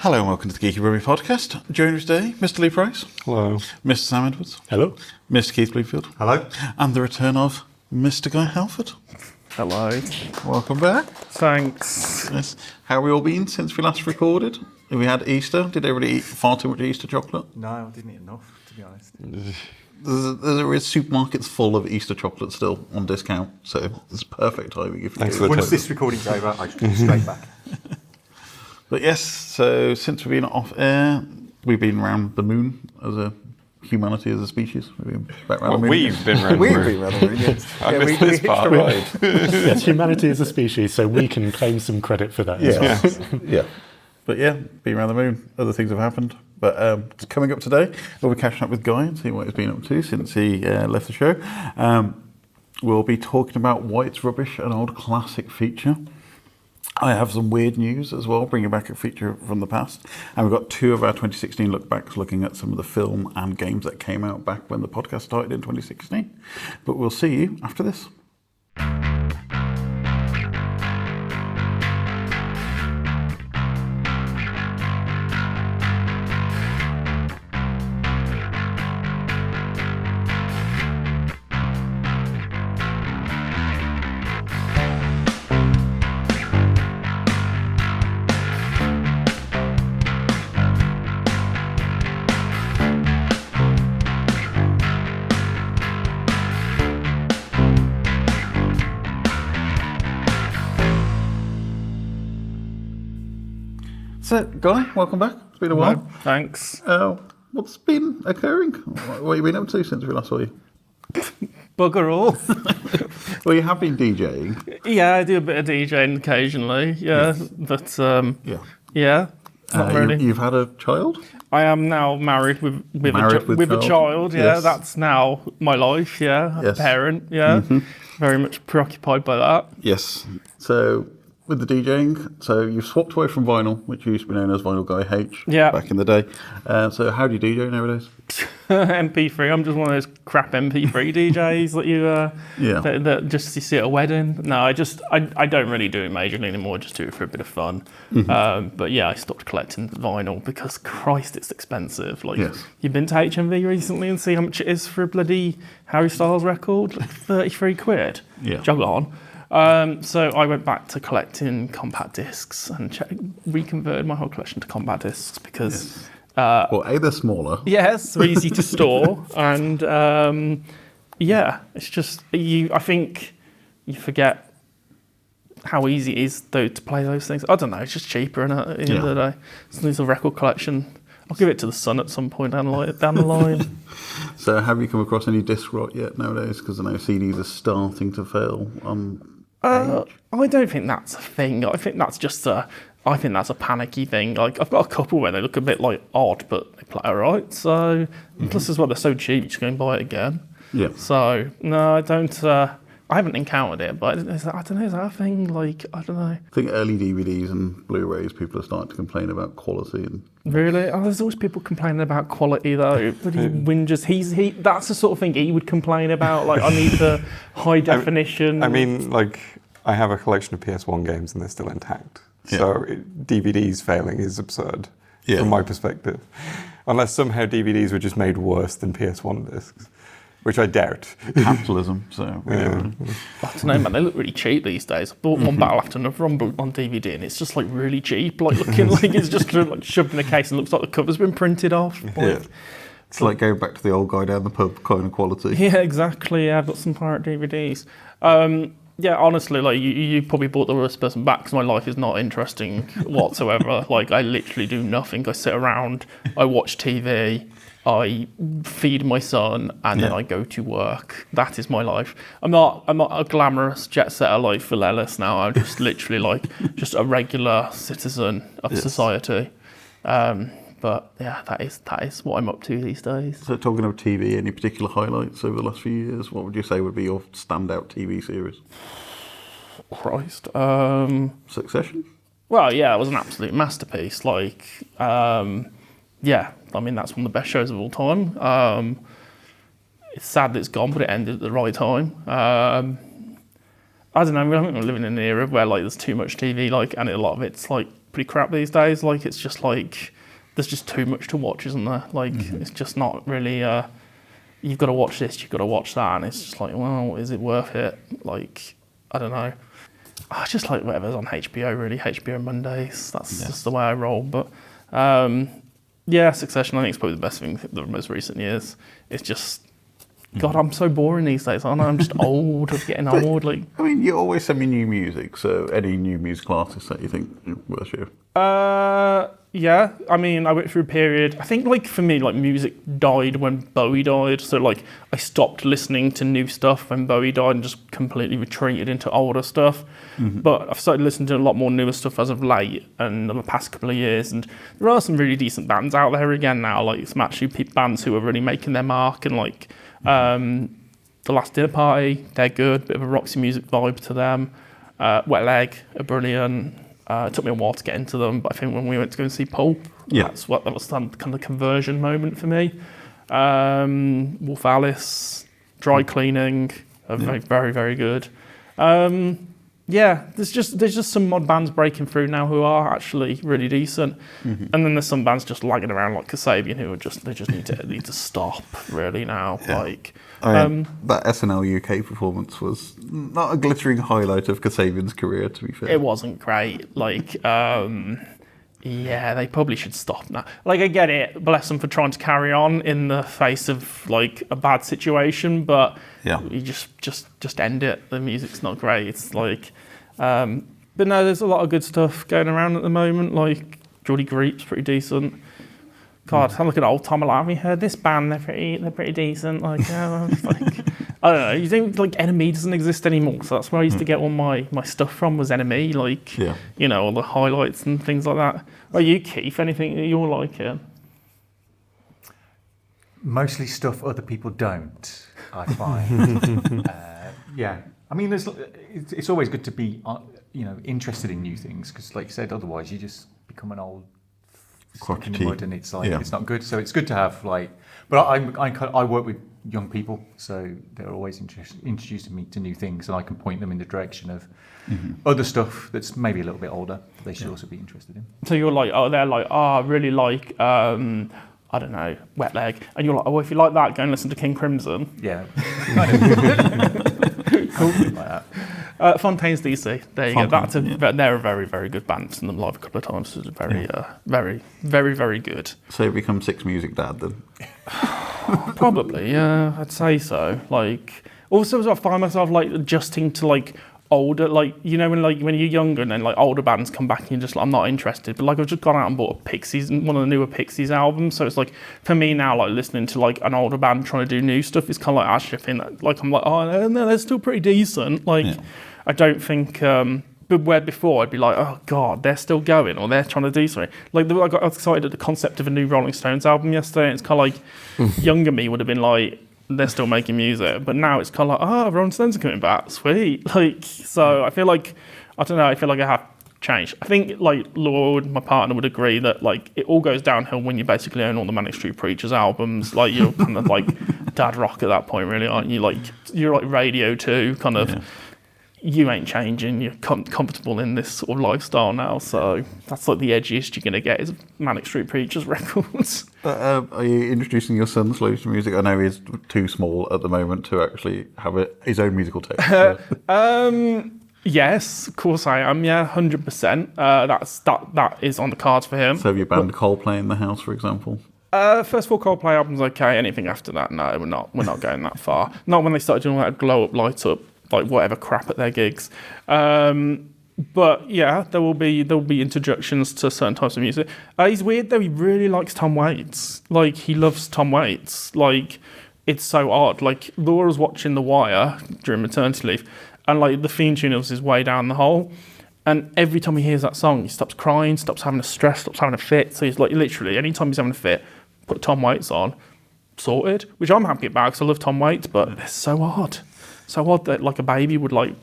Hello and welcome to the Geeky Brummie Podcast. Joining us today, Mr. Lee Price. Hello. Mr. Sam Edwards. Hello. Mr. Keith Bloomfield. Hello. And the return of Mr. Guy Halford. Hello. Welcome back. Thanks. Yes. How have we all been since we last recorded? Have we had Easter? Did everybody eat far too much Easter chocolate? No, I didn't eat enough, to be honest. There's supermarkets full of Easter chocolate still on discount, so it's perfect timing if you Thanks do. for the Once this recording's over, I just go straight back. But yes, so since we've been off air, we've been around the moon as a humanity, as a species. We've been back around the moon. We've been around the We've moon. been around the moon, yes. I missed this part. Right. Yes, humanity is a species, so we can claim some credit for that as well. Yeah. But yeah, being around the moon, other things have happened. But coming up today, we'll be catching up with Guy and see what he's been up to since he left the show. We'll be talking about why it's rubbish, an old classic feature. I have some weird news as well, bringing back a feature from the past. And we've got two of our 2016 look-backs looking at some of the film and games that came out back when the podcast started in 2016. But we'll see you after this. So, Guy, welcome back. It's been a while. Thanks. What's been occurring? What have you been up to since we last saw you? Bugger all. Well, you have been DJing. Yeah, I do a bit of DJing occasionally. Yeah, but yeah, not really. You've had a child? I am now married with a child. Yeah, Yes. that's now my life. Yeah, Yes. a parent. Yeah, very much preoccupied by that. Yes. So, with the DJing, so you've swapped away from vinyl, which used to be known as Vinyl Guy H back in the day. So how do you DJ nowadays? MP3. I'm just one of those crap MP3 DJs that you that just you see at a wedding. No, I don't really do it majorly anymore. Just do it for a bit of fun. But yeah, I stopped collecting vinyl because Christ, it's expensive. Like you've been to HMV recently and see how much it is for a bloody Harry Styles record, like 33 quid. Yeah. Jog on. So I went back to collecting compact discs and reconverted my whole collection to compact discs because Well, they're smaller. yes, they're easy to store, and it's just I think you forget how easy it is though to play those things. I don't know, it's just cheaper at the end of the day. So there's a record collection. I'll give it to the son at some point down the line. So have you come across any disc rot yet nowadays? Because I know CDs are starting to fail on I don't think that's a thing. I think that's just a panicky thing. Like I've got a couple where they look a bit like odd, but they play alright. So plus as well, they're so cheap, you just go and buy it again. Yeah. So no, I don't. I haven't encountered it, but I don't know. Is that a thing? Like I don't know. I think early DVDs and Blu-rays, people are starting to complain about quality and. Really? Oh, there's always people complaining about quality though. But he whinges. That's the sort of thing he would complain about. Like I need the high definition. I mean, like, I have a collection of PS1 games and they're still intact. So DVDs failing is absurd from my perspective. Unless somehow DVDs were just made worse than PS1 discs, which I doubt. Capitalism, so. I don't know, man. They look really cheap these days. I bought one battle after another on DVD, and it's just like really cheap. Like looking like it's just like shoved in a case and looks like the cover's been printed off. Like, It's like going back to the old guy down the pub kind of quality. yeah, exactly. Yeah, I've got some pirate DVDs. Yeah, honestly, like you probably brought the worst person back because my life is not interesting whatsoever. Like I literally do nothing. I sit around, I watch TV, I feed my son, and then I go to work. That is my life. I'm not a glamorous jet setter like Phil Ellis now. I'm just literally like just a regular citizen of society. But yeah, that is what I'm up to these days. So talking of TV, any particular highlights over the last few years? What would you say would be your standout TV series? Christ. Succession? Well, yeah, it was an absolute masterpiece. Like, yeah, I mean, that's one of the best shows of all time. It's sad that it's gone, but it ended at the right time. I don't know, I think we're living in an era where like there's too much TV, like, and a lot of it's like pretty crap these days. Like, it's just like there's just too much to watch, isn't there? Like, it's just not really. You've got to watch this, you've got to watch that, and it's just like, well, is it worth it? Like, I don't know. I just like whatever's on HBO, really. HBO Mondays. That's just the way I roll. But Succession, I think, is probably the best thing of the most recent years. It's just, God, I'm so boring these days. I know I'm just old, of getting old. Like, I mean, you always send me new music, so any new musical artists that you think worth you? Yeah, I mean, I went through a period, I think, like, for me, like, music died when Bowie died. So, like, I stopped listening to new stuff when Bowie died and just completely retreated into older stuff. But I've started listening to a lot more newer stuff as of late and in the past couple of years. And there are some really decent bands out there again now, like some actually bands who are really making their mark. And, like, The Last Dinner Party, they're good, bit of a Roxy Music vibe to them. Wet Leg are brilliant. It took me a while to get into them, but I think when we went to go and see Pulp, that was the kind of conversion moment for me. Wolf Alice, Dry Cleaning, are very, very, very good. There's just some mod bands breaking through now who are actually really decent, and then there's some bands just lagging around like Kasabian who are just need to stop really now. Like. That SNL UK performance was not a glittering highlight of Kasabian's career, to be fair. It wasn't great. Like, they probably should stop now. Like, I get it. Bless them for trying to carry on in the face of, like, a bad situation, but you just end it. The music's not great. It's like... but no, there's a lot of good stuff going around at the moment. Like, Geordie Greep's pretty decent. God, I look at old Tom Alive. Have you heard this band? They're pretty decent. Like, I don't know. You think like NME doesn't exist anymore, so that's where I used to get all my stuff from was NME. Like, all the highlights and things like that. Are you, Keith? Anything that you're liking? Mostly stuff other people don't, I find. I mean, it's always good to be interested in new things because, like you said, otherwise you just become an old. Stuck in the mud, and it's like it's not good. So it's good to have but I work with young people, so they're always introducing me to new things, and I can point them in the direction of other stuff that's maybe a little bit older. They should also be interested in. So you're like, they're like, I really like, I don't know, Wet Leg, and you're like, if you like that, go and listen to King Crimson. Yeah, cool. Like that. Fontaine's DC. There you go. They're a very, very good band. Seen them live a couple of times. It's very, very, very, very good. So you become Six Music Dad then? Probably, yeah. I'd say so. Like, also, I find myself like adjusting to like older, like when you're younger and then like older bands come back and you're just like, I'm not interested. But like I've just gone out and bought one of the newer Pixies albums. So it's like for me now, like listening to like an older band trying to do new stuff is kind of like actually I think that, like I'm like, oh no, they're still pretty decent. Like I don't think. But where before I'd be like, oh God, they're still going, or they're trying to do something. Like I got excited at the concept of a new Rolling Stones album yesterday, and it's kind of like younger me would have been like, they're still making music, but now it's kind of like, Rolling Stones are coming back, sweet. Like, so I feel like, I don't know, I feel like I have changed. I think like Lord, my partner, would agree that like it all goes downhill when you basically own all the Manic Street Preachers albums. Like you're kind of like dad rock at that point, really, aren't you? Like you're like Radio 2, kind of. Yeah. You ain't changing, you're comfortable in this sort of lifestyle now, so that's like the edgiest you're going to get is Manic Street Preachers records. Are you introducing your son slowly to music? I know he's too small at the moment to actually have his own musical taste. Yes, of course I am, 100%. That is on the cards for him. So have you banned Coldplay in the house, for example? First 4 Coldplay albums, okay. Anything after that, no, we're not going that far. Not when they started doing that glow up, light up, like whatever crap at their gigs. But yeah, there will be introductions to certain types of music. He's weird though, he really likes Tom Waits. Like he loves Tom Waits. Like it's so odd. Like Laura was watching The Wire during maternity leave and like the theme tune is way down the hole. And every time he hears that song, he stops crying, stops having a stress, stops having a fit. So he's like literally, anytime he's having a fit, put Tom Waits on, sorted. Which I'm happy about because I love Tom Waits, but it's so odd. So odd that like a baby would like,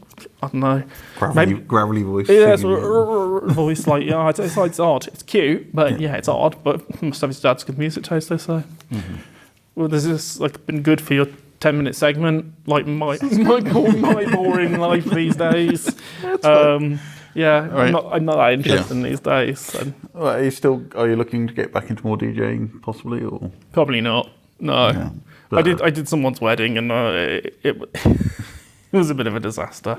I don't know. Gravelly voice. Yeah, voice like, it's odd. It's cute, but yeah, it's odd. But must have his dad's good music taste, they say. Mm-hmm. Well, there's this like been good for your 10-minute segment, like my boring life these days. Yeah, Right. I'm not that interested in these days. So. Well, are you looking to get back into more DJing possibly, or? Probably not. No. Yeah, but, I did someone's wedding and it it was a bit of a disaster.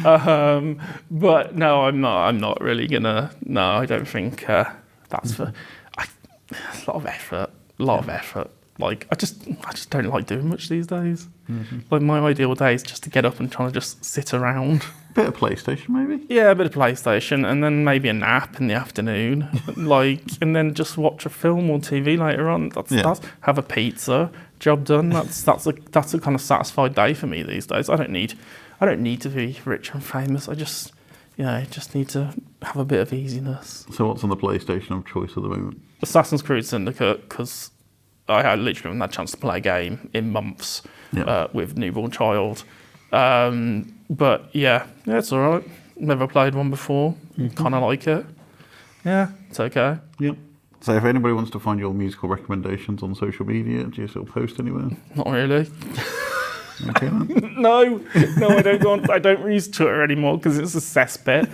But no, I'm not really gonna. No, I don't think that's for. It's a lot of effort. Like I just don't like doing much these days. Mm-hmm. Like my ideal day is just to get up and try to just sit around. Bit of PlayStation, maybe. Yeah, a bit of PlayStation, and then maybe a nap in the afternoon, and then just watch a film or TV later on. That's have a pizza. Job done. That's a kind of satisfied day for me these days. I don't need to be rich and famous. I just need to have a bit of easiness. So what's on the PlayStation of choice at the moment? Assassin's Creed Syndicate, because I had literally haven't had a chance to play a game in months with newborn child. But yeah, it's all right. Never played one before. Kind of like it. Yeah, it's okay. Yep. So if anybody wants to find your musical recommendations on social media, do you still post anywhere? Not really. Okay, then. No, I don't go on. I don't use Twitter anymore because it's a cesspit.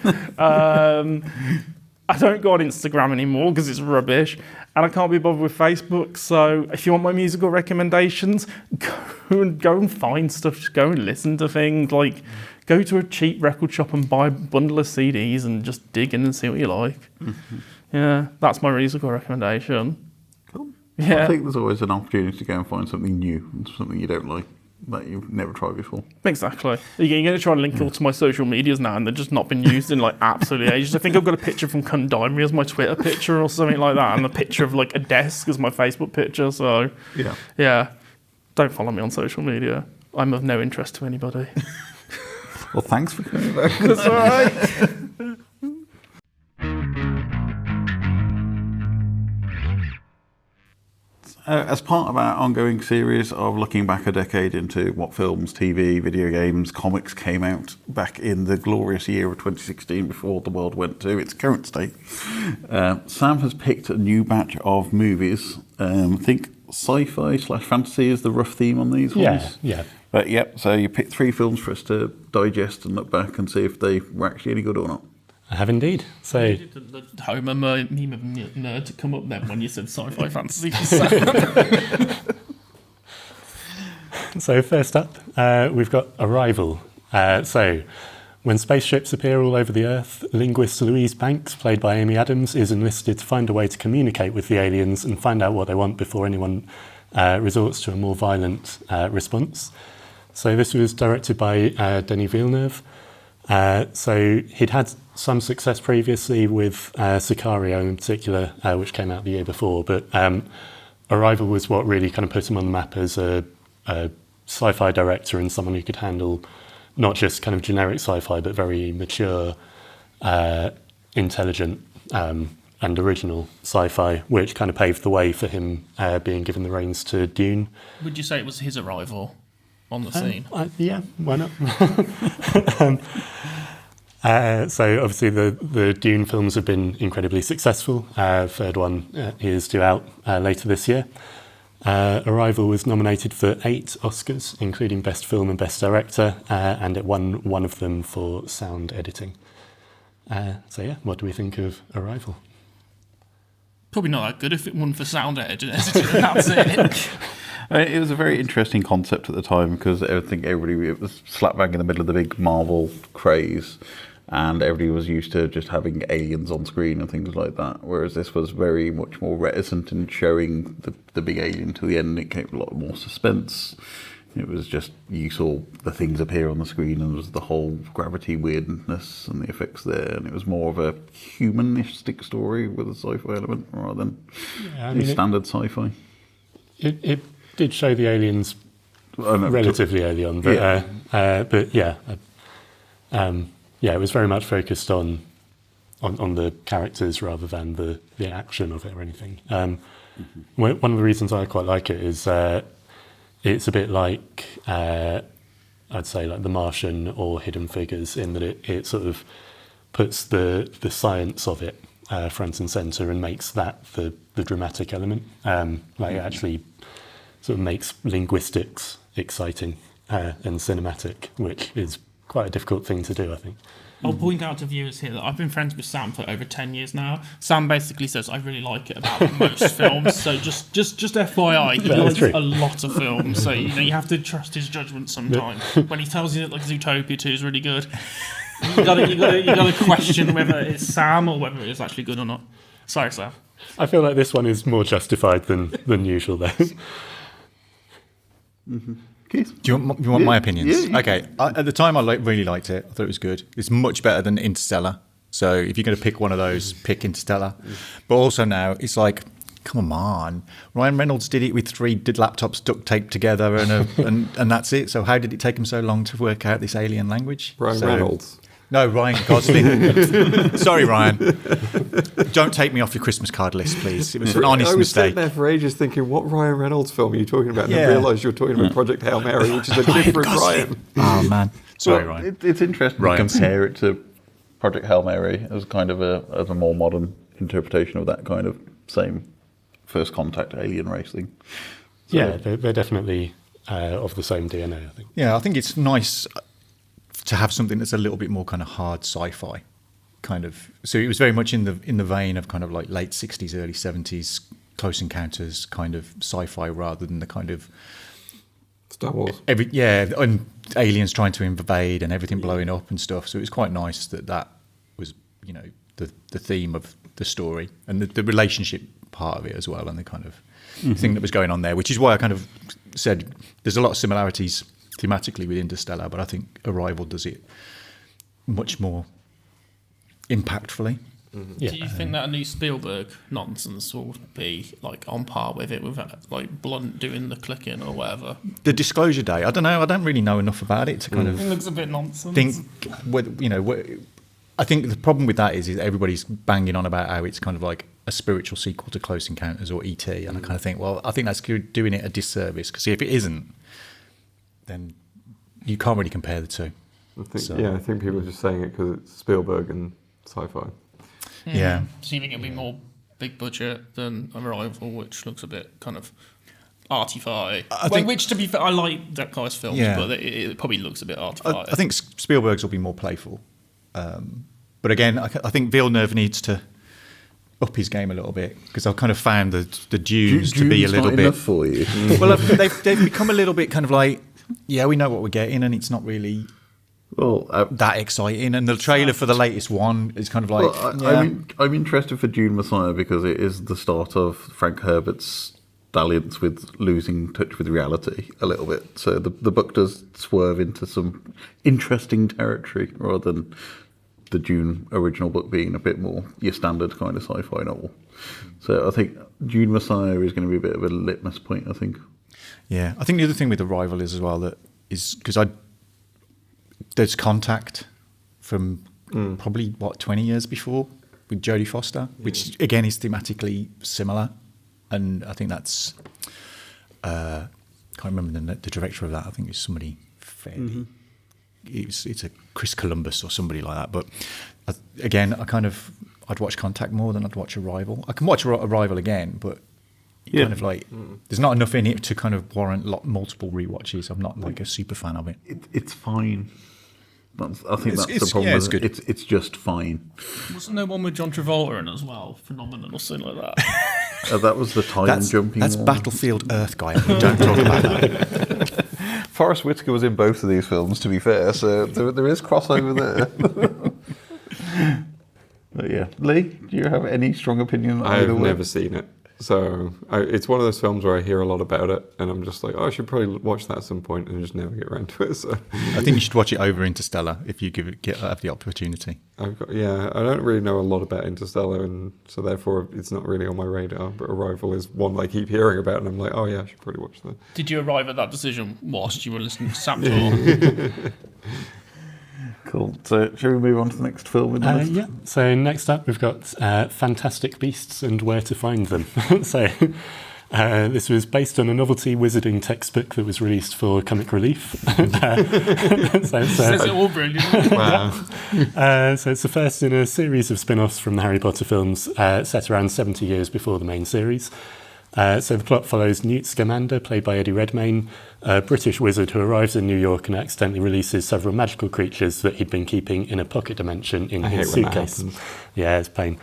I don't go on Instagram anymore because it's rubbish, and I can't be bothered with Facebook. So if you want my musical recommendations, go and find stuff. Just go and listen to things. Like go to a cheap record shop and buy a bundle of CDs and just dig in and see what you like. Mm-hmm. Yeah, that's my musical recommendation. Cool. Yeah. I think there's always an opportunity to go and find something new, something you don't like, that you've never tried before. Exactly. You're going to try and link all to my social medias now, and they're just not been used in like absolutely ages. I think I've got a picture from Cudi as my Twitter picture or something like that, and a picture of like a desk as my Facebook picture. So yeah, don't follow me on social media. I'm of no interest to anybody. Well, thanks for coming back. That's all right. As part of our ongoing series of looking back a decade into what films, TV, video games, comics came out back in the glorious year of 2016 before the world went to its current state, Sam has picked a new batch of movies. I think sci-fi / fantasy is the rough theme on these ones. Yeah. But yep, so you picked 3 films for us to digest and look back and see if they were actually any good or not. I have indeed. So The Homer meme of nerd to come up then when you said sci-fi fantasy. So first up, we've got Arrival. So when spaceships appear all over the Earth, linguist Louise Banks, played by Amy Adams, is enlisted to find a way to communicate with the aliens and find out what they want before anyone resorts to a more violent response. So this was directed by Denis Villeneuve. So he'd had some success previously with Sicario in particular, which came out the year before, but Arrival was what really kind of put him on the map as a sci-fi director and someone who could handle not just kind of generic sci-fi, but very mature, intelligent and original sci-fi, which kind of paved the way for him being given the reins to Dune. Would you say it was his arrival on the scene? Yeah, why not? So obviously the Dune films have been incredibly successful. Third one is due out later this year. Arrival was nominated for 8 Oscars, including Best Film and Best Director, and it won one of them for sound editing. So yeah, what do we think of Arrival? Probably not that good if it won for sound editing. That's it. It was a very interesting concept at the time because I think it was slap bang in the middle of the big Marvel craze, and everybody was used to just having aliens on screen and things like that. Whereas this was very much more reticent in showing the big alien to the end. It gave a lot more suspense. It was just you saw the things appear on the screen, and there was the whole gravity weirdness and the effects there. And it was more of a humanistic story with a sci-fi element rather than standard sci-fi. It did show the aliens relatively early on, but it was very much focused on the characters rather than the action of it or anything. One of the reasons I quite like it is it's a bit like I'd say like The Martian or Hidden Figures, in that it sort of puts the science of it front and centre and makes that the dramatic element. It actually sort of makes linguistics exciting and cinematic, which is quite a difficult thing to do, I think. I'll point out to viewers here that I've been friends with Sam for over 10 years now. Sam basically says I really like it about most films. So just FYI, he likes a lot of films. So you have to trust his judgment sometimes. When he tells you that like Zootopia 2 is really good, you gotta question whether it's Sam or whether it's actually good or not. Sorry, Sam. I feel like this one is more justified than usual, though. Mm-hmm. Keith? Do you want my opinions? Yeah. Okay. At the time, I really liked it. I thought it was good. It's much better than Interstellar. So if you're going to pick one of those, pick Interstellar. But also now, it's like, come on. Ryan Reynolds did it with 3 laptops duct taped together and that's it. So how did it take him so long to work out this alien language? Ryan Reynolds. No, Ryan Gosling. Sorry, Ryan. Don't take me off your Christmas card list, please. It was an honest I was mistake. sitting there for ages thinking, what Ryan Reynolds film are you talking about? And Yeah. I realised you were talking about Project Hail Mary, which is a different Ryan. Oh, man. Sorry, Ryan. It's interesting Ryan. to compare it to Project Hail Mary as kind of as a more modern interpretation of that kind of same first contact alien race thing. So, Yeah, they're definitely of the same DNA, I think. Yeah, I think it's nice to have something that's a little bit more kind of hard sci-fi kind of. So it was very much in the vein of kind of like late 60s, early 70s Close Encounters kind of sci-fi rather than the kind of Star Wars. and aliens trying to invade and everything blowing up and stuff. So it was quite nice that was, the theme of the story and the relationship part of it as well, and the kind of thing that was going on there, which is why I kind of said there's a lot of similarities thematically with Interstellar, but I think Arrival does it much more impactfully. Yeah. Do you think that a new Spielberg nonsense will be like on par with it, with like Blunt doing the clicking or whatever? The Disclosure Day, I don't know. I don't really know enough about it to kind It of looks a bit nonsense. think whether I think the problem with that is everybody's banging on about how it's kind of like a spiritual sequel to Close Encounters or E.T. And I kind of think, well, I think that's doing it a disservice, because if it isn't, then you can't really compare the two. I think people are just saying it because it's Spielberg and sci-fi. Yeah. So you think it'll be more big budget than Arrival, which looks a bit kind of arty-farty? Which, to be fair, I like that guy's films, but it probably looks a bit arty-farty. I think Spielberg's will be more playful. But again, I think Villeneuve needs to up his game a little bit, because I've kind of found the Dunes to be a little not bit enough for you. Well, they've become a little bit kind of like, yeah, we know what we're getting, and it's not really that exciting. And the trailer for the latest one is kind of like, I'm interested for Dune Messiah because it is the start of Frank Herbert's dalliance with losing touch with reality a little bit. So the book does swerve into some interesting territory rather than the Dune original book being a bit more your standard kind of sci-fi novel. So I think Dune Messiah is going to be a bit of a litmus point, I think. Yeah, I think the other thing with Arrival is as well that is because there's Contact from probably 20 years before with Jodie Foster, which again is thematically similar, and I think that's can't remember the director of that. I think it's somebody fairly. It's a Chris Columbus or somebody like that. But again, I'd watch Contact more than I'd watch Arrival. I can watch Arrival again, but kind of like there's not enough in it to kind of warrant multiple rewatches. I'm not like a super fan of it. It's fine. I think that's the problem. Yeah, it's good. It's just fine. Wasn't there one with John Travolta in as well? Phenomenal or something like that. That was the time jumping. That's one. Battlefield Earth, guy. Don't talk about that. Forrest Whitaker was in both of these films, to be fair, so there is crossover there. But yeah, Leigh, do you have any strong opinion? I've never seen it. So it's one of those films where I hear a lot about it, and I'm just like, I should probably watch that at some point, and just never get around to it. So I think you should watch it over Interstellar if you have the opportunity. I don't really know a lot about Interstellar, and so therefore it's not really on my radar. But Arrival is one that I keep hearing about, and I'm like, oh yeah, I should probably watch that. Did you arrive at that decision whilst you were listening to Sam talk? Cool. So, shall we move on to the next film? Yeah. So next up, we've got Fantastic Beasts and Where to Find Them. So this was based on a novelty wizarding textbook that was released for comic relief. Says it all brilliant. Wow. So it's the first in a series of spin-offs from the Harry Potter films set around 70 years before the main series. So the plot follows Newt Scamander, played by Eddie Redmayne, a British wizard who arrives in New York and accidentally releases several magical creatures that he'd been keeping in a pocket dimension in his suitcase. Yeah, it's pain.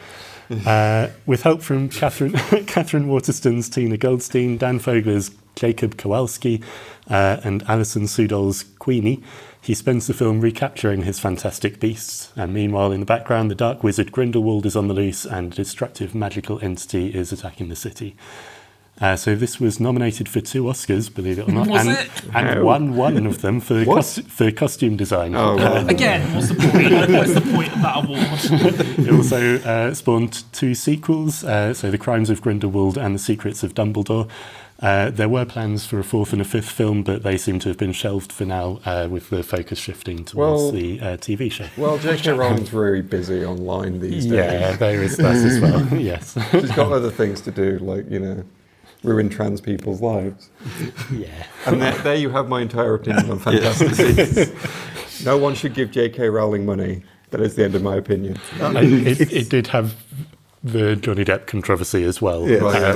With help from Catherine Waterston's Tina Goldstein, Dan Fogler's Jacob Kowalski, and Alison Sudol's Queenie, he spends the film recapturing his fantastic beasts. And meanwhile, in the background, the dark wizard Grindelwald is on the loose and a destructive magical entity is attacking the city. So this was nominated for 2 Oscars, believe it or not, and won one of them for costume design. Again, what's the point? What's the point of that award? It also spawned 2 sequels, so The Crimes of Grindelwald and The Secrets of Dumbledore. There were plans for a 4th and a 5th film, but they seem to have been shelved for now, with the focus shifting towards the TV show. Well, J.K. Rowling's very busy online these days. Yeah, there is that as well, yes. She's got other things to do, like, ruin trans people's lives. Yeah. And there you have my entire opinion on Fantastic Beasts. No one should give J.K. Rowling money. That is the end of my opinion. It did have the Johnny Depp controversy as well,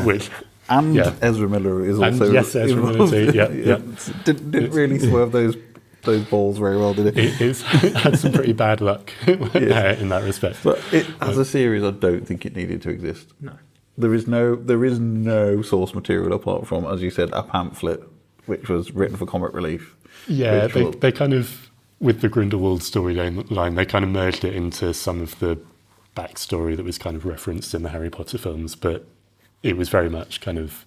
which... And Ezra Miller is also Ezra Miller too. Yeah. Didn't really swerve those balls very well, did it? It had some pretty bad luck in that respect. But as a series, I don't think it needed to exist. No. There is no source material apart from, as you said, a pamphlet which was written for comic relief. Yeah, they kind of, with the Grindelwald storyline, they kind of merged it into some of the backstory that was kind of referenced in the Harry Potter films, but it was very much kind of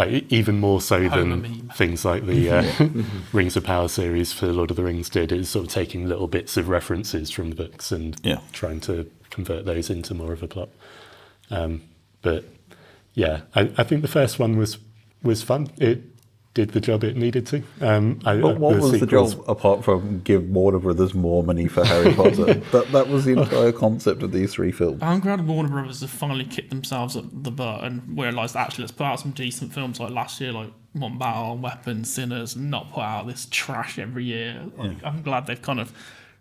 even more so than things like the Rings of Power series for Lord of the Rings did. It was sort of taking little bits of references from the books and trying to convert those into more of a plot. But yeah, I think the first one was fun. It did the job it needed to. What was the job apart from give Warner Brothers more money for Harry Potter? That was the entire concept of these 3 films. I'm glad Warner Brothers have finally kicked themselves up the butt and realised actually let's put out some decent films like last year, like One Battle, Weapons, Sinners, and not put out this trash every year. I'm glad they've kind of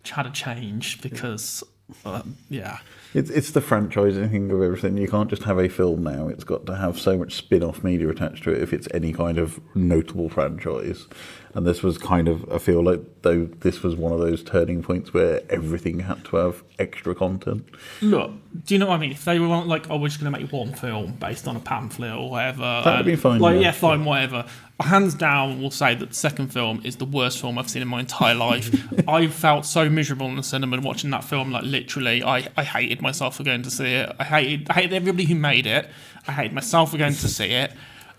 had a change because. It's the franchising thing of everything. You can't just have a film now. It's got to have so much spin-off media attached to it if it's any kind of notable franchise. And this was kind of, I feel like, though, this was one of those turning points where everything had to have extra content. Look, do you know what I mean? If they were like, we're just going to make one film based on a pamphlet or whatever. That would be fine. Fine, whatever. Hands down, will say that the second film is the worst film I've seen in my entire life. I felt so miserable in the cinema watching that film. Like, literally, I hated myself for going to see it. I hated everybody who made it. I hated myself for going to see it.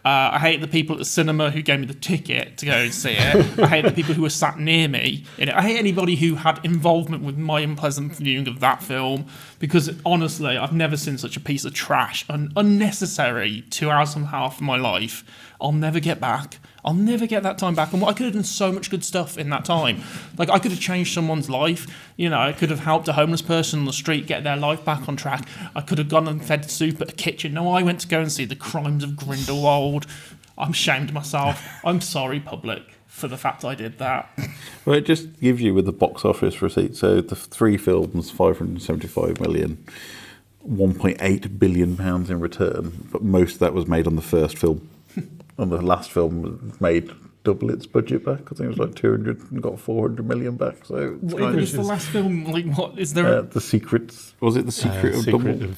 I hate the people at the cinema who gave me the ticket to go and see it. I hate the people who were sat near me in it. I hate anybody who had involvement with my unpleasant viewing of that film because, honestly, I've never seen such a piece of trash. An unnecessary 2.5 hours of my life I'll never get back. I'll never get that time back. And I could have done so much good stuff in that time. Like, I could have changed someone's life. I could have helped a homeless person on the street get their life back on track. I could have gone and fed soup at a kitchen. No, I went to go and see The Crimes of Grindelwald. I'm ashamed of myself. I'm sorry, public, for the fact I did that. Well, it just gives you with the box office receipt. So the 3 films, 575 million, 1.8 billion pounds in return. But most of that was made on the first film. And the last film made double its budget back. I think it was like 200 and got 400 million back. So what is the last film? Like, what is there? The Secrets. Was it The Secret of Dumbledore?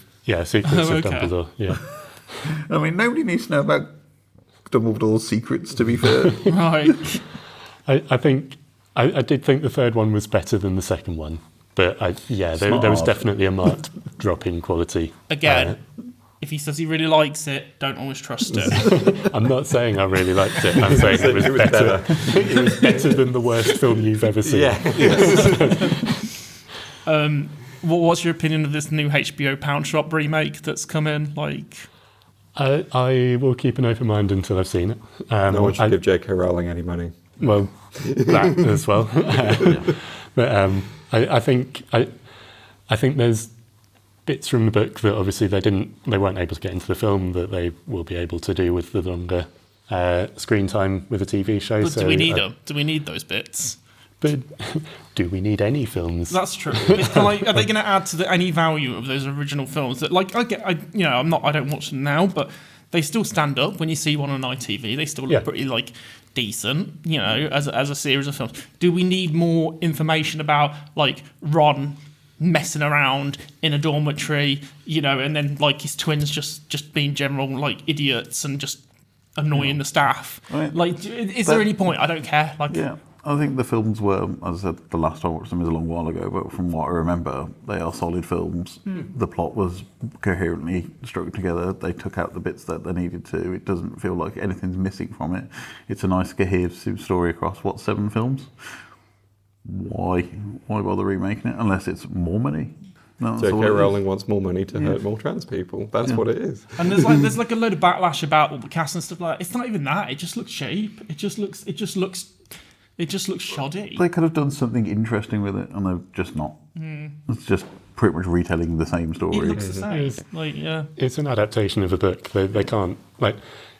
Secrets of Dumbledore. Yeah. I mean, nobody needs to know about Dumbledore's secrets. To be fair, Right. I think I did think the third one was better than the second one, but there was definitely a marked drop in quality. Again. If he says he really likes it, don't always trust it. I'm not saying I really liked it. I'm saying it was better. It was better than the worst film you've ever seen. What's your opinion of this new HBO Pound Shop remake that's come in? I will keep an open mind until I've seen it. No one should give J.K. Rowling any money. Well, that as well. But I think there's bits from the book that obviously they weren't able to get into the film that they will be able to do with the longer screen time with a TV show. But do we need them? Do we need those bits? But do we need any films? That's true. It's kind of like, are they going to add to any value of those original films? That I don't watch them now, but they still stand up when you see one on ITV. They still look pretty like decent, you know, as a series of films. Do we need more information about like Ron messing around in a dormitory, you know, and then like his twins just being general like idiots and just annoying the staff? Like, is there any point? I don't care. Like, yeah, I think the films were, as I said, the last time I watched them is a long while ago, but from what I remember, they are solid films. The plot was coherently struck together. They took out the bits that they needed to. It doesn't feel like anything's missing from it. It's a nice cohesive story across, 7 films? Why bother remaking it unless it's more money? No, J.K. Rowling wants more money to hurt more trans people. That's what it is. And there's like a load of backlash about all the cast and stuff like that. It's not even that. It just looks cheap. It just looks shoddy. They could have done something interesting with it, and they've just not. It's just pretty much retelling the same story. It looks the same. Like, yeah. It's an adaptation of a book. They can't, like,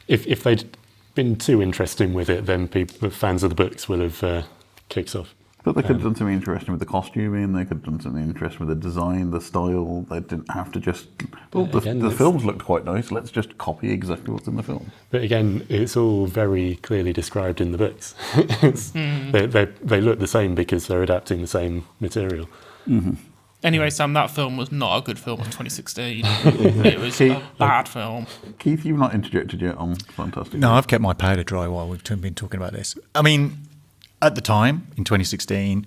if they'd been too interesting with it, then the fans of the books will have kicked off. But they could have done something interesting with the costuming. They could have done something interesting with the design, the style. They didn't have to just. Well, the films looked quite nice. Let's just copy exactly what's in the film. But again, it's all very clearly described in the books. They look the same because they're adapting the same material. Mm-hmm. Anyway, Sam, that film was not a good film of 2016. It was a bad film. Keith, you've not interjected yet on Fantastic. No, I've kept my powder dry while we've been talking about this. I mean, at the time, in 2016,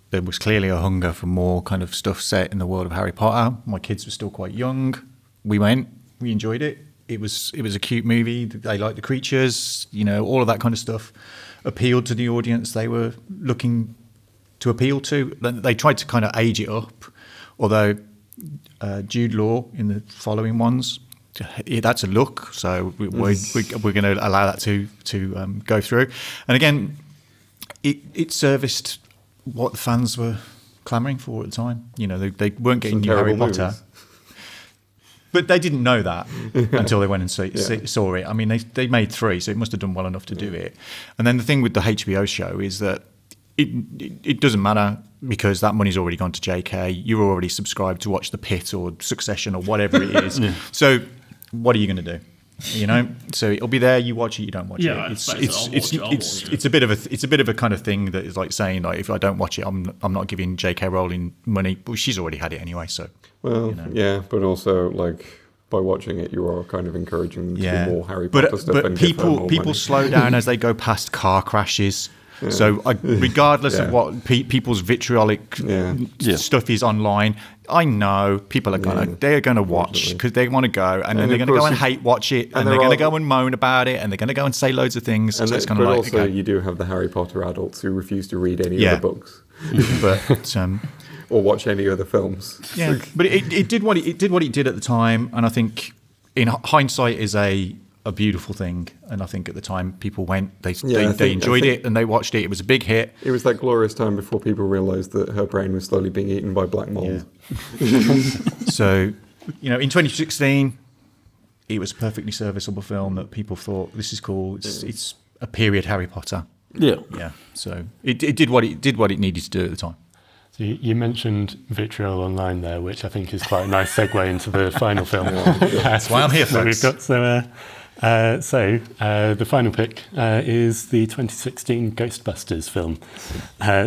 there was clearly a hunger for more kind of stuff set in the world of Harry Potter. My kids were still quite young. We went, we enjoyed it. It was a cute movie. They liked the creatures, you know, all of that kind of stuff appealed to the audience they were looking to appeal to. They tried to kind of age it up, although Jude Law in the following ones, that's a look. So we're going to allow that to go through. And again, it serviced what the fans were clamouring for at the time. You know, they weren't getting new Harry Potter. Movies. But they didn't know that until they went and saw it. I mean, they made 3, so it must have done well enough to do it. And then the thing with the HBO show is that it doesn't matter because that money's already gone to JK. You're already subscribed to watch The Pit or Succession or whatever it is. So what are you going to do? You know, so it'll be there. You watch it, you don't watch it. It's a bit of a kind of thing that is like saying like if I don't watch it, I'm not giving J.K. Rowling money. But she's already had it anyway. So yeah, but also like by watching it, you are kind of encouraging them to do more Harry Potter stuff. But people slow down as they go past car crashes. Yeah. So regardless of what people's vitriolic stuff is online, I know people are they're gonna watch because they want to go and then they're gonna go and hate watch it and they're gonna go and moan about it and they're gonna go and say loads of things. And so it's kind of like also you do have the Harry Potter adults who refuse to read any other books, but or watch any other films. Yeah, but it did what it did at the time, and I think in hindsight is a beautiful thing, and I think at the time people went, they enjoyed it and they watched it. It was a big hit. It was that glorious time before people realised that her brain was slowly being eaten by black mold. Yeah. So, you know, in 2016, it was a perfectly serviceable film that people thought this is cool. It's a period Harry Potter. Yeah. So it did what it needed to do at the time. So you mentioned vitriol online there, which I think is quite a nice segue into the final film. That's why I'm here, folks. We've got the final pick is the 2016 Ghostbusters film.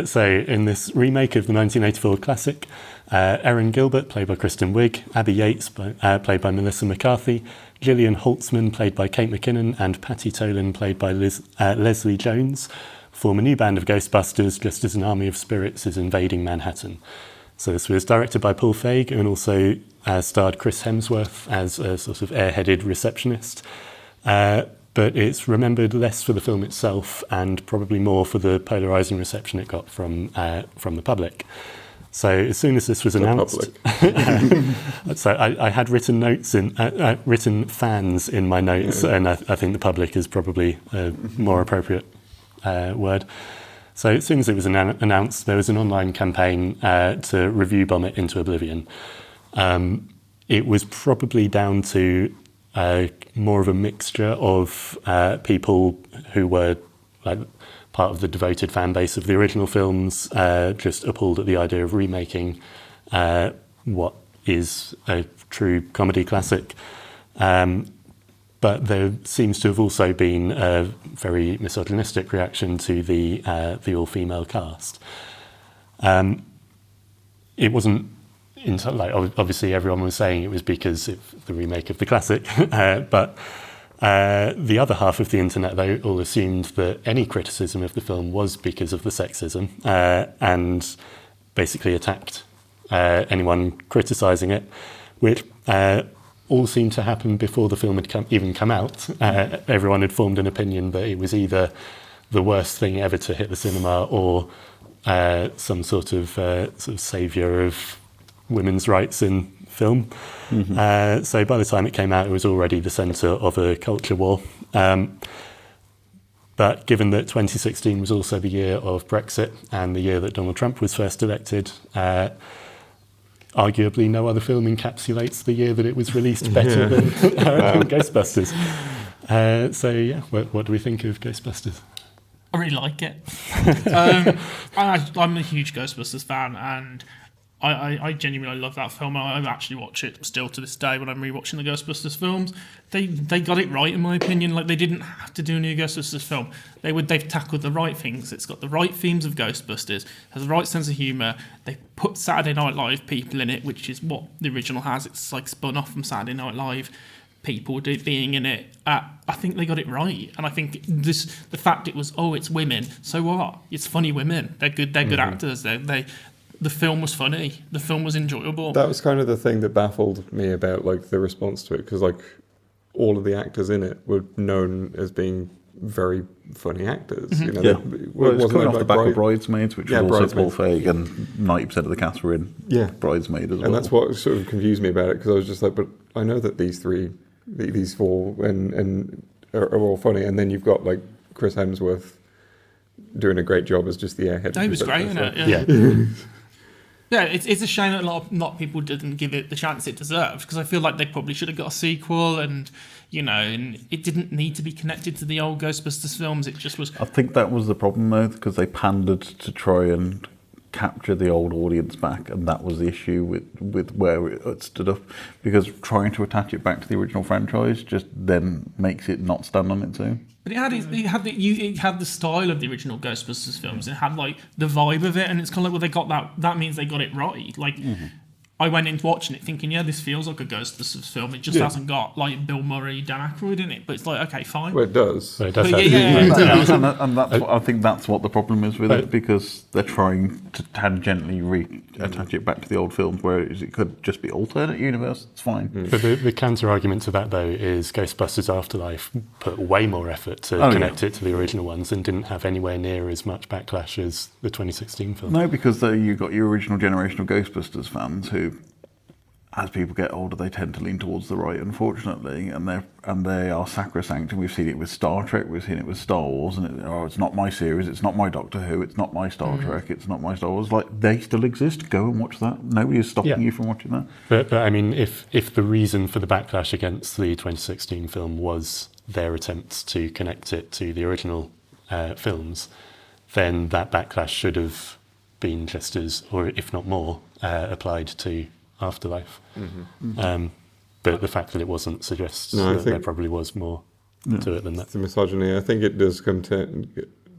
So in this remake of the 1984 classic, Erin Gilbert, played by Kristen Wiig, Abby Yates, played by Melissa McCarthy, Gillian Holtzman, played by Kate McKinnon, and Patty Tolan, played by Leslie Jones, form a new band of Ghostbusters just as an army of spirits is invading Manhattan. So this was directed by Paul Feig and also starred Chris Hemsworth as a sort of airheaded receptionist. But it's remembered less for the film itself and probably more for the polarising reception it got from the public. So as soon as this was announced, so I had written notes written fans in my notes, and I think the public is probably a more appropriate word. So as soon as it was announced, there was an online campaign to review bomb it into oblivion. It was probably down to more of a mixture of people who were like part of the devoted fan base of the original films, just appalled at the idea of remaking what is a true comedy classic. But but there seems to have also been a very misogynistic reaction to the all-female cast. It wasn't obviously everyone was saying it was because of the remake of the classic, but the other half of the internet, though, all assumed that any criticism of the film was because of the sexism, and basically attacked anyone criticising it, which all seemed to happen before the film had even come out. Everyone had formed an opinion that it was either the worst thing ever to hit the cinema or some sort of saviour of women's rights in film. So by the time it came out, it was already the centre of a culture war. But given that 2016 was also the year of Brexit and the year that Donald Trump was first elected, arguably no other film encapsulates the year that it was released better than Ghostbusters. So yeah, what do we think of Ghostbusters? I really like it. I'm a huge Ghostbusters fan, and I genuinely love that film. I actually watch it still to this day when I'm rewatching the Ghostbusters films. They got it right, in my opinion. Like, they didn't have to do a new Ghostbusters film. They've tackled the right things. It's got the right themes of Ghostbusters, has the right sense of humour. They put Saturday Night Live people in it, which is what the original has. It's like spun off from Saturday Night Live people being in it. I think they got it right, and I think the fact it was it's women. So what? It's funny women. They're good actors. The film was funny. The film was enjoyable. That was kind of the thing that baffled me about like the response to it, because like all of the actors in it were known as being very funny actors. You know, well, it's coming off the back of Bridesmaids, which was also Paul Feig, and 90% of the cast were in Bridesmaid as well. And that's what sort of confused me about it, because I was just like, but I know that these four and are all funny, and then you've got like Chris Hemsworth doing a great job as just the airhead. He was great in it. Yeah, it's a shame that a lot of people didn't give it the chance it deserved, because I feel like they probably should have got a sequel, and and it didn't need to be connected to the old Ghostbusters films. It just was. I think that was the problem though, because they pandered to try and capture the old audience back, and that was the issue with where it stood up, because trying to attach it back to the original franchise just then makes it not stand on its own. But it had the style of the original Ghostbusters films. It had like the vibe of it, and it's kind of like, well, they got that. That means they got it right. Like, I went into watching it thinking, this feels like a Ghostbusters film. It just hasn't got like Bill Murray, Dan Aykroyd in it. But it's like, okay, fine. Well, it does. Well, it does. And that's I think that's what the problem is with it, because they're trying to tangentially reattach it back to the old films, whereas it could just be alternate universe. It's fine. But the counter argument to that, though, is Ghostbusters Afterlife put way more effort to connect it to the original ones, and didn't have anywhere near as much backlash as the 2016 film. No, because you got your original generation of Ghostbusters fans who, as people get older, they tend to lean towards the right, unfortunately, and they are sacrosanct. And we've seen it with Star Trek, we've seen it with Star Wars, and it's not my series, it's not my Doctor Who, it's not my Star Trek, it's not my Star Wars. Like, they still exist. Go and watch that. Nobody is stopping you from watching that. But I mean, if the reason for the backlash against the 2016 film was their attempts to connect it to the original films, then that backlash should have been just as, or if not more, applied to Afterlife. But the fact that it wasn't suggests that there probably was more to it than that. The misogyny, I think it does come to...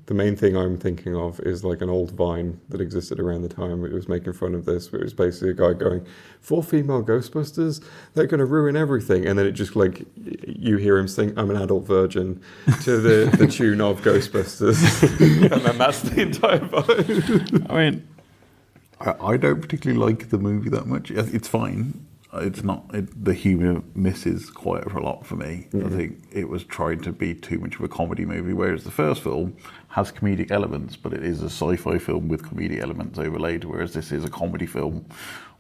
The main thing I'm thinking of is like an old Vine that existed around the time it was making fun of this, where it was basically a guy going, 4 female Ghostbusters, they're going to ruin everything. And then it just like, you hear him sing I'm an Adult Virgin to the tune of Ghostbusters. And then that's the entire vibe. I mean, I don't particularly like the movie that much. It's fine. It's not. The humour misses quite a lot for me. I think it was trying to be too much of a comedy movie, whereas the first film has comedic elements, but it is a sci-fi film with comedic elements overlaid, whereas this is a comedy film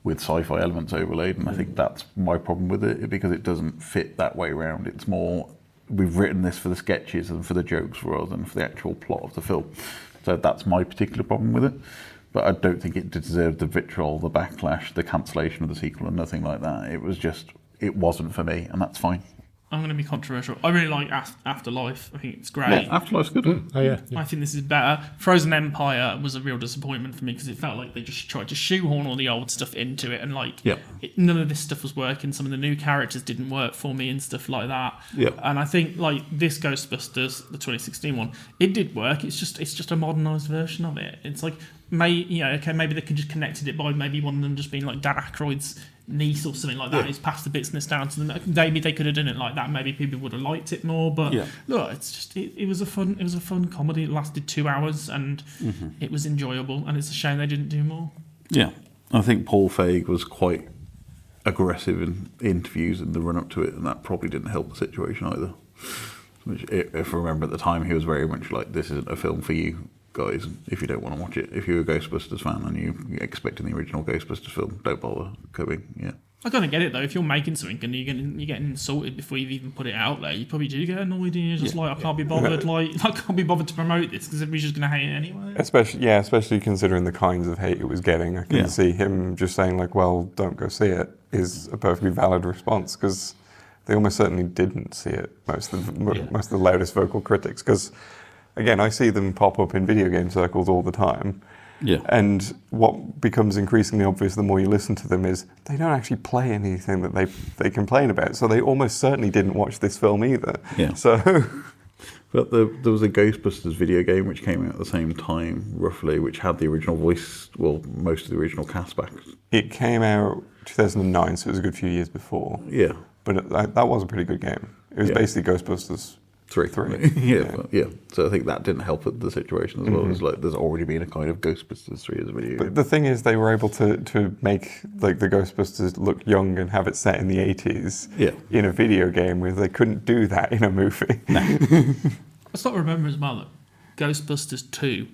with sci-fi elements overlaid, and I think that's my problem with it, because it doesn't fit that way around. It's more, we've written this for the sketches and for the jokes rather than for the actual plot of the film. So that's my particular problem with it. But I don't think it deserved the vitriol, the backlash, the cancellation of the sequel, and nothing like that. It was just, it wasn't for me, and that's fine. I'm going to be controversial. I really like Afterlife. I think it's great. Yeah, Afterlife's good. Oh yeah. I think this is better. Frozen Empire was a real disappointment for me because it felt like they just tried to shoehorn all the old stuff into it, and none of this stuff was working. Some of the new characters didn't work for me and stuff like that. Yeah. And I think like this Ghostbusters, the 2016 one, it did work. It's just a modernised version of it. It's like maybe they could just connected it by maybe one of them just being like Dan Aykroyd's niece or something like that. He's passed the business down to them. Maybe they could have done it like that. Maybe people would have liked it more. But look, it's just it was a fun comedy. It lasted 2 hours and it was enjoyable. And it's a shame they didn't do more. Yeah, I think Paul Feig was quite aggressive in interviews in the run up to it, and that probably didn't help the situation either. Which, if I remember at the time, he was very much like, "This isn't a film for you guys. If you don't want to watch it, if you're a Ghostbusters fan and you're expecting the original Ghostbusters film, don't bother coming." Yeah. I kind of get it though. If you're making something and you're getting insulted before you've even put it out there, you probably do get annoyed and you're just like, I can't be bothered. Like, I can't be bothered to promote this because everybody's just going to hate it anyway. Especially considering the kinds of hate it was getting. I can see him just saying like, "Well, don't go see it," is a perfectly valid response because they almost certainly didn't see it. Most of the loudest vocal critics, because again, I see them pop up in video game circles all the time. Yeah. And what becomes increasingly obvious the more you listen to them is they don't actually play anything that they complain about. So they almost certainly didn't watch this film either. Yeah. So, but there was a Ghostbusters video game which came out at the same time, roughly, which had the original voice, well, most of the original cast back. It came out 2009, so it was a good few years before. Yeah. But that was a pretty good game. It was basically Ghostbusters 3. Yeah. So I think that didn't help the situation as well. It was like there's already been a kind of Ghostbusters 3 as a video game. But the thing is, they were able to make like the Ghostbusters look young and have it set in the 80s in a video game where they couldn't do that in a movie. Let's not remember as well that Ghostbusters 2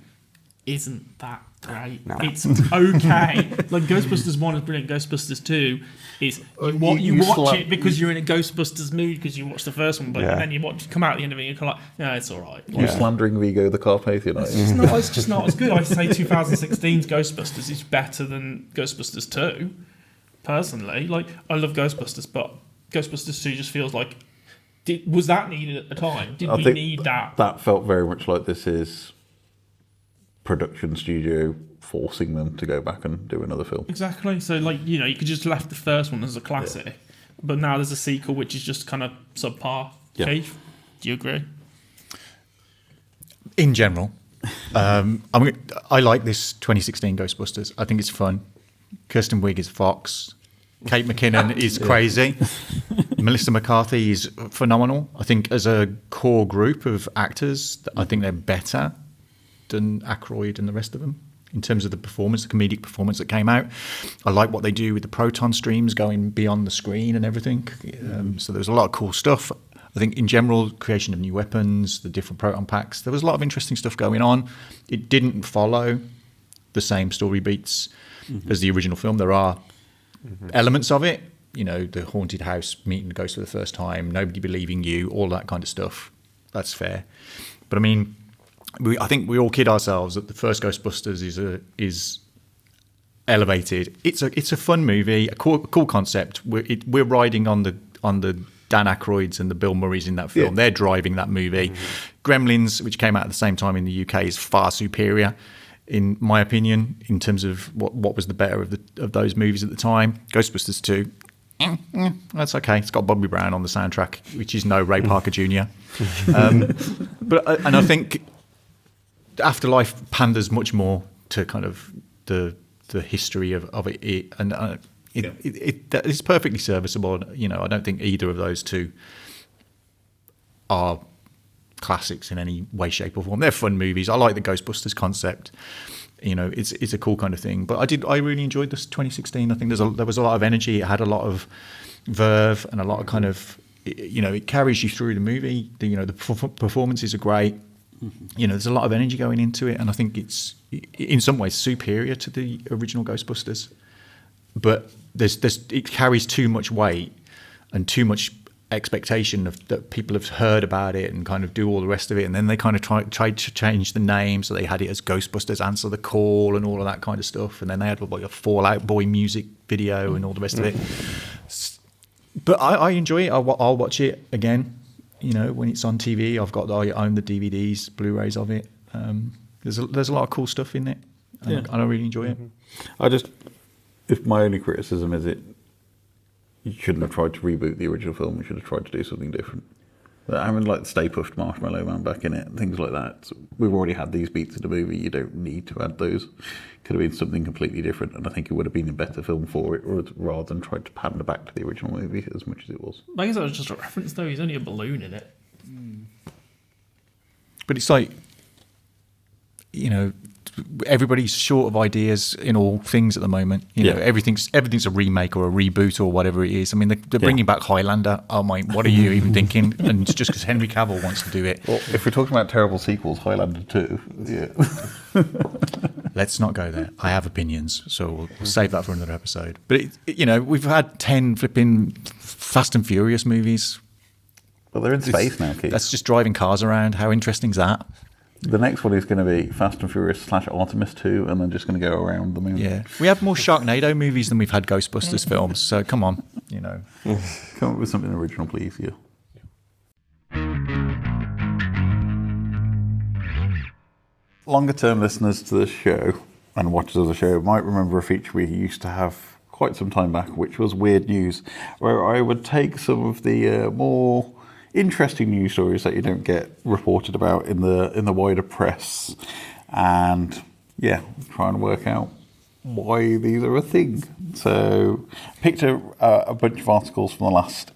isn't that great. No. It's okay. Like Ghostbusters 1 is brilliant. Ghostbusters 2 is you watch it because you're in a Ghostbusters mood because you watched the first one, but then you come out at the end of it and you're kind of like, yeah, it's all right. You're slandering Vigo the Carpathian. It's just not as good. I say 2016's Ghostbusters is better than Ghostbusters 2. Personally, like I love Ghostbusters, but Ghostbusters 2 just feels like was that needed at the time? Did we need that? That felt very much like this is production studio forcing them to go back and do another film. Exactly. So, like, you could just left the first one as a classic, but now there's a sequel which is just kind of subpar. Yeah. Keith, do you agree? In general, I like this 2016 Ghostbusters. I think it's fun. Kirsten Wiig is Fox. Kate McKinnon is crazy. Melissa McCarthy is phenomenal. I think as a core group of actors, I think they're better than Aykroyd and the rest of them in terms of the performance, the comedic performance that came out. I like what they do with the proton streams going beyond the screen and everything. So there's a lot of cool stuff. I think in general, creation of new weapons, the different proton packs, there was a lot of interesting stuff going on. It didn't follow the same story beats as the original film. There are elements of it, the haunted house, meeting the ghost for the first time, nobody believing you, all that kind of stuff. That's fair. But I mean, I think we all kid ourselves that the first Ghostbusters is elevated. It's a fun movie, a cool concept. We're riding on the Dan Aykroyds and the Bill Murrays in that film. Yeah. They're driving that movie. Gremlins, which came out at the same time in the UK, is far superior, in my opinion, in terms of what was the better of those movies at the time. Ghostbusters 2, that's okay. It's got Bobby Brown on the soundtrack, which is no Ray Parker Jr. And I think Afterlife panders much more to kind of the history of it, and it's perfectly serviceable. I don't think either of those two are classics in any way, shape, or form. They're fun movies. I like the Ghostbusters concept. It's a cool kind of thing. But I really enjoyed this 2016. I think there was a lot of energy. It had a lot of verve and a lot of kind of it carries you through the movie. The performances are great. There's a lot of energy going into it, and I think it's in some ways superior to the original Ghostbusters. But it carries too much weight and too much expectation that people have heard about it and kind of do all the rest of it, and then they kind of tried to change the name, so they had it as Ghostbusters Answer the Call and all of that kind of stuff, and then they had like a Fall Out Boy music video and all the rest of it. But I enjoy it. I'll watch it again. You know, when it's on TV, I own the DVDs, Blu-rays of it. There's a lot of cool stuff in it. And I really enjoy it. If my only criticism is you shouldn't have tried to reboot the original film. You should have tried to do something different. Having like the Stay Puft Marshmallow Man back in it, and things like that. So we've already had these beats in the movie. You don't need to add those. Could have been something completely different, and I think it would have been a better film for it, rather than trying to pander back to the original movie as much as it was. I guess that was just a reference, though. He's only a balloon in it. But it's like, you know, everybody's short of ideas in all things at the moment. You know, everything's a remake or a reboot or whatever it is. I mean, they're bringing back Highlander. Oh my, what are you even thinking? And it's just because Henry Cavill wants to do it. Well, if we're talking about terrible sequels, Highlander 2. Yeah. Let's not go there. I have opinions, so we'll save that for another episode. But you know, we've had 10 flipping Fast and Furious movies. Well, they're in space now, Keith. That's just driving cars around. How interesting is that? The next one is going to be Fast and Furious / Artemis 2, and then just going to go around the moon. Yeah, we have more Sharknado movies than we've had Ghostbusters films. So come on, you know, come up with something original, please. Yeah. Longer term listeners to this show and watchers of the show might remember a feature we used to have quite some time back, which was Weird News, where I would take some of the more interesting news stories that you don't get reported about in the wider press, and try and work out why these are a thing. So picked a bunch of articles from the last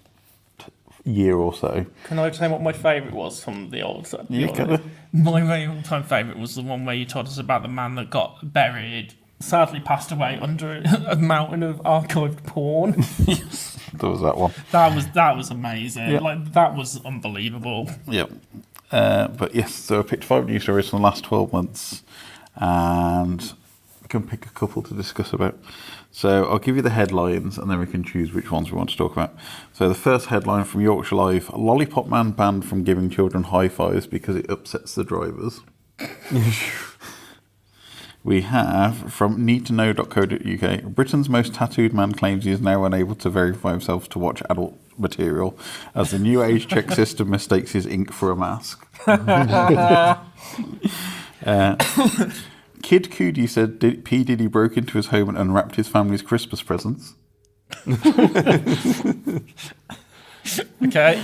year or so. Can I say what my favourite was from the old stuff? Yeah, my all-time favourite was the one where you told us about the man that got buried, sadly passed away under a mountain of archived porn. Yes, there was that one. That was amazing. Yeah. Like, that was unbelievable. Yeah. But yes, so I picked 5 news stories from the last 12 months, and we can pick a couple to discuss about. So I'll give you the headlines, and then we can choose which ones we want to talk about. So the first headline from Yorkshire Live: Lollipop man banned from giving children high fives because it upsets the drivers. We have from needtoknow.co.uk: Britain's most tattooed man claims he is now unable to verify himself to watch adult material as the new age check system mistakes his ink for a mask. Kid Cudi said P. Diddy broke into his home and unwrapped his family's Christmas presents. Okay.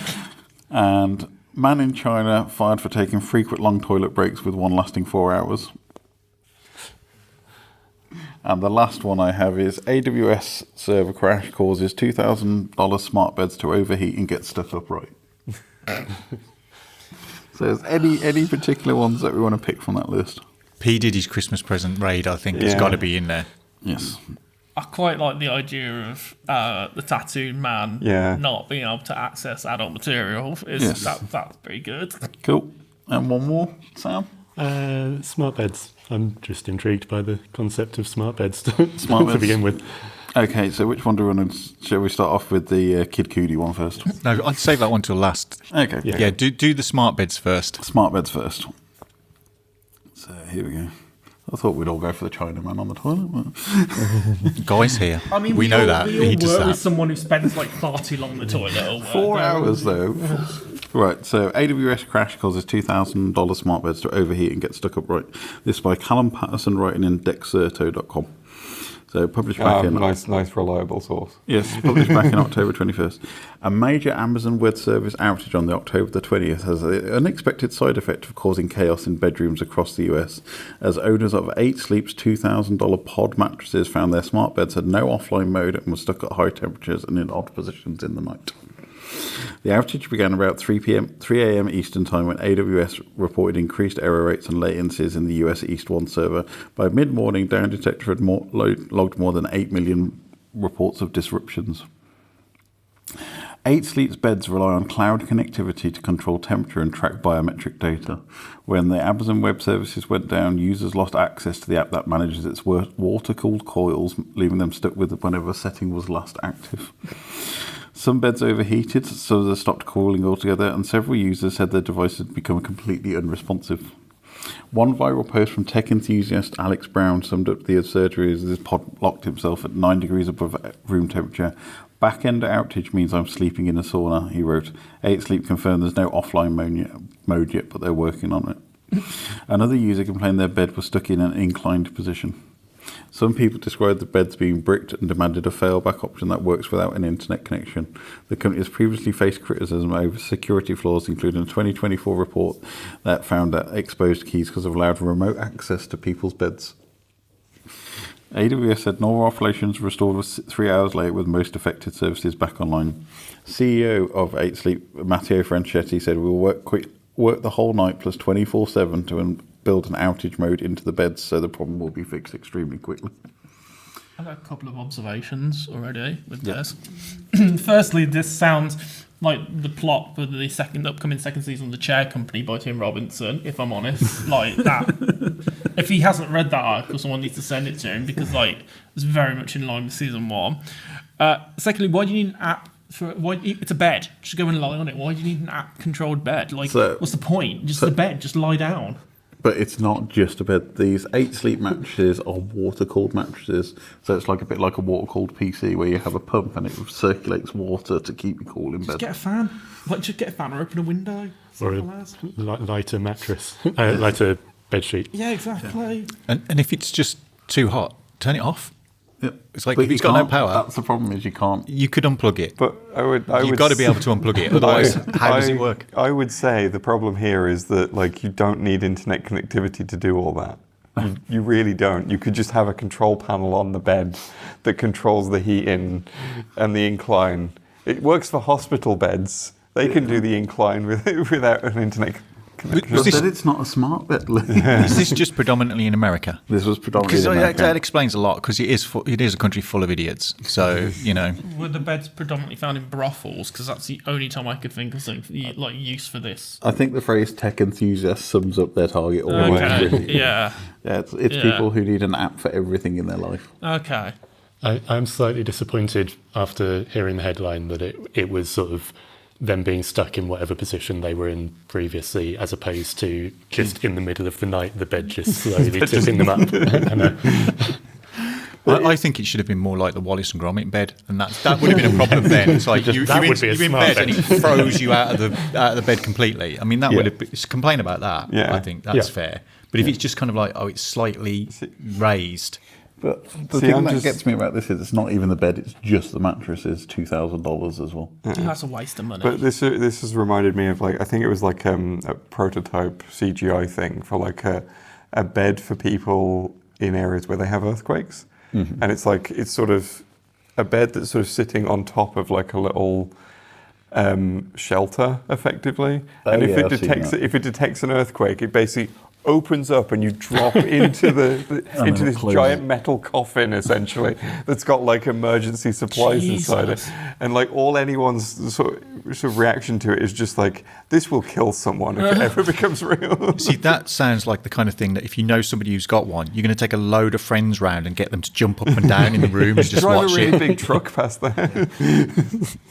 And man in China fired for taking frequent long toilet breaks, with one lasting 4 hours. And the last one I have is AWS server crash causes $2,000 smart beds to overheat and get stuck upright. So is any particular ones that we want to pick from that list? P. Diddy's Christmas present raid, I think, has got to be in there. Yes. I quite like the idea of the tattooed man not being able to access adult material. That's pretty good. Cool. And one more, Sam? Smart beds. I'm just intrigued by the concept of smart beds to begin with. Okay, so which one do we want to... Shall we start off with the Kid Cudi one first? No, I'd save that one till last. Okay. Yeah, do the smart beds first. Smart beds first. So here we go. I thought we'd all go for the Chinaman on the toilet. Guys here. I mean, we know that. We all work with someone who spends like far too long on the toilet. 4 hours though. Right, so AWS crash causes $2,000 smart beds to overheat and get stuck upright. This by Callum Patterson, writing in Dexerto.com. So published back in... Nice reliable source. Yes, published back in October 21st. A major Amazon Web Service outage on the October the 20th has an unexpected side effect of causing chaos in bedrooms across the US, as owners of 8 Sleep's $2,000 pod mattresses found their smart beds had no offline mode and were stuck at high temperatures and in odd positions in the night. The outage began about 3 a.m. Eastern Time, when AWS reported increased error rates and latencies in the US East 1 server. By mid-morning, Down Detector had logged more than 8 million reports of disruptions. 8 Sleep's beds rely on cloud connectivity to control temperature and track biometric data. When the Amazon Web Services went down, users lost access to the app that manages its water-cooled coils, leaving them stuck with whenever a setting was last active. Some beds overheated, so they stopped cooling altogether, and several users said their devices had become completely unresponsive. One viral post from tech enthusiast Alex Brown summed up the absurdity as his pod locked himself at 9 degrees above room temperature, Back-end outage means I'm sleeping in a sauna, he wrote. 8 Sleep confirmed there's no offline mode yet, but they're working on it. Another user complained their bed was stuck in an inclined position. Some people described the beds being bricked and demanded a failback option that works without an internet connection. The company has previously faced criticism over security flaws, including a 2024 report that found that exposed keys because of allowed remote access to people's beds. AWS said normal operations restored 3 hours later with most affected services back online. CEO of 8 Sleep, Matteo Franchetti, said we'll work the whole night plus 24/7 to build an outage mode into the beds so the problem will be fixed extremely quickly. I've got a couple of observations already with this. Firstly, this sounds like the plot for the upcoming second season of The Chair Company by Tim Robinson, if I'm honest. Like that. If he hasn't read that article, someone needs to send it to him because it's very much in line with season 1. Secondly, why do you need an app it's a bed? Just go and lie on it. Why do you need an app-controlled bed? What's the point? Just a bed. Just lie down. But it's not just a bed. These 8 Sleep mattresses are water-cooled mattresses. So it's a bit like a water-cooled PC where you have a pump and it circulates water to keep you cool in bed. Just get a fan. Just get a fan or open a window. Or a lighter mattress. Lighter bedsheet. Yeah, exactly. And if it's just too hot, turn it off. Yep. It's like if it's got no power. That's the problem is you can't. You could unplug it. But You've got to be able to unplug it. Otherwise, how does it work? I would say the problem here is that you don't need internet connectivity to do all that. You really don't. You could just have a control panel on the bed that controls the heating and the incline. It works for hospital beds. They can do the incline without an internet connection. But then it's not a smart bed. Is this just predominantly in America? This was predominantly in America. That explains a lot because it is a country full of idiots. So, Were the beds predominantly found in brothels? Because that's the only time I could think of something use for this. I think the phrase tech enthusiast sums up their target always. Okay, yeah. It's people who need an app for everything in their life. Okay. I'm slightly disappointed after hearing the headline that it was sort of them being stuck in whatever position they were in previously, as opposed to just in the middle of the night, the bed just slowly tipping them up. I think it should have been more like the Wallace and Gromit bed, and that would have been a problem then. It's like you're in bed and it froze you out of the bed completely. I mean, that would have been, complain about that. Yeah. I think that's fair. But if it's just kind of like, it's slightly raised. But the thing that gets me about this is it's not even the bed, it's just the mattress is $2,000 as well. That's a waste of money. But this has reminded me of I think it was a prototype CGI thing for a bed for people in areas where they have earthquakes. Mm-hmm. And it's sort of a bed that's sort of sitting on top of a little shelter effectively. And if it detects an earthquake, it basically opens up and you drop into into this giant metal coffin essentially that's got emergency supplies inside it, and all anyone's sort of reaction to it is just this will kill someone if it ever becomes real. See, that sounds like the kind of thing that if you know somebody who's got one, you're going to take a load of friends round and get them to jump up and down in the room and just watch a really big truck past there.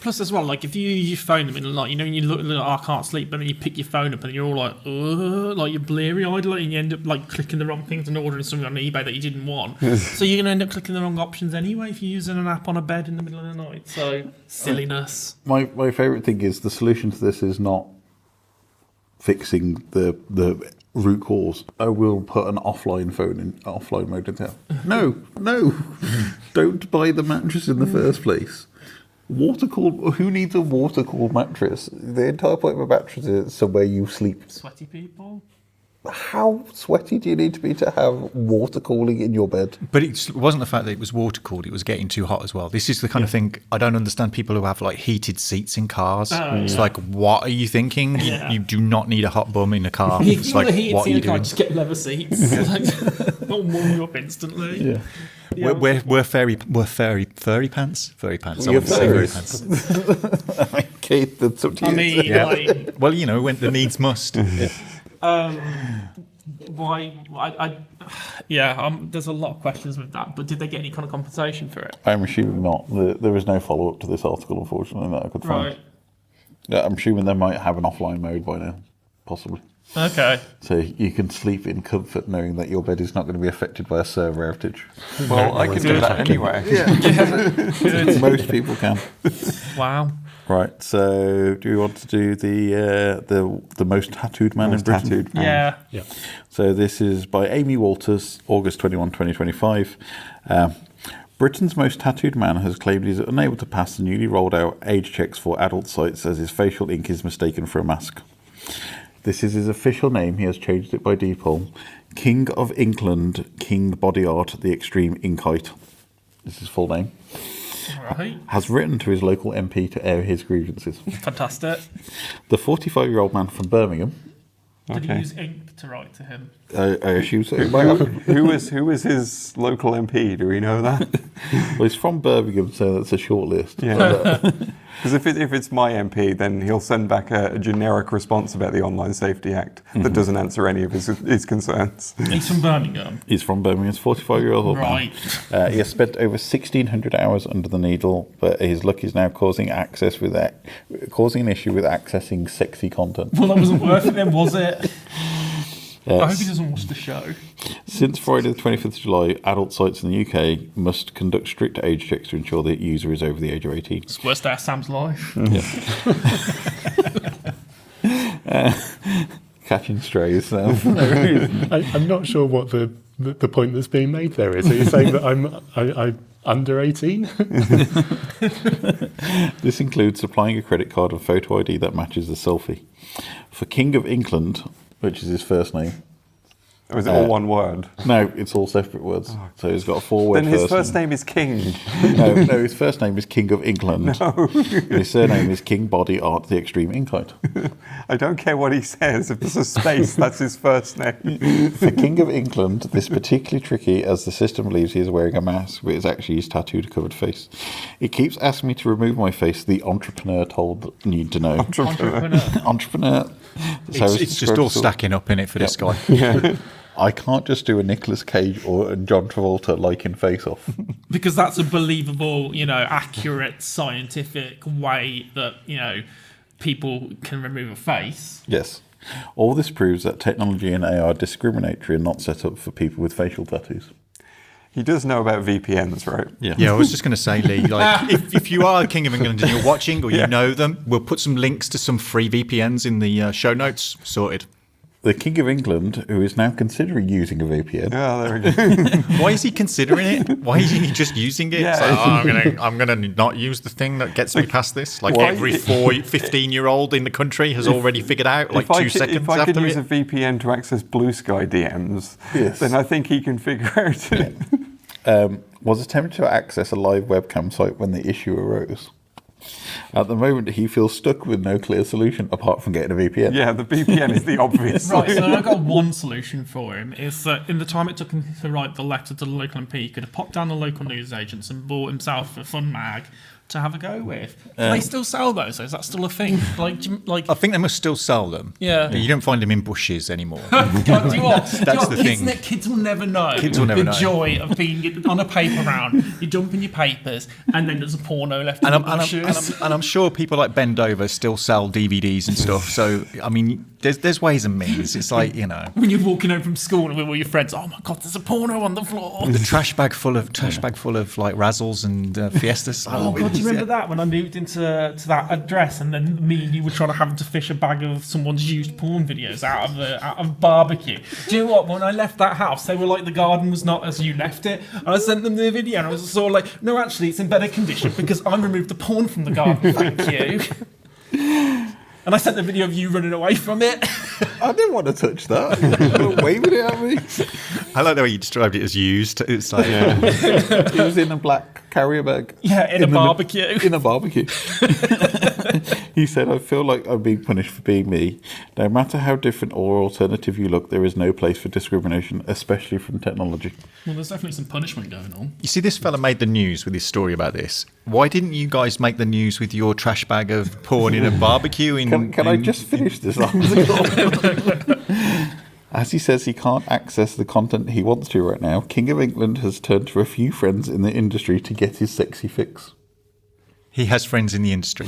Plus as well, if you use your phone in the middle of the night, when you look I can't sleep, but then you pick your phone up and you're all you're bleary-eyed, and you end up clicking the wrong things and ordering something on eBay that you didn't want. So you're going to end up clicking the wrong options anyway if you're using an app on a bed in the middle of the night. So silliness. My favourite thing is the solution to this is not fixing the root cause. I will put an offline mode in there. No, don't buy the mattress in the first place. Water-cooled. Who needs a water-cooled mattress? The entire point of a mattress is somewhere you sleep. Sweaty people. How sweaty do you need to be to have water cooling in your bed? But it wasn't the fact that it was water cooled, it was getting too hot as well. This is the kind of thing, I don't understand people who have heated seats in cars. It's what are you thinking? Yeah. You do not need a hot bum in a car. It's what are you doing? Just get leather seats. They'll warm you up instantly. Yeah. We're furry pants. Furry pants. I would say furry pants. Okay, that's up to you. I mean, well, when the needs must. Why? There's a lot of questions with that. But did they get any kind of compensation for it? I'm assuming not. There is no follow-up to this article, unfortunately, that I could find. Right. Yeah, I'm assuming they might have an offline mode by now, possibly. Okay. So you can sleep in comfort knowing that your bed is not going to be affected by a server outage. Well, I can do that anyway. Most people can. Wow. Right, so do we want to do the most tattooed man in Britain? Tattooed man. Yeah. Yeah. So this is by Amy Walters, August 21, 2025. Britain's most tattooed man has claimed he's unable to pass the newly rolled out age checks for adult sites as his facial ink is mistaken for a mask. This is his official name. He has changed it by default. King of England, King Body Art, the Extreme Inkite. This is his full name. Right. Has written to his local MP to air his grievances. Fantastic. The 45-year-old man from Birmingham. Did he Okay. use ink to write to him? I assume so. Who was his local MP? Do we know that? Well, he's from Birmingham, so that's a short list. Yeah. Because if it's my MP, then he'll send back a generic response about the Online Safety Act that doesn't answer any of his concerns. He's from Birmingham. He's from Birmingham. He's 45-year-old Right. man. He has spent over 1,600 hours under the needle, but his luck is now causing an issue with accessing sexy content. Well, that wasn't worth it then, was it? I Uh, hope he doesn't watch the show. Since Friday the 25th of July, adult sites in the UK must conduct strict age checks to ensure the user is over the age of 18. It's the worst day of Sam's life. Catching strays now. I'm not sure what the point that's being made there is. Are you saying that I'm under 18? This includes supplying a credit card and photo ID that matches the selfie. For King of England, which is his first name. Or is it all one word? No, it's all separate words. So he's got a 4-word Then his first name is King. No, his first name is King of England. No. His surname is King Body Art, the Extreme Inkite. I don't care what he says. If there's a space, that's his first name. For King of England, this is particularly tricky as the system believes he is wearing a mask, but it's actually his tattooed covered face. It keeps asking me to remove my face, the entrepreneur told need to know. Entrepreneur. It's just all stacking up in it for this guy. Yeah. I can't just do a Nicolas Cage or a John Travolta like in Face Off. Because that's a believable, accurate, scientific way that, people can remove a face. Yes. All this proves that technology and AI are discriminatory and not set up for people with facial tattoos. He does know about VPNs, right? Yeah, I was just going to say, Leigh, if you are King of England and you're watching or you know them, we'll put some links to some free VPNs in the show notes. Sorted. The King of England, who is now considering using a VPN. Yeah, there we go. Why is he considering it? Why isn't he just using it? Yeah. It's like, I'm gonna not use the thing that gets me past this. Like every 15-year-old in the country has already figured out, like 2 seconds if I could after use it. a VPN to access Blue Sky DMs, Yes. then I think he can figure out it. Was attempting to access a live webcam site when the issue arose. At the moment, he feels stuck with no clear solution apart from getting a VPN. Yeah, the VPN is the obvious. Right, so I've got one solution for him. Is that in the time it took him to write the letter to the local MP, he could have popped down the local newsagents and bought himself a fun mag to have a go with. Do they still sell those? Is that still a thing? Like, I think they must still sell them. Yeah. You don't find them in bushes anymore. God, do you what? That's the thing. Kids will never know. Kids will never the know. joy of being on a paper round. You dump in your papers, and then there's a porno left in the bushes. And I'm sure people like Bend Over still sell DVDs and stuff. So, I mean, there's ways and means. It's like, When you're walking home from school with all your friends, oh my God, there's a porno on the floor. The trash bag full of like Razzles and Fiestas. Oh God, do you remember that when I moved into that address, and then me and you were trying to have to fish a bag of someone's used porn videos out of barbecue? Do you know what? When I left that house, they were like, the garden was not as you left it. And I sent them the video, and I was sort of like, no, actually, it's in better condition because I removed the porn from the garden. Thank you. And I sent the video of you running away from it. I didn't want to touch that. You were waving it at me. I like the way you described it as used. It's like, It was in a black carrier bag. Yeah, in a barbecue. In a barbecue. He said, I feel like I'm being punished for being me. No matter how different or alternative you look, there is no place for discrimination, especially from technology. Well, there's definitely some punishment going on. you see, this fella made the news with his story about this. Why didn't you guys make the news with your trash bag of porn in a barbecue? Can I just finish this? As he says he can't access the content he wants to right now, King of England has turned to a few friends in the industry to get his sexy fix. He has friends in the industry.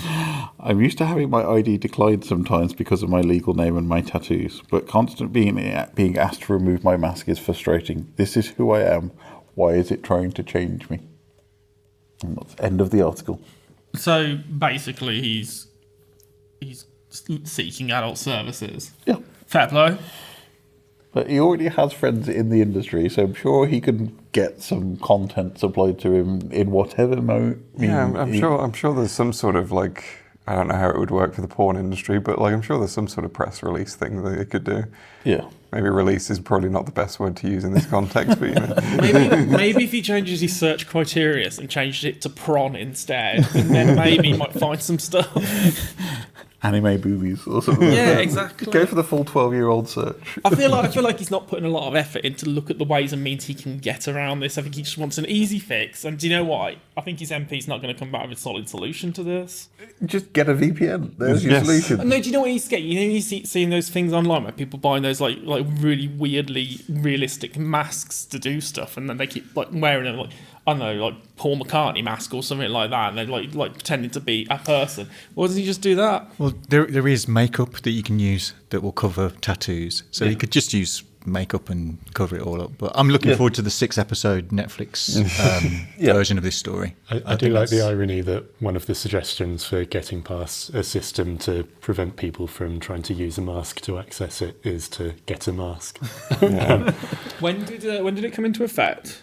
I'm used to having my ID declined sometimes because of my legal name and my tattoos, but constantly being asked to remove my mask is frustrating. This is who I am. Why is it trying to change me? And that's the end of the article. So basically, he's seeking adult services. Yeah. Fair play. But he already has friends in the industry, so I'm sure he can get some content supplied to him in whatever I'm sure there's some sort of like, I don't know how it would work for the porn industry, but like I'm sure there's some sort of press release thing that they could do. Yeah. Maybe release is probably not the best word to use in this context, but you know. Maybe if he changes his search criteria and changes it to prawn instead, then maybe he might find some stuff. Anime boobies or something. Yeah, exactly. Go for the full 12-year-old search. I feel like he's not putting a lot of effort into look at the ways and means he can get around this. I think he just wants an easy fix. And do you know what? I think his MP's not going to come back with a solid solution to this. Just get a VPN. There's your solution. No, do you know what he's getting? You know, he's seeing those things online where people buying those like really weirdly realistic masks to do stuff, and then they keep like wearing them, like I don't know, like Paul McCartney mask or something like that, and they're like pretending to be a person. Why doesn't he just do that? Well, there is makeup that you can use that will cover tattoos. So you could just use makeup and cover it all up. But I'm looking forward to the 6-episode Netflix version of this story. I do like the irony that one of the suggestions for getting past a system to prevent people from trying to use a mask to access it is to get a mask. When did it come into effect?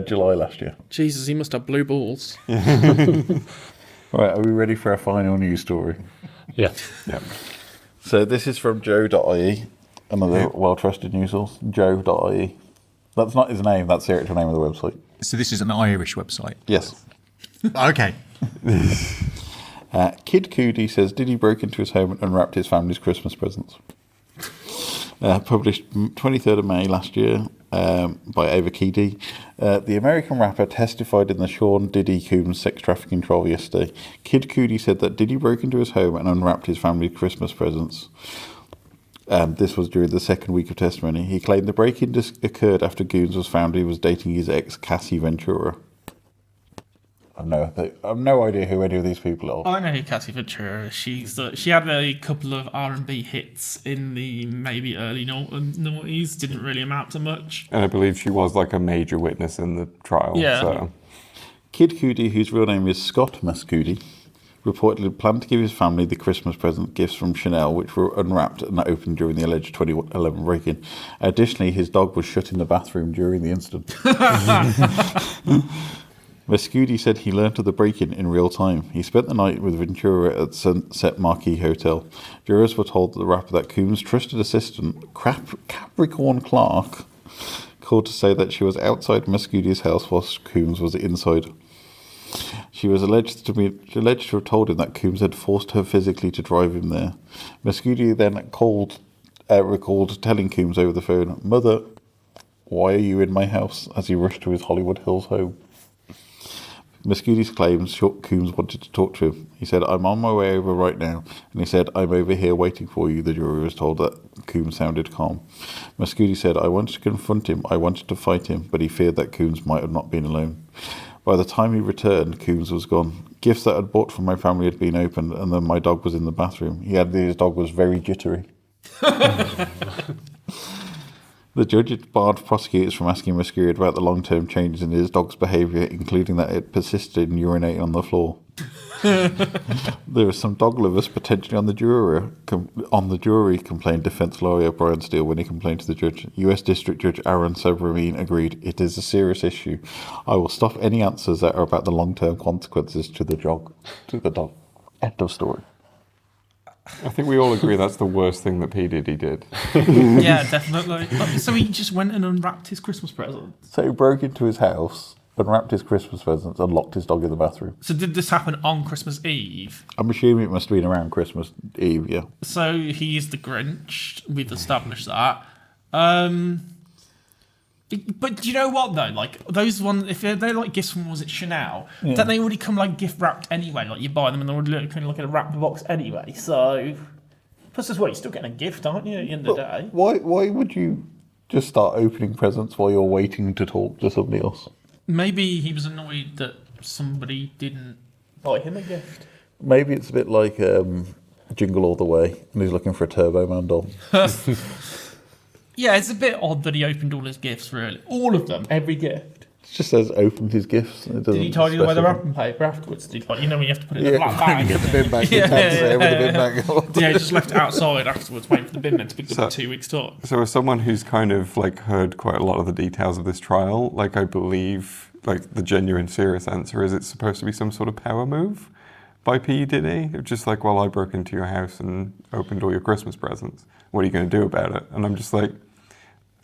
July last year. Jesus, he must have blue balls. Right, are we ready for our final news story? Yeah. So this is from Joe.ie, another well-trusted news source. Joe.ie. That's not his name, that's the actual name of the website. So this is an Irish website? Yes. Okay. Kid Cudi says Diddy broke into his home and unwrapped his family's Christmas presents. Published 23rd of May last year by Ava Cudi. The American rapper testified in the Sean Diddy Coombs sex trafficking trial yesterday. Kid Cudi said that Diddy broke into his home and unwrapped his family's Christmas presents. This was during the second week of testimony. He claimed the break-in occurred after Coombs was found he was dating his ex, Cassie Ventura. I've no idea who any of these people are. I know who Cassie Ventura is. She had a couple of R&B hits in the maybe early noughties. Didn't really amount to much. And I believe she was like a major witness in the trial. Yeah. So. Kid Cudi, whose real name is Scott Cudi, reportedly planned to give his family the Christmas present gifts from Chanel, which were unwrapped and opened during the alleged 2011 break-in. Additionally, his dog was shut in the bathroom during the incident. Cudi said he learnt of the break-in in real time. He spent the night with Ventura at Sunset Marquis Hotel. Jurors were told that the rapper that Coombs' trusted assistant, Capricorn Clark, called to say that she was outside Cudi's house whilst Coombs was inside. She was alleged to have told him that Coombs had forced her physically to drive him there. Cudi then recalled telling Coombs over the phone, "Mother, why are you in my house?" as he rushed to his Hollywood Hills home. Cudi's claims Coombs wanted to talk to him. He said, "I'm on my way over right now." And he said, "I'm over here waiting for you." The jury was told that Coombs sounded calm. Cudi said, "I wanted to confront him. I wanted to fight him, but he feared that Coombs might have not been alone." By the time he returned, Coombs was gone. Gifts that I'd bought from my family had been opened, and then my dog was in the bathroom. He added his dog was very jittery. The judge had barred prosecutors from asking Cudi about the long-term changes in his dog's behaviour, including that it persisted in urinating on the floor. There were some dog lovers potentially on the jury, complained defence lawyer Brian Steele when he complained to the judge. US District Judge Aaron Sobramin agreed, "It is a serious issue. I will stop any answers that are about the long-term consequences to the dog." End of story. I think we all agree that's the worst thing that P. Diddy did. Yeah, definitely. So he just went and unwrapped his Christmas presents. So he broke into his house, unwrapped his Christmas presents, and locked his dog in the bathroom. So did this happen on Christmas Eve? I'm assuming it must have been around Christmas Eve, yeah. So he's the Grinch. We've established that. But do you know what though? Like those ones, if they're like gifts from, was it Chanel? Don't they already come like gift wrapped anyway? Like you buy them and they're already kind of like in a wrapped box anyway. So plus as well, you're still getting a gift, aren't you? At the end of the day. Why would you just start opening presents while you're waiting to talk to somebody else? Maybe he was annoyed that somebody didn't buy him a gift. Maybe it's a bit like Jingle All the Way, and he's looking for a Turbo Man doll. Yeah, it's a bit odd that he opened all his gifts, really. All of them, every gift. It just says opened his gifts. It Did he doesn't tidy away the specify. wrapping paper afterwards? Did he, like, you know when you have to put it in a black bag? Get the bin bag. Yeah, With the bin bag. Yeah, he just left it outside afterwards, waiting for the bin men to pick it up in 2 weeks' time. So as someone who's kind of like heard quite a lot of the details of this trial, like I believe like the genuine serious answer is it's supposed to be some sort of power move by P. Diddy. Just like, well, I broke into your house and opened all your Christmas presents. What are you going to do about it? And I'm just like,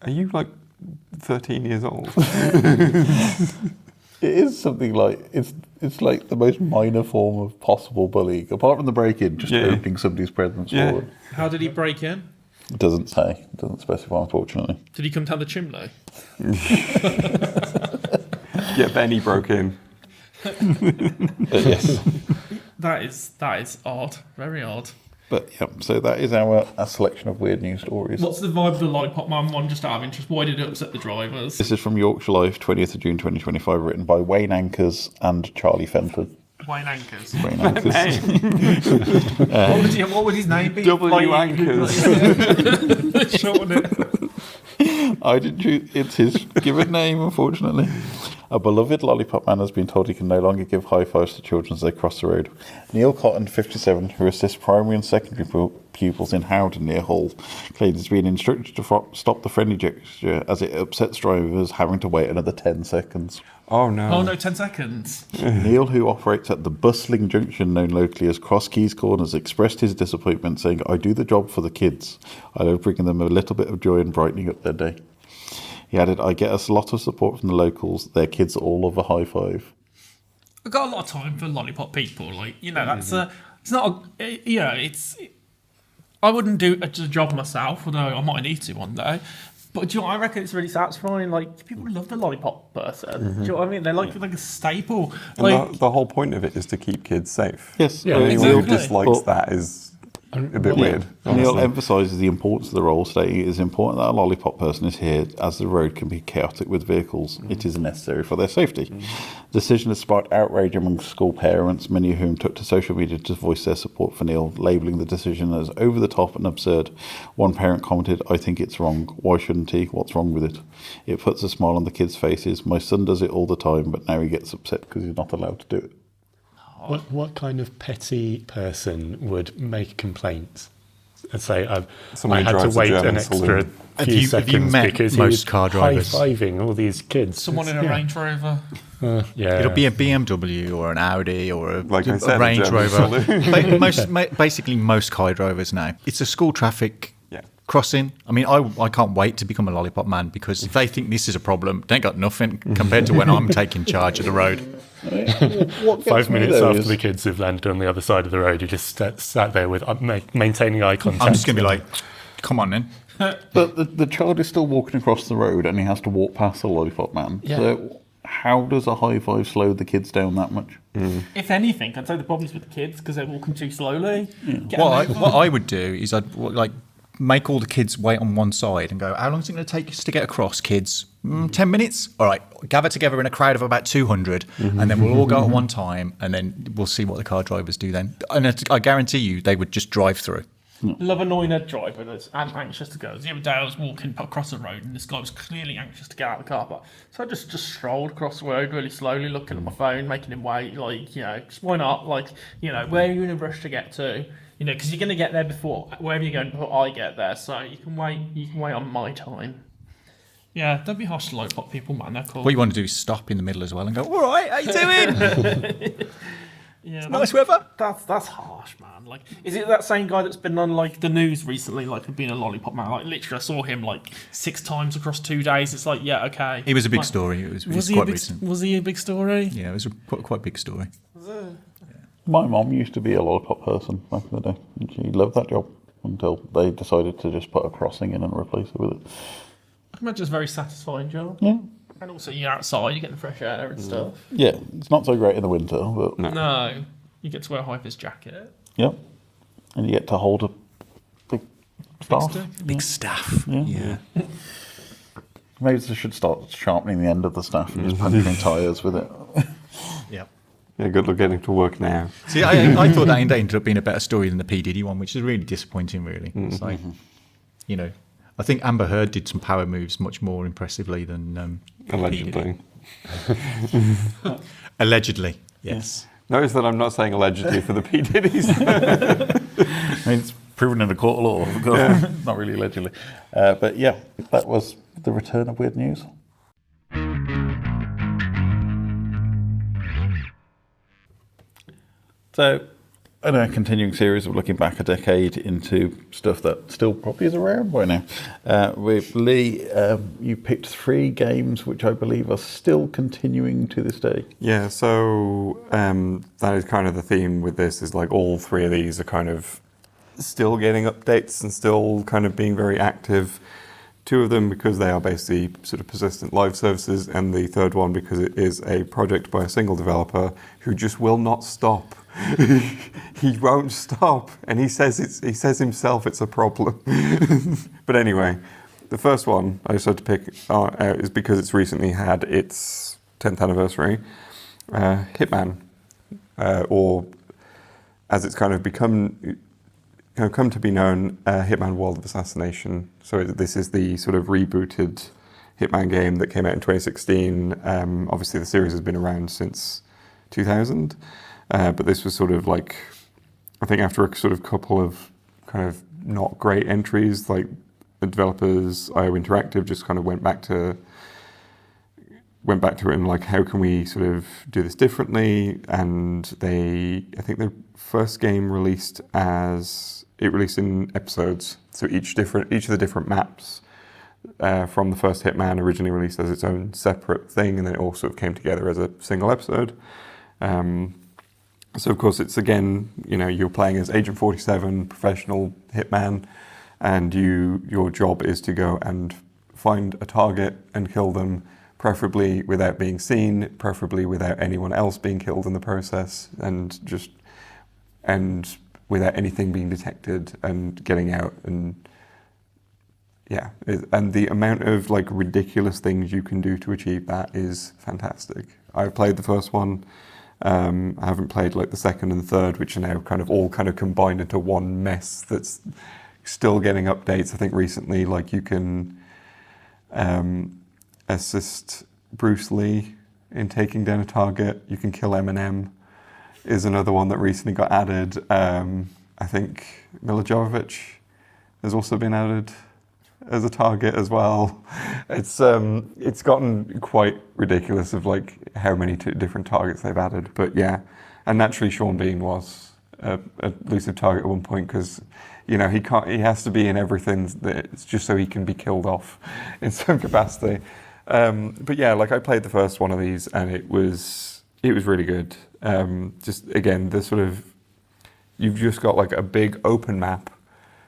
are you like 13 years old? It is something like it's like the most minor form of possible bullying, apart from the break-in, just opening somebody's presents forward. How did he break in? It doesn't say, it doesn't specify, unfortunately. Did he come down the chimney? Yeah, Benny broke in. But yes. That is odd, very odd. But yeah, so that is our selection of weird news stories. What's the vibe of the Lollipop Man one, just out of interest? Why did it upset the drivers? This is from Yorkshire Life, 20th of June 2025, written by Wayne Ankers and Charlie Fenford. Wayne Ankers. Wayne Ankers. What would his name be? W Anchors. Shorten it. I didn't choose, it's his given name, unfortunately. A beloved Lollipop Man has been told he can no longer give high fives to children as they cross the road. Neil Cotton, 57, who assists primary and secondary pupils in Howden near Hull, claims he's been instructed to stop the friendly gesture as it upsets drivers having to wait another 10 seconds. Oh no. Oh no, 10 seconds. Neil, who operates at the bustling junction known locally as Cross Keys Corners, expressed his disappointment, saying, "I do the job for the kids. I love bringing them a little bit of joy and brightening up their day." He added, "I get us a lot of support from the locals. Their kids all love a high five." I've got a lot of time for Lollipop people. Like, you know, that's it's not a, you know, I wouldn't do a job myself, although I might need to one day. But do you know what I reckon it's really satisfying? Like, people love the Lollipop person. Do you know what I mean? They're like a staple. And Like, the whole point of it is to keep kids safe. Yes. Yeah, Anyone exactly. who dislikes that is a bit weird. Neil honestly. emphasises the importance of the role, stating it is important that a Lollipop person is here as the road can be chaotic with vehicles. It is necessary for their safety. The decision has sparked outrage among school parents, many of whom took to social media to voice their support for Neil, labelling the decision as over the top and absurd. One parent commented, "I think it's wrong. Why shouldn't he? What's wrong with it? It puts a smile on the kids' faces. My son does it all the time, but now he gets upset because he's not allowed to do it." What kind of petty person would make a complaint and say, I Somebody had to drives a wait German an extra saloon. few Have you seconds met because most he was car drivers? high-fiving all these kids? someone in a Range Rover. Yeah. It'll be a BMW or an Audi or a, Like I said, a a Range German Rover. Basically, most car drivers now. It's a school traffic crossing. I mean, I can't wait to become a Lollipop Man because if they think this is a problem, they ain't got nothing compared to when I'm taking charge of the road. What 5 gets me, minutes though, after is- the kids have landed on the other side of the road, you just sat there with maintaining eye contact. I'm just going to be like, come on then. But the child is still walking across the road and he has to walk past the Lollipop Man. Yeah. So how does a high five slow the kids down that much? If anything, I'd say the problem's with the kids because they're walking too slowly. Get What them over. I would do is I'd make all the kids wait on one side and go, how long is it going to take us to get across, kids? 10 minutes? All right, gather together in a crowd of about 200 and then we'll all go at one time and then we'll see what the car drivers do then. And I guarantee you they would just drive through. Love annoying a driver that's anxious to go. The other day I was walking across the road and this guy was clearly anxious to get out of the car park. So I just strolled across the road really slowly, looking at my phone, making him wait. Like, you know, just why not? Like, you know, where are you in a rush to get to? You know, because you're going to get there before, wherever you're going before I get there. So you can wait on my time. Yeah, don't be harsh to Lollipop people, man. They're cool. What you want to do is stop in the middle as well and go, all right, how you doing? Yeah, Nice weather. That's harsh, man. Like, is it that same guy that's been on like the news recently, like being a Lollipop Man? Like, literally, I saw him like 6 times across 2 days. It's like, yeah, okay. It was a big Like, story. It was he quite a big, recent. Was he a big story? Yeah, it was a quite big story. My mum used to be a Lollipop person back in the day, and she loved that job until they decided to just put a crossing in and replace it with it. I can imagine it's a very satisfying job. Yeah. And also, you're outside, you get the fresh air and stuff. Yeah, it's not so great in the winter, but No, you get to wear a high vis jacket. yeah. And you get to hold a big staff. stick. Big staff. Yeah. Maybe they should start sharpening the end of the staff and just puncturing tyres with it. Yeah. Yeah, good luck getting to work now. See, I thought that ended up being a better story than the P. Diddy one, which is really disappointing, really. It's like, you know, I think Amber Heard did some power moves much more impressively than Allegedly. Allegedly, yes. Notice that I'm not saying allegedly for the P. Diddy's. I mean, it's proven in the court of law, of course. Not really allegedly. But yeah, that was the return of weird news. So, in our continuing series of looking back a decade into stuff that still probably is around by now, with Leigh, you picked 3 games which I believe are still continuing to this day. Yeah, so that is kind of the theme with this, is like all 3 of these are kind of still getting updates and still kind of being very active. 2 of them because they are basically sort of persistent live services, and the third one because it is a project by a single developer who just will not stop. He won't stop, and he says himself it's a problem. But anyway, the first one I decided to pick out is because it's recently had its 10th anniversary. Hitman, or as it's kind of come to be known, Hitman World of Assassination. So this is the sort of rebooted Hitman game that came out in 2016. Obviously the series has been around since 2000. But this was sort of like, I think after a sort of couple of kind of not great entries, like the developers, IO Interactive, just kind of went back to it and like, how can we sort of do this differently? And I think the first game released in episodes. So each of the different maps from the first Hitman originally released as its own separate thing, and then it all sort of came together as a single episode. So of course it's, again, you know, you're playing as Agent 47, professional hitman, and your job is to go and find a target and kill them, preferably without being seen, preferably without anyone else being killed in the process, and without anything being detected and getting out. And yeah, and the amount of like ridiculous things you can do to achieve that is fantastic. I've played the first one. I haven't played like the second and the third, which are now kind of combined into one mess that's still getting updates. I think recently, like, you can assist Bruce Lee in taking down a target. You can kill Eminem is another one that recently got added. I think Mila Jovovich has also been added as a target as well. It's gotten quite ridiculous of like how many different targets they've added. But yeah, and naturally Sean Bean was a elusive target at one point, because you know he has to be in everything. It's just so he can be killed off in some capacity. But yeah, like I played the first one of these and it was really good. Just again, the sort of, you've just got like a big open map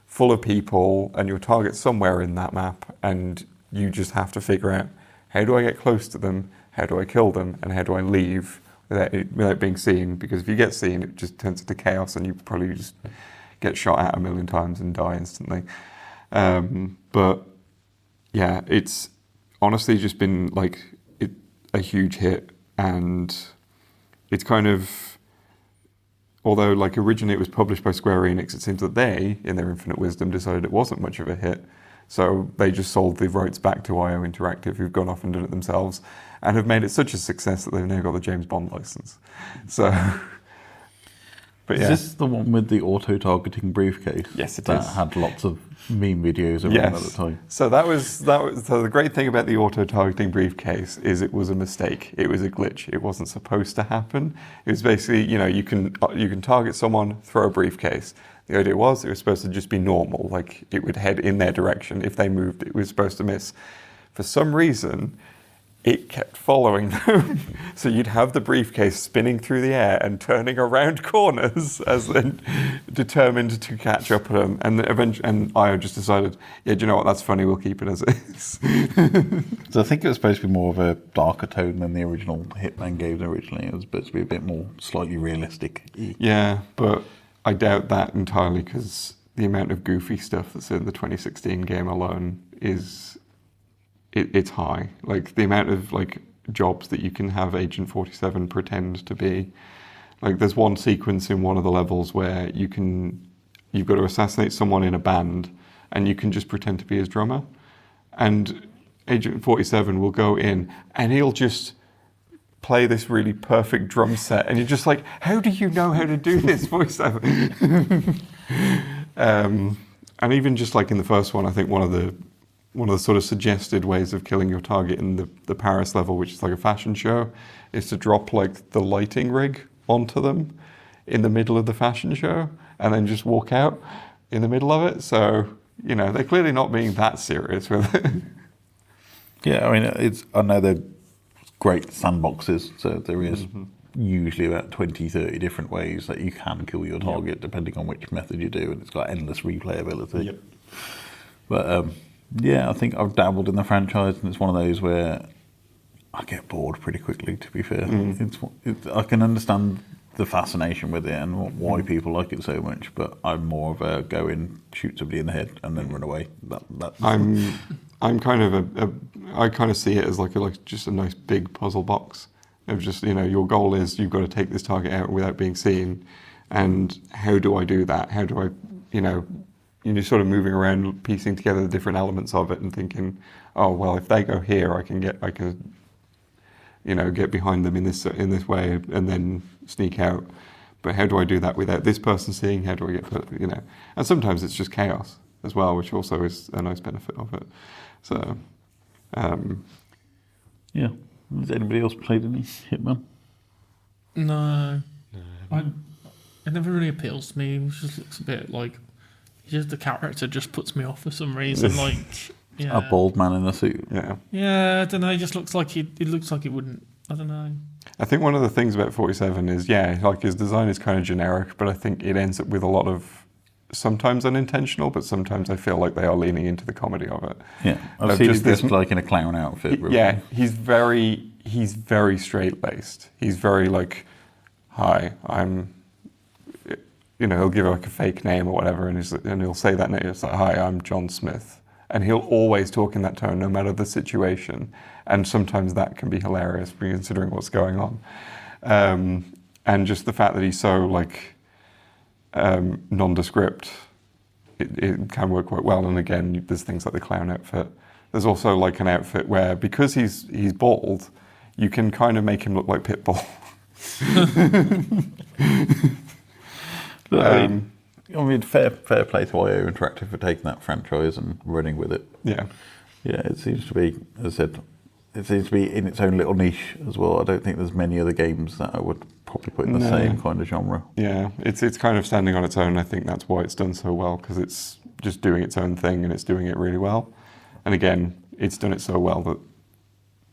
full of people and your target's somewhere in that map, and you just have to figure out, how do I get close to them, how do I kill them, and how do I leave without being seen? Because if you get seen, it just turns into chaos and you probably just get shot at 1,000,000 times and die instantly. But yeah, it's honestly just been like a huge hit, and it's kind of, although like originally it was published by Square Enix, it seems that they, in their infinite wisdom, decided it wasn't much of a hit. So they just sold the rights back to IO Interactive, who've gone off and done it themselves, and have made it such a success that they've now got the James Bond license. So, but yeah. Is this the one with the auto-targeting briefcase? Yes, it that is. Had lots of meme videos around at the time. So that was so the great thing about the auto-targeting briefcase is it was a mistake. It was a glitch. It wasn't supposed to happen. It was basically, you know, you can target someone, throw a briefcase. The idea was it was supposed to just be normal, like it would head in their direction. If they moved, it was supposed to miss. For some reason, it kept following them. So you'd have the briefcase spinning through the air and turning around corners as then determined to catch up with them. And eventually, and I just decided, yeah, do you know what, that's funny, we'll keep it as it is. So I think it was supposed to be more of a darker tone than the original Hitman games originally. It was supposed to be a bit more slightly realistic. Yeah, but I doubt that entirely, because the amount of goofy stuff that's in the 2016 game alone is... It's high. Like the amount of like jobs that you can have Agent 47 pretend to be Like there's one sequence in one of the levels where you've got to assassinate someone in a band, and you can just pretend to be his drummer, and Agent 47 will go in and he'll just play this really perfect drum set, and you're just like, how do you know how to do this, 47? And even just like in the first one, I think one of the sort of suggested ways of killing your target in the Paris level, which is like a fashion show, is to drop like the lighting rig onto them in the middle of the fashion show and then just walk out in the middle of it. So, you know, they're clearly not being that serious with it. Yeah, I mean, I know they're great sandboxes, so there is usually about 20, 30 different ways that you can kill your target, depending on which method you do, and it's got endless replayability. Yep. But yeah, I think I've dabbled in the franchise, and it's one of those where I get bored pretty quickly, to be fair. I can understand the fascination with it and why people like it so much, but I'm more of a go in, shoot somebody in the head, and then run away. I'm kind of I kind of see it as like just a nice big puzzle box of just, you know, your goal is you've got to take this target out without being seen, and how do I do that? How do I, you know, you're just sort of moving around, piecing together the different elements of it and thinking, oh well, if they go here, I can you know, get behind them in this way and then sneak out. But how do I do that without this person seeing? How do I get, you know? And sometimes it's just chaos as well, which also is a nice benefit of it. So, yeah. Has anybody else played any Hitman? No. It never really appeals to me. It just looks a bit like the character just puts me off for some reason. Like, yeah. A bald man in a suit. Yeah. Yeah, I don't know. It just looks like it looks like it wouldn't. I don't know. I think one of the things about 47 is, yeah, like his design is kind of generic, but I think it ends up with a lot of sometimes unintentional, but sometimes I feel like they are leaning into the comedy of it. Yeah, I've seen him dressed like in a clown outfit. Yeah, he's very straight-laced. He's very like, hi, I'm, you know, he'll give like a fake name or whatever, and he'll say that name. It's like, hi, I'm John Smith. And he'll always talk in that tone, no matter the situation. And sometimes that can be hilarious, considering what's going on. And just the fact that he's so like nondescript, it can work quite well. And again, there's things like the clown outfit. There's also like an outfit where, because he's bald, you can kind of make him look like Pitbull. I mean, fair play to IO Interactive for taking that franchise and running with it. Yeah. Yeah, it seems to be, as I said, it seems to be in its own little niche as well. I don't think there's many other games that I would probably put in the same kind of genre. Yeah, it's kind of standing on its own. I think that's why it's done so well, because it's just doing its own thing and it's doing it really well. And again, it's done it so well that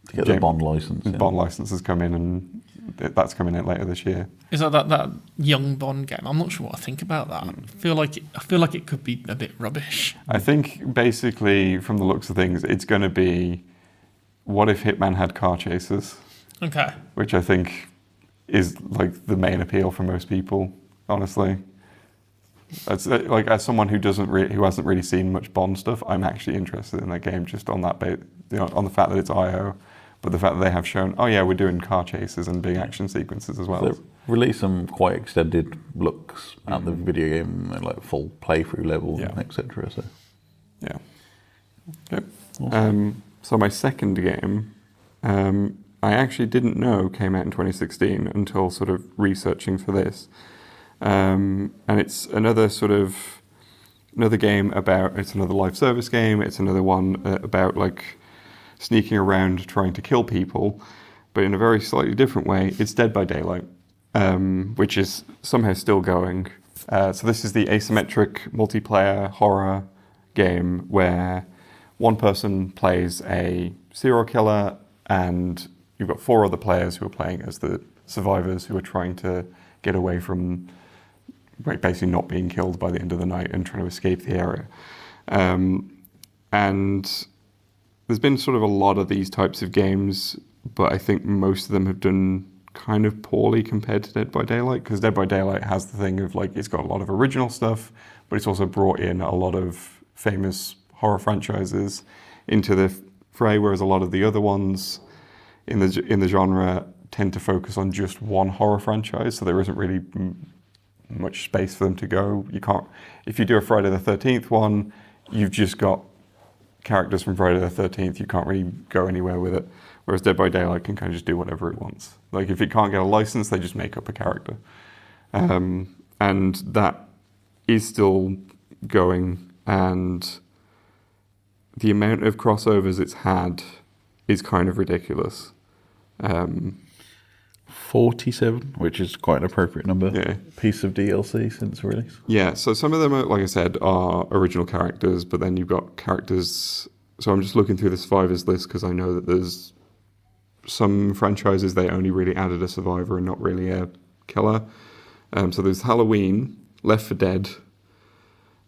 to get the Bond license. Bond license has come in, and that's coming in later this year. Is that young Bond game? I'm not sure what I think about that. I feel like it could be a bit rubbish. I think basically, from the looks of things, it's going to be, what if Hitman had car chases? Okay. Which I think is like the main appeal for most people, honestly. As someone who who hasn't really seen much Bond stuff, I'm actually interested in that game just on that on the fact that it's IO. But the fact that they have shown, oh yeah, we're doing car chases and big action sequences as well. So release some quite extended looks at the video game, like full playthrough level, etc. So yeah. Yep. Awesome. So my second game, I actually didn't know came out in 2016 until sort of researching for this, and it's another game about. It's another live service game. It's another one about like sneaking around trying to kill people, but in a very slightly different way. It's Dead by Daylight, which is somehow still going. So this is the asymmetric multiplayer horror game where one person plays a serial killer and you've got 4 other players who are playing as the survivors who are trying to get away from basically not being killed by the end of the night and trying to escape the area. And there's been sort of a lot of these types of games, but I think most of them have done kind of poorly compared to Dead by Daylight, because Dead by Daylight has the thing of like, it's got a lot of original stuff, but it's also brought in a lot of famous horror franchises into the fray, whereas a lot of the other ones in the genre tend to focus on just one horror franchise, so there isn't really much space for them to go. You can't, if you do a Friday the 13th one, you've just got characters from Friday the 13th. You can't really go anywhere with it. Whereas Dead by Daylight can kind of just do whatever it wants. Like if it can't get a license, they just make up a character. And that is still going, and the amount of crossovers it's had is kind of ridiculous. 47, which is quite an appropriate number. Piece of DLC since release. Yeah, so some of them, are, like I said, are original characters, but then you've got characters. So I'm just looking through the survivors list because I know that there's some franchises they only really added a survivor and not really a killer. So there's Halloween, Left 4 Dead.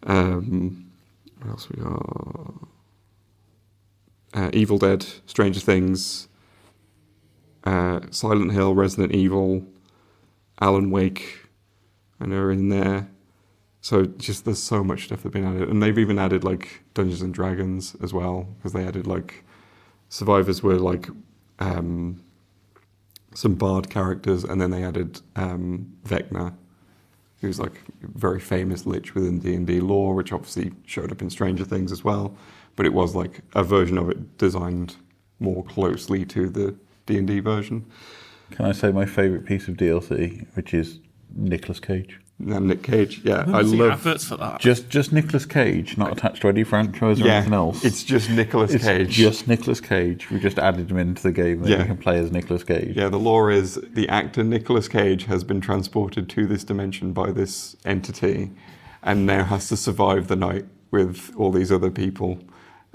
What else we got? Evil Dead, Stranger Things, Silent Hill, Resident Evil, Alan Wake, I know are in there. So just there's so much stuff that's been added, and they've even added like Dungeons and Dragons as well, because they added like survivors were like some bard characters, and then they added Vecna, who's like a very famous lich within D&D lore, which obviously showed up in Stranger Things as well, but it was like a version of it designed more closely to the D&D version. Can I say my favourite piece of DLC, which is Nicolas Cage? And Nick Cage, yeah, I See love adverts for that. Just Nicolas Cage, not attached to any franchise or anything else. It's just Nicolas Cage. Just Nicolas Cage. We just added him into the game that you can play as Nicolas Cage. Yeah, the lore is the actor Nicolas Cage has been transported to this dimension by this entity, and now has to survive the night with all these other people,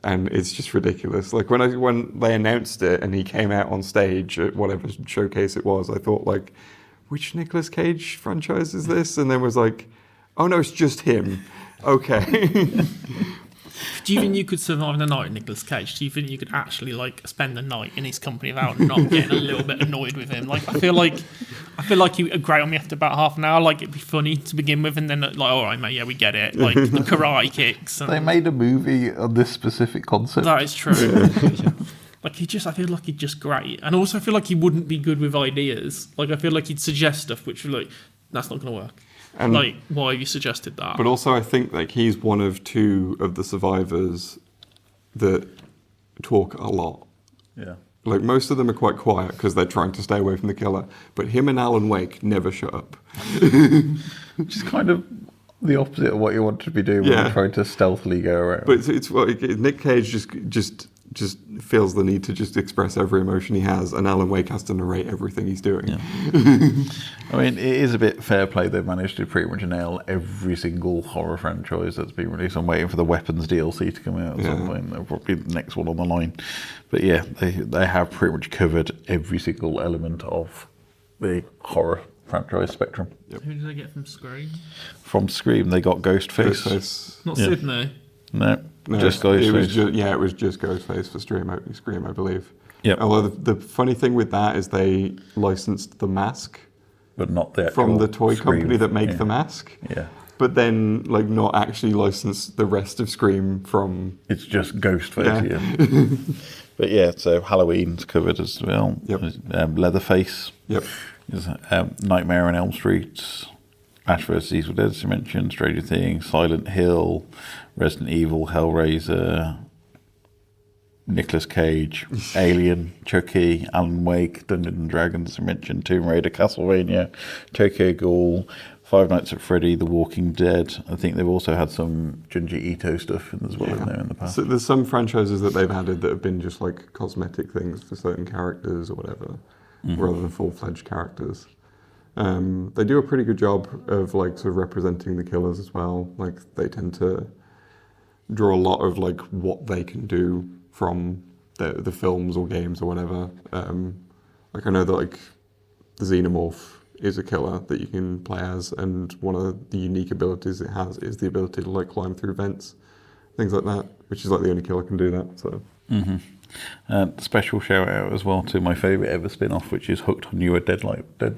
and it's just ridiculous. Like when they announced it and he came out on stage at whatever showcase it was, I thought like, which Nicolas Cage franchise is this? And then was like, oh no, it's just him. Okay. Do you think you could survive the night, Nicolas Cage? Do you think you could actually like spend the night in his company without not getting a little bit annoyed with him? Like I feel like you grate on me after about half an hour. Like it'd be funny to begin with, and then like, all right, mate, yeah, we get it. Like the karate kicks. And They made a movie on this specific concept. that is true. Like I feel like he'd just great, and also I feel like he wouldn't be good with ideas. Like I feel like he'd suggest stuff which would like that's not going to work. And like why have you suggested that? But also I think like he's one of two of the survivors that talk a lot. Yeah. Like most of them are quite quiet because they're trying to stay away from the killer. But him and Alan Wake never shut up. Which is kind of the opposite of what you want to be doing when you're trying to stealthily go around. But it's like Nick Cage just feels the need to just express every emotion he has, and Alan Wake has to narrate everything he's doing. Yeah. I mean, it is a bit fair play. They've managed to pretty much nail every single horror franchise that's been released. I'm waiting for the Weapons DLC to come out at some point. They'll probably be the next one on the line. But yeah, they have pretty much covered every single element of the horror franchise spectrum. Yep. Who did they get from Scream? From Scream, they got Ghostface. Not Sydney. No, just It was Ghostface. it was just Ghostface for Scream, I believe. Yeah. Although the funny thing with that is they licensed the mask But not the from the actual toy Scream. company that make the mask. Yeah. But then, like, not actually license the rest of Scream from... It's just Ghostface, yeah. But yeah, so Halloween's covered as well. Yep. Leatherface. Yep. There's, Nightmare on Elm Street. Ash vs. Evil Dead, as you mentioned. Stranger Things. Silent Hill. Resident Evil. Hellraiser. Nicolas Cage. Alien. Chucky. Alan Wake. Dungeons and Dragons, as you mentioned. Tomb Raider. Castlevania. Tokyo Ghoul. Five Nights at Freddy, The Walking Dead. I think they've also had some Junji Ito stuff as well in there in the past. So there's some franchises that they've added that have been just like cosmetic things for certain characters or whatever, rather than full-fledged characters. They do a pretty good job of like sort of representing the killers as well. Like they tend to draw a lot of like what they can do from the films or games or whatever. Like I know that like the Xenomorph is a killer that you can play as, and one of the unique abilities it has is the ability to like climb through vents, things like that, which is like the only killer can do that. So special shout out as well to my favourite ever spin-off, which is Hooked on You, a Dead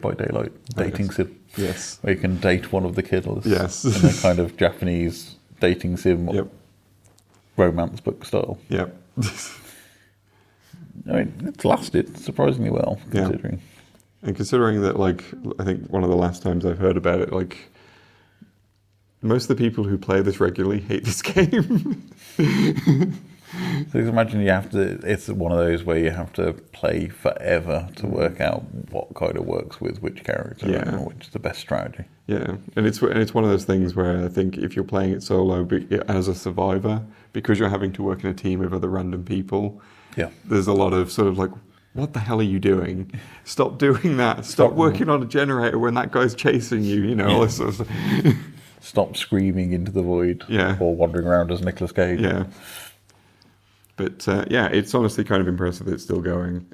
by Daylight dating sim. Yes. Where you can date one of the killers. Yes. In a kind of Japanese dating sim romance book style. Yep. I mean, it's lasted surprisingly well, considering. And considering that, like, I think one of the last times I've heard about it, like, most of the people who play this regularly hate this game. So just imagine it's one of those where you have to play forever to work out what kind of works with which character and which is the best strategy. Yeah, and it's one of those things where I think if you're playing it solo as a survivor, because you're having to work in a team of other random people, there's a lot of sort of like, what the hell are you doing? Stop doing that. Stop working on a generator when that guy's chasing you, you know, all this sort of stuff. Stop screaming into the void or wandering around as Nicolas Cage. Yeah. But it's honestly kind of impressive that it's still going.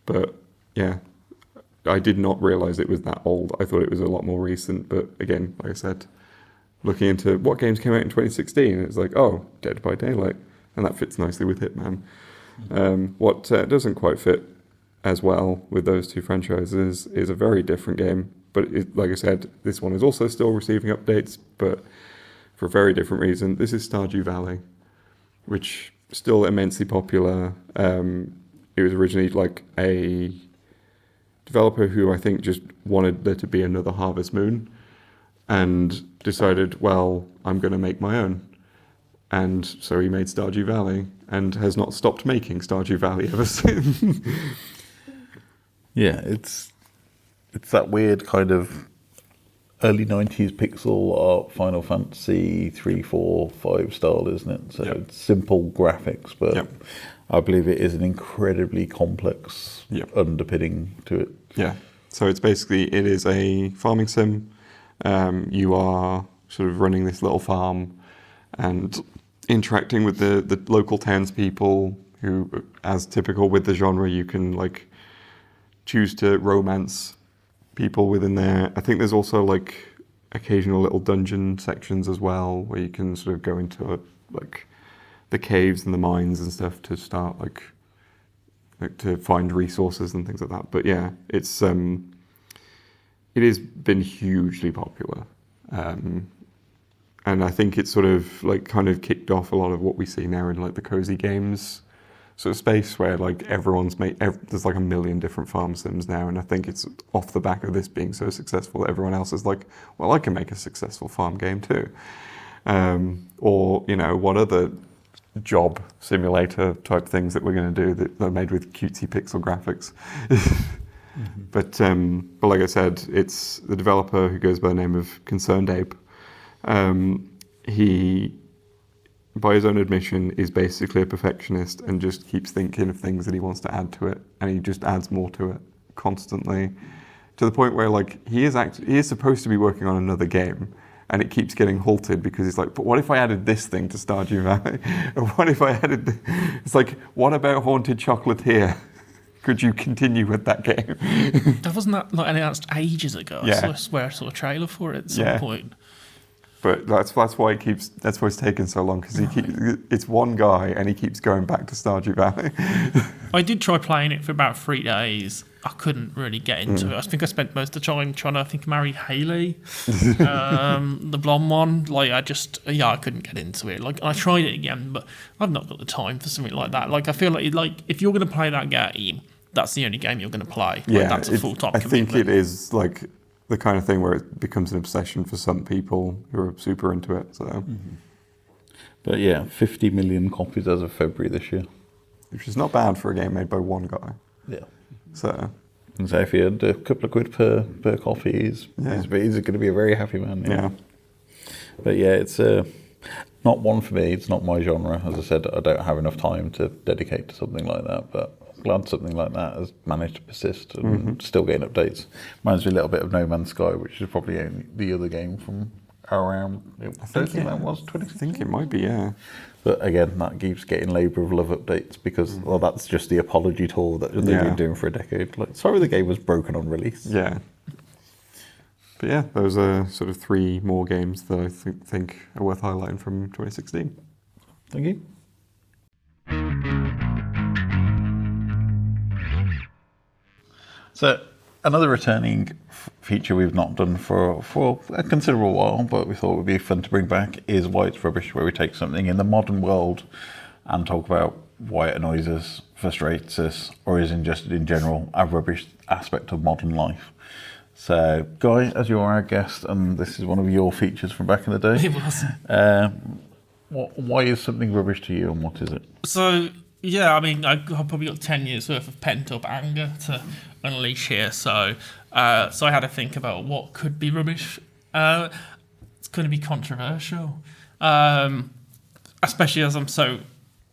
But yeah, I did not realise it was that old. I thought it was a lot more recent. But again, like I said, looking into what games came out in 2016, it's like, oh, Dead by Daylight. And that fits nicely with Hitman. What doesn't quite fit as well with those two franchises is a very different game. But like I said, this one is also still receiving updates, but for a very different reason. This is Stardew Valley, which is still immensely popular. It was originally like a developer who I think just wanted there to be another Harvest Moon and decided, well, I'm going to make my own. And so he made Stardew Valley and has not stopped making Stardew Valley ever since. Yeah, it's that weird kind of early 90s pixel art Final Fantasy 3, 4, 5 style, isn't it? So it's simple graphics, but I believe it is an incredibly complex underpinning to it. Yeah. So it is a farming sim. You are sort of running this little farm and interacting with the local townspeople who, as typical with the genre, you can like choose to romance people within there. I think there's also like occasional little dungeon sections as well where you can sort of go into like the caves and the mines and stuff to start like to find resources and things like that. But yeah, it has been hugely popular. And I think it's sort of like kind of kicked off a lot of what we see now in like the cozy games sort of space where like there's like a million different farm sims now, and I think it's off the back of this being so successful that everyone else is like, well, I can make a successful farm game too. Or, you know, what other job simulator type things that we're going to do that are made with cutesy pixel graphics. But like I said, it's the developer who goes by the name of Concerned Ape. He, by his own admission, is basically a perfectionist and just keeps thinking of things that he wants to add to it, and he just adds more to it constantly, to the point where like he is supposed to be working on another game, and it keeps getting halted because he's like, but what if I added this thing to Stardew Valley? Or what if I added it's like, what about Haunted Chocolatier? Could you continue with that game? That wasn't that like announced ages ago. I swear I saw a trailer for it at some point. But that's why it's taken so long, because it's one guy and he keeps going back to Stardew Valley. I did try playing it for about 3 days. I couldn't really get into it. I think I spent most of the time trying to marry Hayley, the blonde one. Like I couldn't get into it. Like I tried it again, but I've not got the time for something like that. Like I feel like if you're going to play that game, that's the only game you're going to play. Like, that's a full-time commitment. I think it is like the kind of thing where it becomes an obsession for some people who are super into it. So, But yeah, 50 million copies as of February this year, which is not bad for a game made by one guy. Yeah. So if he had a couple of quid per copy, he's going to be a very happy man. Yeah. But yeah, it's not one for me. It's not my genre. As I said, I don't have enough time to dedicate to something like that. But I'm glad something like that has managed to persist and still getting updates. Reminds me a little bit of No Man's Sky, which is probably the other game from around. I think that was 2016. I think it might be, yeah. But again, that keeps getting Labour of Love updates because that's just the apology tour that they've been doing for a decade. Like, sorry, the game was broken on release. Yeah. But yeah, those are sort of 3 more games that I think are worth highlighting from 2016. Thank you. So another returning feature we've not done for a considerable while, but we thought it would be fun to bring back, is Why It's Rubbish, where we take something in the modern world and talk about why it annoys us, frustrates us, or is just in general a rubbish aspect of modern life. So, Guy, as you are our guest, and this is one of your features from back in the day. It was. Why is something rubbish to you, and what is it? So, yeah, I mean, I've probably got 10 years worth of pent-up anger to unleash here. So I had to think about what could be rubbish. It's going to be controversial, especially as I'm so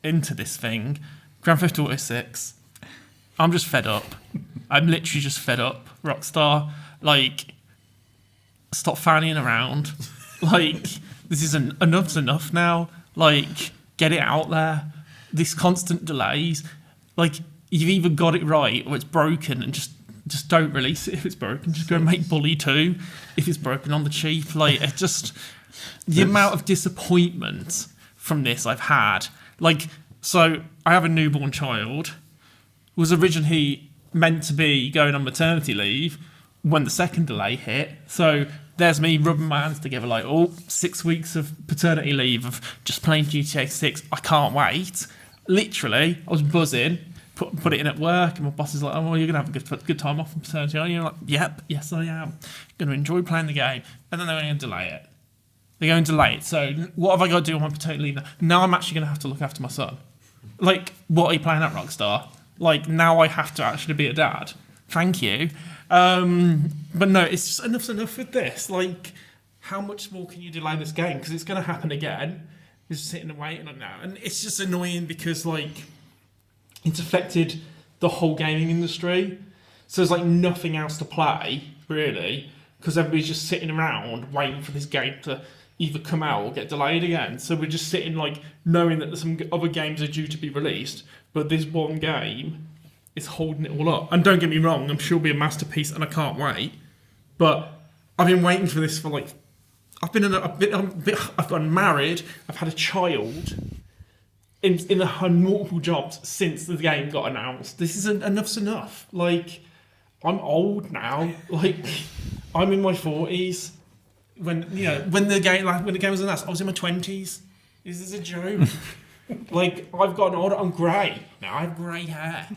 into this thing. Grand Theft Auto 6. I'm just fed up. I'm literally just fed up. Rockstar, like, stop fanning around. Like, this is enough's enough now. Like, get it out there. This constant delays. Like, you've either got it right or it's broken, and just don't release it if it's broken. Just go and make Bully 2 if it's broken on the cheap. Like, it just... The amount of disappointment from this I've had. Like, so I have a newborn child. Was originally meant to be going on maternity leave when the second delay hit. So there's me rubbing my hands together like, 6 weeks of paternity leave of just playing GTA 6. I can't wait. Literally, I was buzzing, put it in at work, and my boss is like, oh, well, you're going to have a good time off from paternity. And you're like, yep, yes, I am. Going to enjoy playing the game. And then they're going to delay it. They're going to delay it. So what have I got to do on my paternity leave now? Now I'm actually going to have to look after my son. Like, what are you playing at, Rockstar? Like, now I have to actually be a dad. Thank you. But no, it's just enough's enough with this. Like, how much more can you delay this game? Because it's going to happen again. You're just sitting and waiting on now. And it's just annoying because, like, it's affected the whole gaming industry. So there's, like, nothing else to play, really, because everybody's just sitting around waiting for this game to either come out or get delayed again. So we're just sitting, like, knowing that some other games are due to be released, but this one game is holding it all up. And don't get me wrong, I'm sure it'll be a masterpiece and I can't wait. But I've been waiting for this for, like, I've gotten married, I've had a child in multiple jobs since the game got announced. This is enough's enough. Like, I'm old now. Like, I'm in my 40s. When the game was announced, I was in my 20s. This is a joke. Like, I've gotten older. I'm grey now. I have grey hair.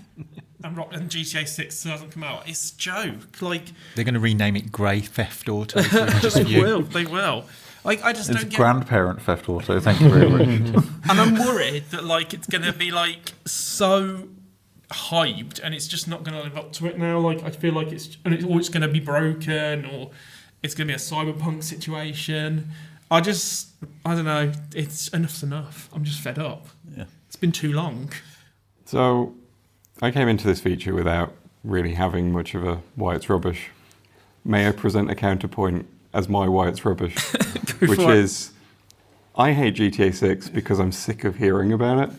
And GTA 6 hasn't come out. It's a joke. Like, they're going to rename it Grey Theft Auto. They will. Like, I just don't get... It's grandparent Theft Auto. Thank you very much. And I'm worried that, like, it's going to be, like, so hyped and it's just not going to live up to it now. Like, I feel like it's going to be broken, or it's going to be a cyberpunk situation. I don't know. It's enough's enough. I'm just fed up. Yeah. It's been too long. So I came into this feature without really having much of a why it's rubbish. May I present a counterpoint as my why it's rubbish, which is I hate GTA 6 because I'm sick of hearing about it.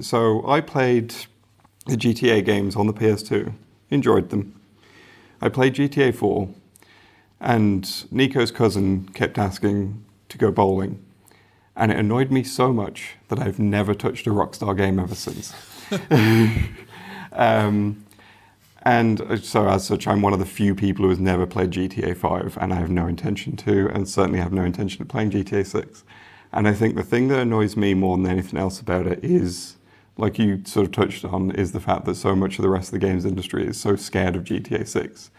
So I played the GTA games on the PS2, enjoyed them. I played GTA 4, and Nico's cousin kept asking to go bowling, and it annoyed me so much that I've never touched a Rockstar game ever since. And so as such, I'm one of the few people who has never played GTA 5, and I have no intention to, and certainly have no intention of playing GTA 6. And I think the thing that annoys me more than anything else about it is, like you sort of touched on, is the fact that so much of the rest of the games industry is so scared of GTA 6.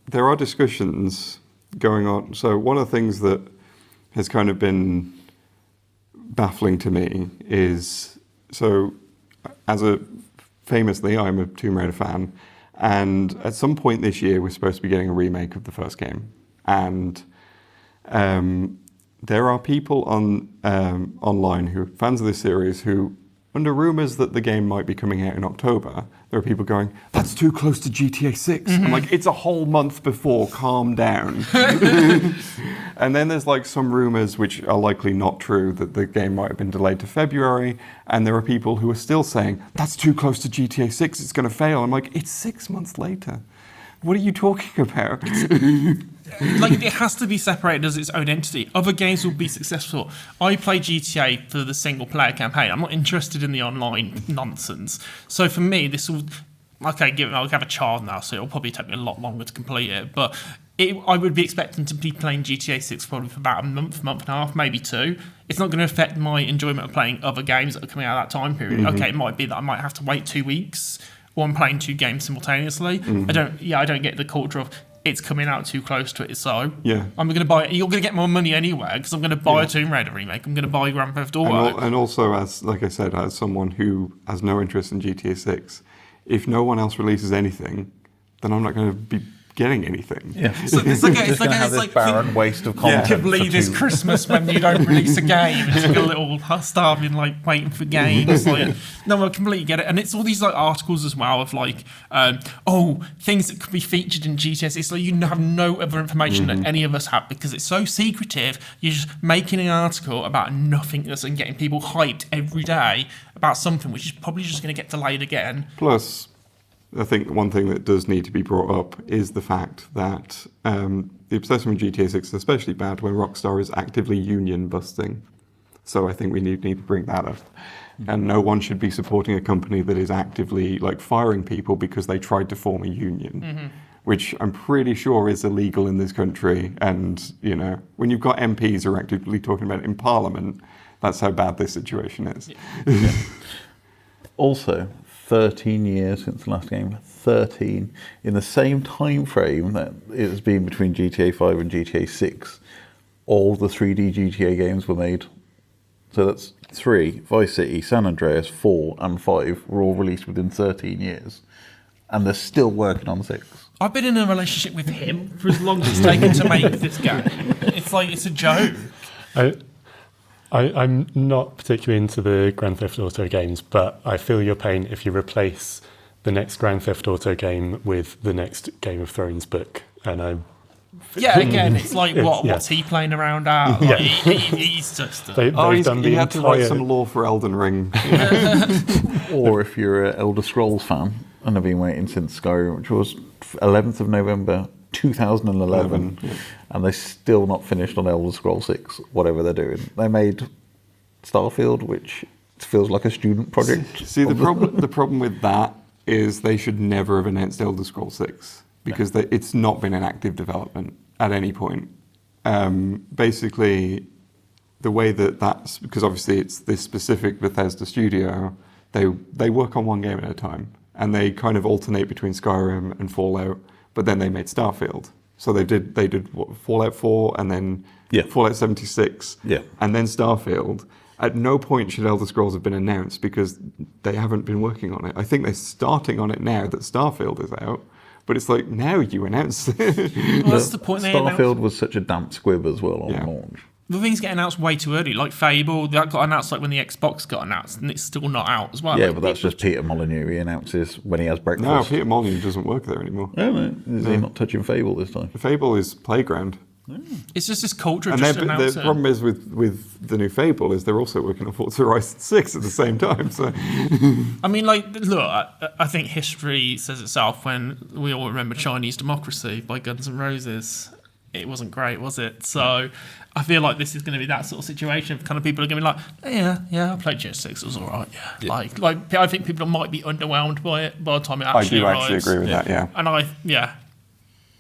There are discussions going on. So one of the things that has kind of been baffling to me is, so famously, I'm a Tomb Raider fan, and at some point this year, we're supposed to be getting a remake of the first game. And there are people online who are fans of this series who, under rumours that the game might be coming out in October, there are people going, that's too close to GTA 6. I'm like, it's a whole month before, calm down. And then there's like some rumours which are likely not true, that the game might have been delayed to February, and there are people who are still saying, that's too close to GTA 6, it's going to fail. I'm like, it's 6 months later. What are you talking about? Like, it has to be separated as its own entity. Other games will be successful. I play GTA for the single-player campaign. I'm not interested in the online nonsense. So for me, this will... Okay, I'll have a child now, so it'll probably take me a lot longer to complete it. But I would be expecting to be playing GTA 6 probably for about a month and a half, maybe 2. It's not going to affect my enjoyment of playing other games that are coming out at that time period. Mm-hmm. Okay, it might be that I might have to wait 2 weeks, or I'm playing 2 games simultaneously. Mm-hmm. I don't get the culture of it's coming out too close to it, so Yeah. I'm going to buy it. You're going to get more money anyway because I'm going to buy a Tomb Raider remake. I'm going to buy Grand Theft Auto. And also, as like I said, as someone who has no interest in GTA 6, if no one else releases anything, then I'm not going to be getting anything. Yeah. So it's like Just going to have this barren waste of content. Actively this Christmas when you don't release a game, it's like a little starving, like waiting for games. Like, no, I completely get it, and it's all these like articles as well of like, things that could be featured in GTS. It's like you have no other information that any of us have because it's so secretive. You're just making an article about nothingness and getting people hyped every day about something which is probably just going to get delayed again. Plus, I think one thing that does need to be brought up is the fact that the obsession with GTA 6 is especially bad when Rockstar is actively union busting. So I think we need to bring that up. And no one should be supporting a company that is actively like firing people because they tried to form a union, which I'm pretty sure is illegal in this country. And, you know, when you've got MPs who are actively talking about it in Parliament, that's how bad this situation is. Yeah. Also, 13 years since the last game. 13 in the same time frame that it has been between GTA 5 and GTA 6. All the 3D GTA games were made. So that's 3, Vice City, San Andreas, 4 and 5 were all released within 13 years. And they're still working on 6. I've been in a relationship with him for as long as it's taken to make this game. It's like, it's a joke. I'm not particularly into the Grand Theft Auto games, but I feel your pain if you replace the next Grand Theft Auto game with the next Game of Thrones book. And yeah, again, it's like, what's he playing around at? Like, he's just... he had to write some law for Elden Ring. Or if you're an Elder Scrolls fan, and I've been waiting since Skyrim, which was 11th of November 2011, and they're still not finished on Elder Scrolls 6, whatever they're doing. They made Starfield, which feels like a student project. See, the problem with that is they should never have announced Elder Scrolls 6 because it's not been an active development at any point. Basically, the way that's because obviously it's this specific Bethesda studio, they work on one game at a time, and they kind of alternate between Skyrim and Fallout. But then they made Starfield. So they did Fallout 4 and then Fallout 76 and then Starfield. At no point should Elder Scrolls have been announced because they haven't been working on it. I think they're starting on it now that Starfield is out. But it's like, now you announce it. What's the point? Starfield was such a damp squib as well on launch. The things get announced way too early, like Fable, that got announced like when the Xbox got announced, and it's still not out as well. Yeah, like, but that's just Peter Molyneux. He announces when he has breakfast. No, Peter Molyneux doesn't work there anymore. Oh, no. Is he not touching Fable this time? Fable is Playground. It's just this culture of And just the announcing. problem is with the new Fable is they're also working on Forza Horizon 6 at the same time. So I mean, like, look, I think history says itself when we all remember Chinese Democracy by Guns N' Roses. It wasn't great, was it? So I feel like this is going to be that sort of situation. Kind of people are going to be like, yeah, I played GTA 6, it was all right, yeah. Like I think people might be underwhelmed by it by the time it actually arrives. I do actually agree with that, yeah. And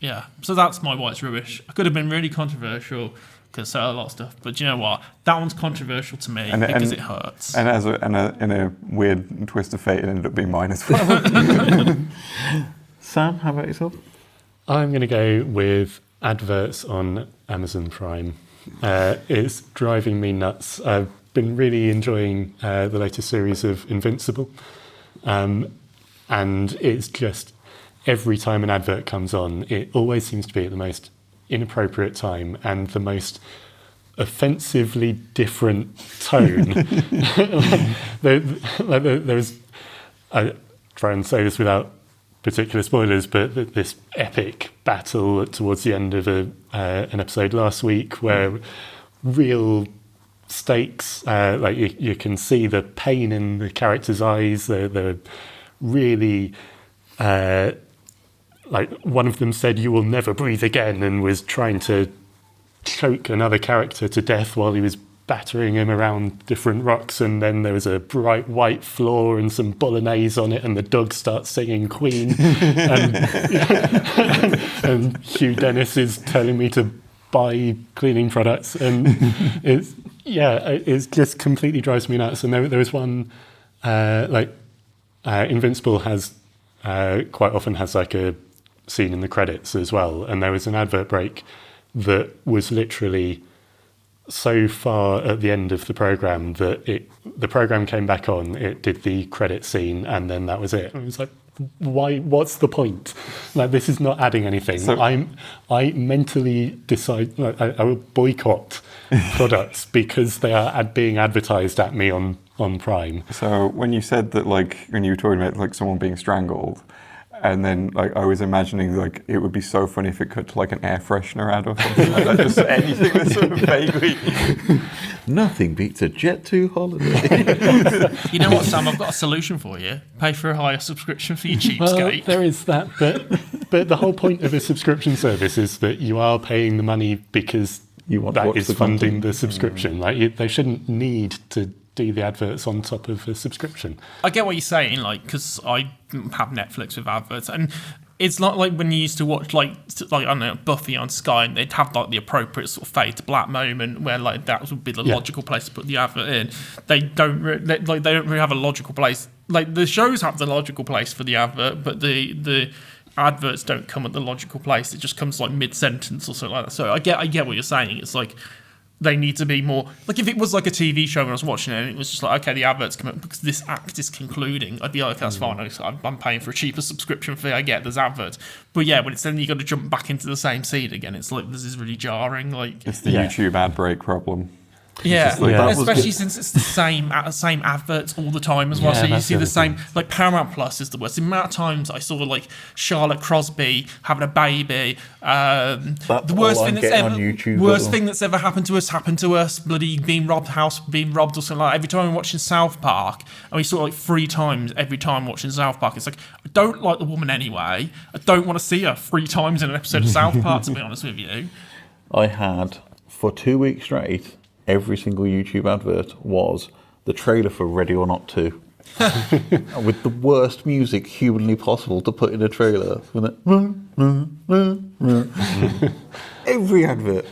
yeah. So that's my why it's rubbish. I could have been really controversial because I said a lot of stuff, but you know what? That one's controversial to me because it hurts. And in a weird twist of fate, it ended up being mine as well. Sam, how about yourself? I'm going to go with Adverts on Amazon Prime. It's driving me nuts. I've been really enjoying the latest series of Invincible. And it's just, every time an advert comes on, it always seems to be at the most inappropriate time and the most offensively different tone. There's, I try and say this without particular spoilers, but this epic battle towards the end of an episode last week where real stakes, like you can see the pain in the characters' eyes. They're really, like one of them said, "You will never breathe again," and was trying to choke another character to death while he was battering him around different rocks, and then there was a bright white floor and some bolognese on it, and the dog starts singing Queen, and Hugh Dennis is telling me to buy cleaning products, and it just completely drives me nuts. And there was one Invincible has quite often has like a scene in the credits as well, and there was an advert break that was literally so far at the end of the program that the program came back on, it did the credit scene, and then that was it. I was like, why? What's the point? Like, this is not adding anything. So, I mentally decide I will boycott products because they are being advertised at me on Prime. So when you said that, like, when you were talking about like someone being strangled, and then like I was imagining like it would be so funny if it cut to like an air freshener ad or something like that. Just anything that's sort of vaguely. Nothing beats a Jet2 holiday. You know what, Sam? I've got a solution for you. Pay for a higher subscription for your cheapskate. Well, there is that, but the whole point of a subscription service is that you are paying the money because that is funding the subscription. Like, they shouldn't need to do the adverts on top of a subscription. I get what you're saying, like, because I have Netflix with adverts, and it's not like when you used to watch like I don't know, Buffy on Sky, and they'd have like the appropriate sort of fade to black moment where like that would be the logical place to put the advert in. They don't really have a logical place. Like, the shows have the logical place for the advert, but the adverts don't come at the logical place. It just comes like mid-sentence or something like that. So I get what you're saying. It's like they need to be more like, if it was like a TV show when I was watching it and it was just like, okay, the adverts come up because this act is concluding, I'd be like, that's fine, I'm paying for a cheaper subscription fee, I get there's adverts. But yeah, when it's then you got to jump back into the same scene again, it's like, this is really jarring. Like, it's the YouTube ad break problem. Yeah, like, especially since it's the same adverts all the time as well. So you see the same, like Paramount Plus is the worst. The amount of times I saw like Charlotte Crosby having a baby. The worst thing that's ever happened to us. Bloody being robbed or something like that. Every time I'm watching South Park, and we saw it like 3 times every time watching South Park. It's like, I don't like the woman anyway. I don't want to see her 3 times in an episode of South Park, to be honest with you. I had, for 2 weeks straight, every single YouTube advert was the trailer for Ready or Not 2. With the worst music humanly possible to put in a trailer. Every advert.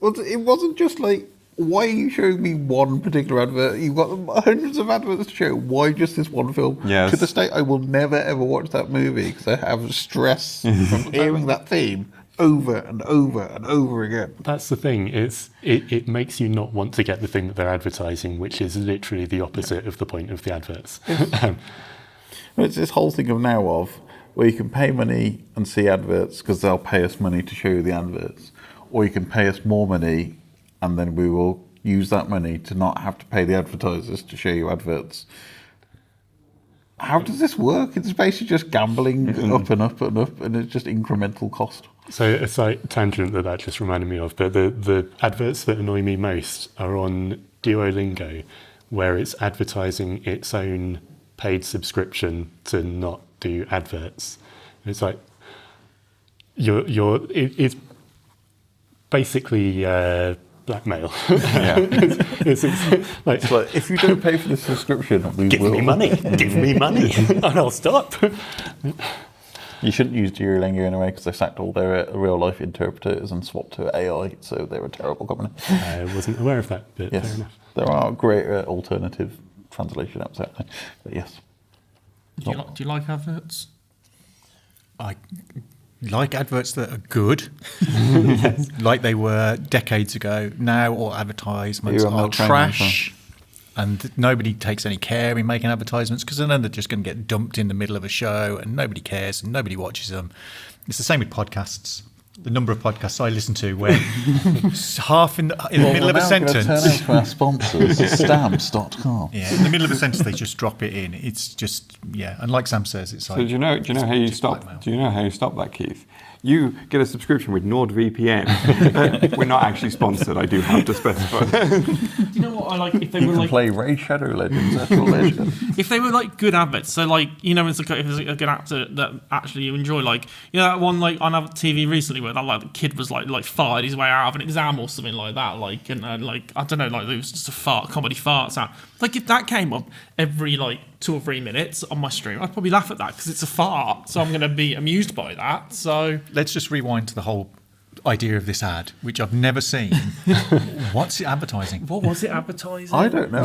It wasn't just like, why are you showing me one particular advert? You've got hundreds of adverts to show. Why just this one film? Yes. To this day, I will never ever watch that movie because I have stress from hearing that theme over and over and over again. That's the thing. It makes you not want to get the thing that they're advertising, which is literally the opposite of the point of the adverts. It's this whole thing of now of where you can pay money and see adverts because they'll pay us money to show you the adverts, or you can pay us more money and then we will use that money to not have to pay the advertisers to show you adverts. How does this work? It's basically just gambling up and up and up, and it's just incremental cost. So a slight tangent that just reminded me of, but the adverts that annoy me most are on Duolingo, where it's advertising its own paid subscription to not do adverts. It's like it's basically blackmail. Yeah. it's like, if you don't pay for the subscription, give me money, and I'll stop. You shouldn't use Duolingo anyway because they sacked all their real-life interpreters and swapped to AI, so they're a terrible company. I wasn't aware of that, but yes, fair enough. There are great alternative translation apps out there, but yes. Do you like adverts? I like adverts that are good, like they were decades ago. Now all advertisements are trash, and nobody takes any care in making advertisements because then they're just going to get dumped in the middle of a show and nobody cares and nobody watches them. It's the same with podcasts. The number of podcasts I listen to where half in the middle of a sentence. Turn out to our sponsors, stamps.com. Yeah, in the middle of a sentence they just drop it in. It's just, and like Sam says, it's like. So do you know how you stop? Blackmail. Do you know how you stop that, Keith? You get a subscription with NordVPN. We're not actually sponsored. I do have to specify. Do you know what I like? If they You were can like, play Raid Shadow Legends. That's your legend. if they were like good adverts, so like if it's a good actor that actually you enjoy, like that one like on TV recently where that like the kid was like fired his way out of an exam or something like that, like and like I don't know, like it was just a comedy fart sound. Like if that came up every like 2 or 3 minutes on my stream, I'd probably laugh at that because it's a fart, so I'm going to be amused by that. So let's just rewind to the whole idea of this ad, which I've never seen. What's it advertising? what was it advertising? I don't know.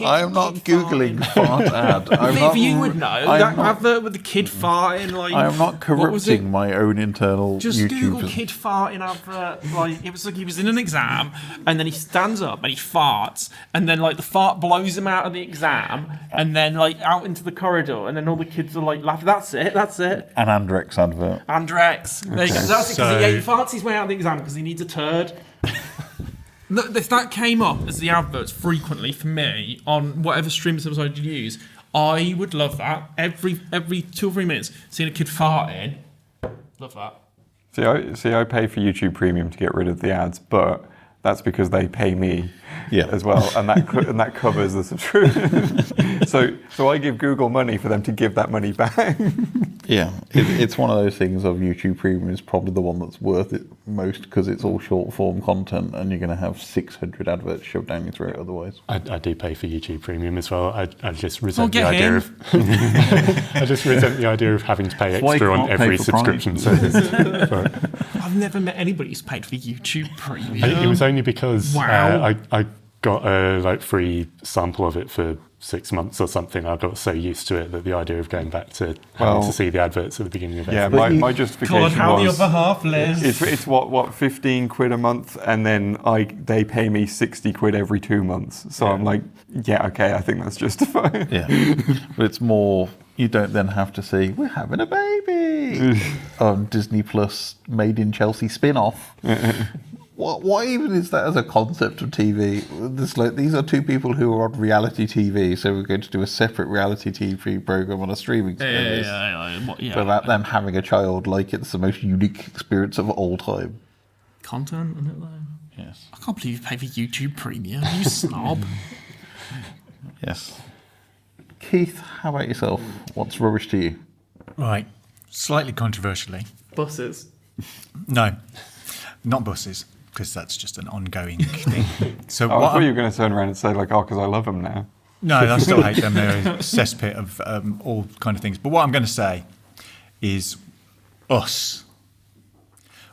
I'm not Googling fart ad. If you would know, that advert with the kid farting, like I am not what was it? corrupting my own internal Just YouTube. Google kid farting advert. Like it was like he was in an exam, and then he stands up and he farts, and then like the fart blows him out of the exam, and then like out into the corridor, and then all the kids are like laughing. That's it. An Andrex advert. Andrex. There you go. That's it. Because he farts his way out of the exam because he needs a turd. Look, if that came up as the adverts frequently for me on whatever streaming service I use, I would love that. Every 2 or 3 minutes, seeing a kid farting. Love that. See, I pay for YouTube Premium to get rid of the ads, but that's because they pay me as well, and that covers the subscription. so I give Google money for them to give that money back. Yeah, it's one of those things of YouTube Premium is probably the one that's worth it most because it's all short form content and you're going to have 600 adverts shoved down your throat otherwise. I do pay for YouTube Premium as well. I just resent the get idea him. of I just resent the idea of having to pay why you extra on can't pay every for subscription service. But I've never met anybody who's paid for YouTube Premium. it was only because Wow. I got a free sample of it for 6 months or something. I got so used to it that the idea of going back to having to see the adverts at the beginning of it. Yeah, my justification God, how was the other half lives. it's what 15 quid a month, and then they pay me 60 quid every 2 months. So I'm like, yeah, okay, I think that's justified. Yeah, but it's more, you don't then have to see, we're having a baby on Disney Plus Made in Chelsea spin-off. What even is that as a concept of TV? These are 2 people who are on reality TV, so we're going to do a separate reality TV program on a streaming service. Without them having a child, like it's the most unique experience of all time. Content, isn't it though? Yes. I can't believe you pay for YouTube Premium. You snob. Yes. Keith, how about yourself? What's rubbish to you? Right, slightly controversially. Buses. No, not buses, because that's just an ongoing thing. So I thought you were going to turn around and say like, oh, because I love them now. No, I still hate them. They're a cesspit of all kind of things. But what I'm going to say is us,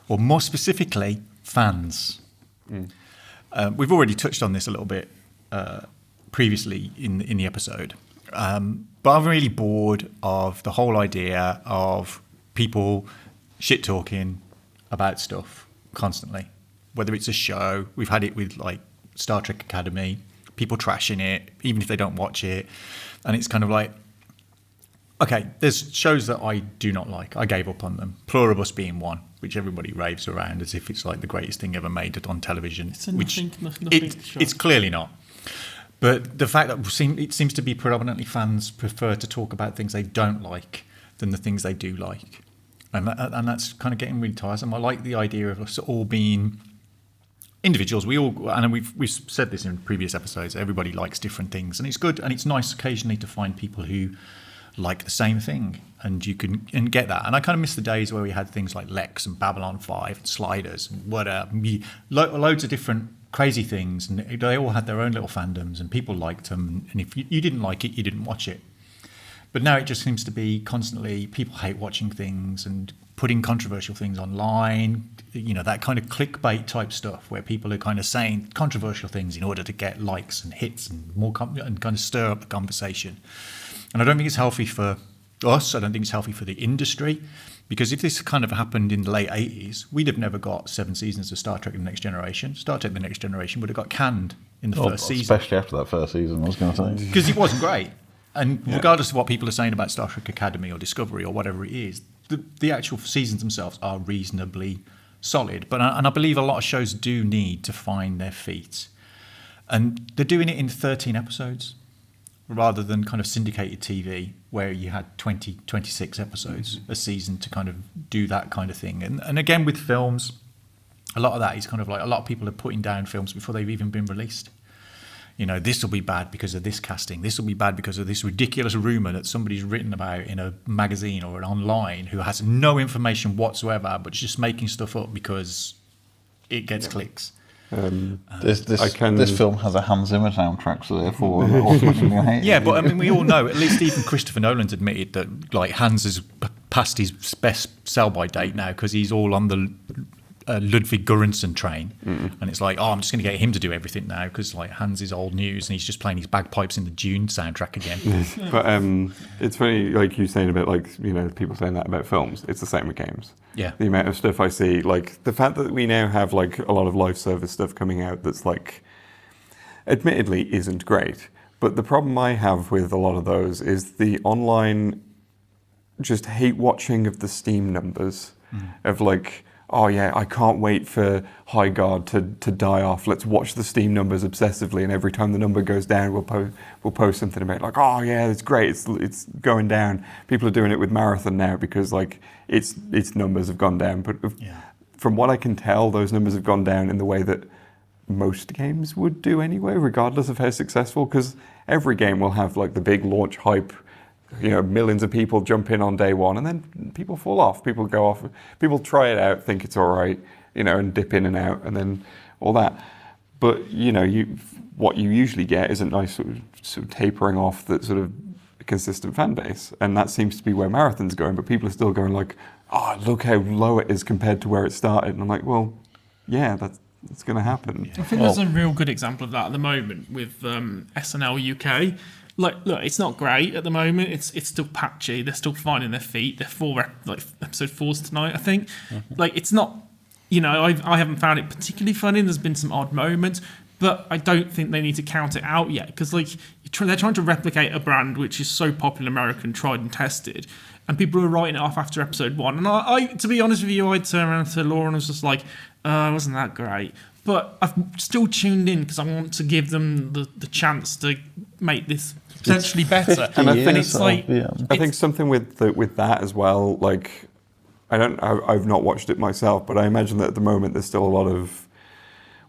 or more specifically, fans. We've already touched on this a little bit previously in the episode. But I'm really bored of the whole idea of people shit-talking about stuff constantly. Whether it's a show, we've had it with like Star Trek Academy, people trashing it, even if they don't watch it. And it's kind of like, okay, there's shows that I do not like. I gave up on them. Pluribus being one, which everybody raves around as if it's like the greatest thing ever made on television. It's a which nothing show. it's clearly not. But the fact that it seems to be predominantly fans prefer to talk about things they don't like than the things they do like. And that's kind of getting really tiresome. I like the idea of us all being individuals. We all, and we've said this in previous episodes, everybody likes different things. And it's good and it's nice occasionally to find people who like the same thing. And you can get that. And I kind of miss the days where we had things like Lex and Babylon 5 and Sliders and whatever. Loads of different crazy things. And they all had their own little fandoms and people liked them. And if you didn't like it, you didn't watch it. But now it just seems to be constantly people hate watching things and putting controversial things online, you know, that kind of clickbait type stuff where people are kind of saying controversial things in order to get likes and hits and more and kind of stir up the conversation. And I don't think it's healthy for us. I don't think it's healthy for the industry, because if this kind of happened in the late 80s, we'd have never got 7 seasons of Star Trek The Next Generation. Star Trek The Next Generation would have got canned in the first season. Especially after that first season, I was going to say. Because it wasn't great. And regardless of what people are saying about Star Trek Academy or Discovery or whatever it is, the actual seasons themselves are reasonably solid. But I believe a lot of shows do need to find their feet. And they're doing it in 13 episodes rather than kind of syndicated TV where you had 20, 26 episodes a season to kind of do that kind of thing. And again, with films, a lot of that is kind of like a lot of people are putting down films before they've even been released. this will be bad because of this casting. This will be bad because of this ridiculous rumor that somebody's written about in a magazine or online who has no information whatsoever, but just making stuff up because it gets clicks. This film has a Hans Zimmer soundtrack, so therefore, ultimately, I hate Yeah, it. but I mean, we all know. At least even Christopher Nolan's admitted that like Hans has passed his best sell-by date now because he's all on the Ludwig Göransson train, and it's like, I'm just going to get him to do everything now because like Hans is old news and he's just playing his bagpipes in the Dune soundtrack again. But it's funny, like you saying about like people saying that about films. It's the same with games. Yeah, the amount of stuff I see, like the fact that we now have like a lot of live service stuff coming out that's like, admittedly, isn't great. But the problem I have with a lot of those is the online, just hate watching of the Steam numbers of like. Oh yeah, I can't wait for High Guard to die off. Let's watch the Steam numbers obsessively, and every time the number goes down, we'll post something about like, oh yeah, it's great, it's going down. People are doing it with Marathon now because like its numbers have gone down. But from what I can tell, those numbers have gone down in the way that most games would do anyway, regardless of how successful. Because every game will have like the big launch hype. Millions of people jump in on day one, and then people fall off. People go off. People try it out, think it's all right, and dip in and out, and then all that. But what you usually get is a nice sort of tapering off that sort of consistent fan base, and that seems to be where Marathon's going. But people are still going like, "Oh, look how low it is compared to where it started," and I'm like, "Well, yeah, that's going to happen." I think there's a real good example of that at the moment with SNL UK. Like, look, it's not great at the moment. It's still patchy. They're still finding their feet. They're episode 4's tonight, I think. Like, it's not, I haven't found it particularly funny. There's been some odd moments, but I don't think they need to count it out yet because, like, they're trying to replicate a brand which is so popular, American, tried and tested, and people are writing it off after episode 1. And I to be honest with you, I turned around to Laura and was just like, it wasn't that great. But I've still tuned in because I want to give them the chance to make this potentially better. And I think something with that as well. Like, I've not watched it myself, but I imagine that at the moment there's still a lot of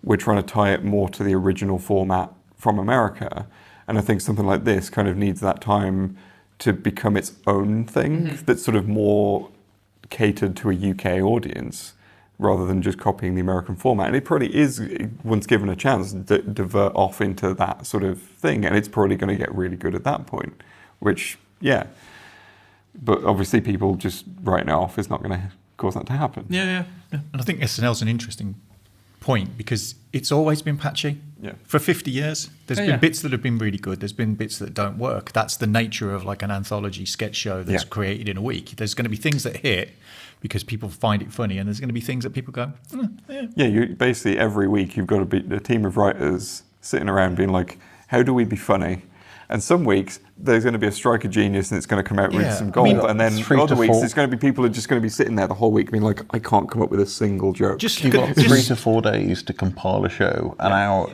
we're trying to tie it more to the original format from America, and I think something like this kind of needs that time to become its own thing that's sort of more catered to a UK audience, rather than just copying the American format. And it probably is, once given a chance, divert off into that sort of thing, and it's probably going to get really good at that point, which, yeah. But obviously people just writing it off is not going to cause that to happen. Yeah. And I think SNL's an interesting point because it's always been patchy. Yeah. For 50 years. There's been bits that have been really good. There's been bits that don't work. That's the nature of like an anthology sketch show that's created in a week. There's going to be things that hit because people find it funny, and there's going to be things that people go, You basically every week you've got to be a team of writers sitting around being like, how do we be funny? And some weeks there's going to be a striker genius and it's going to come out with some gold, and then other weeks there's going to be people who are just going to be sitting there the whole week being like, I can't come up with a single joke. You've got 3 to 4 days to compile a show, an hour,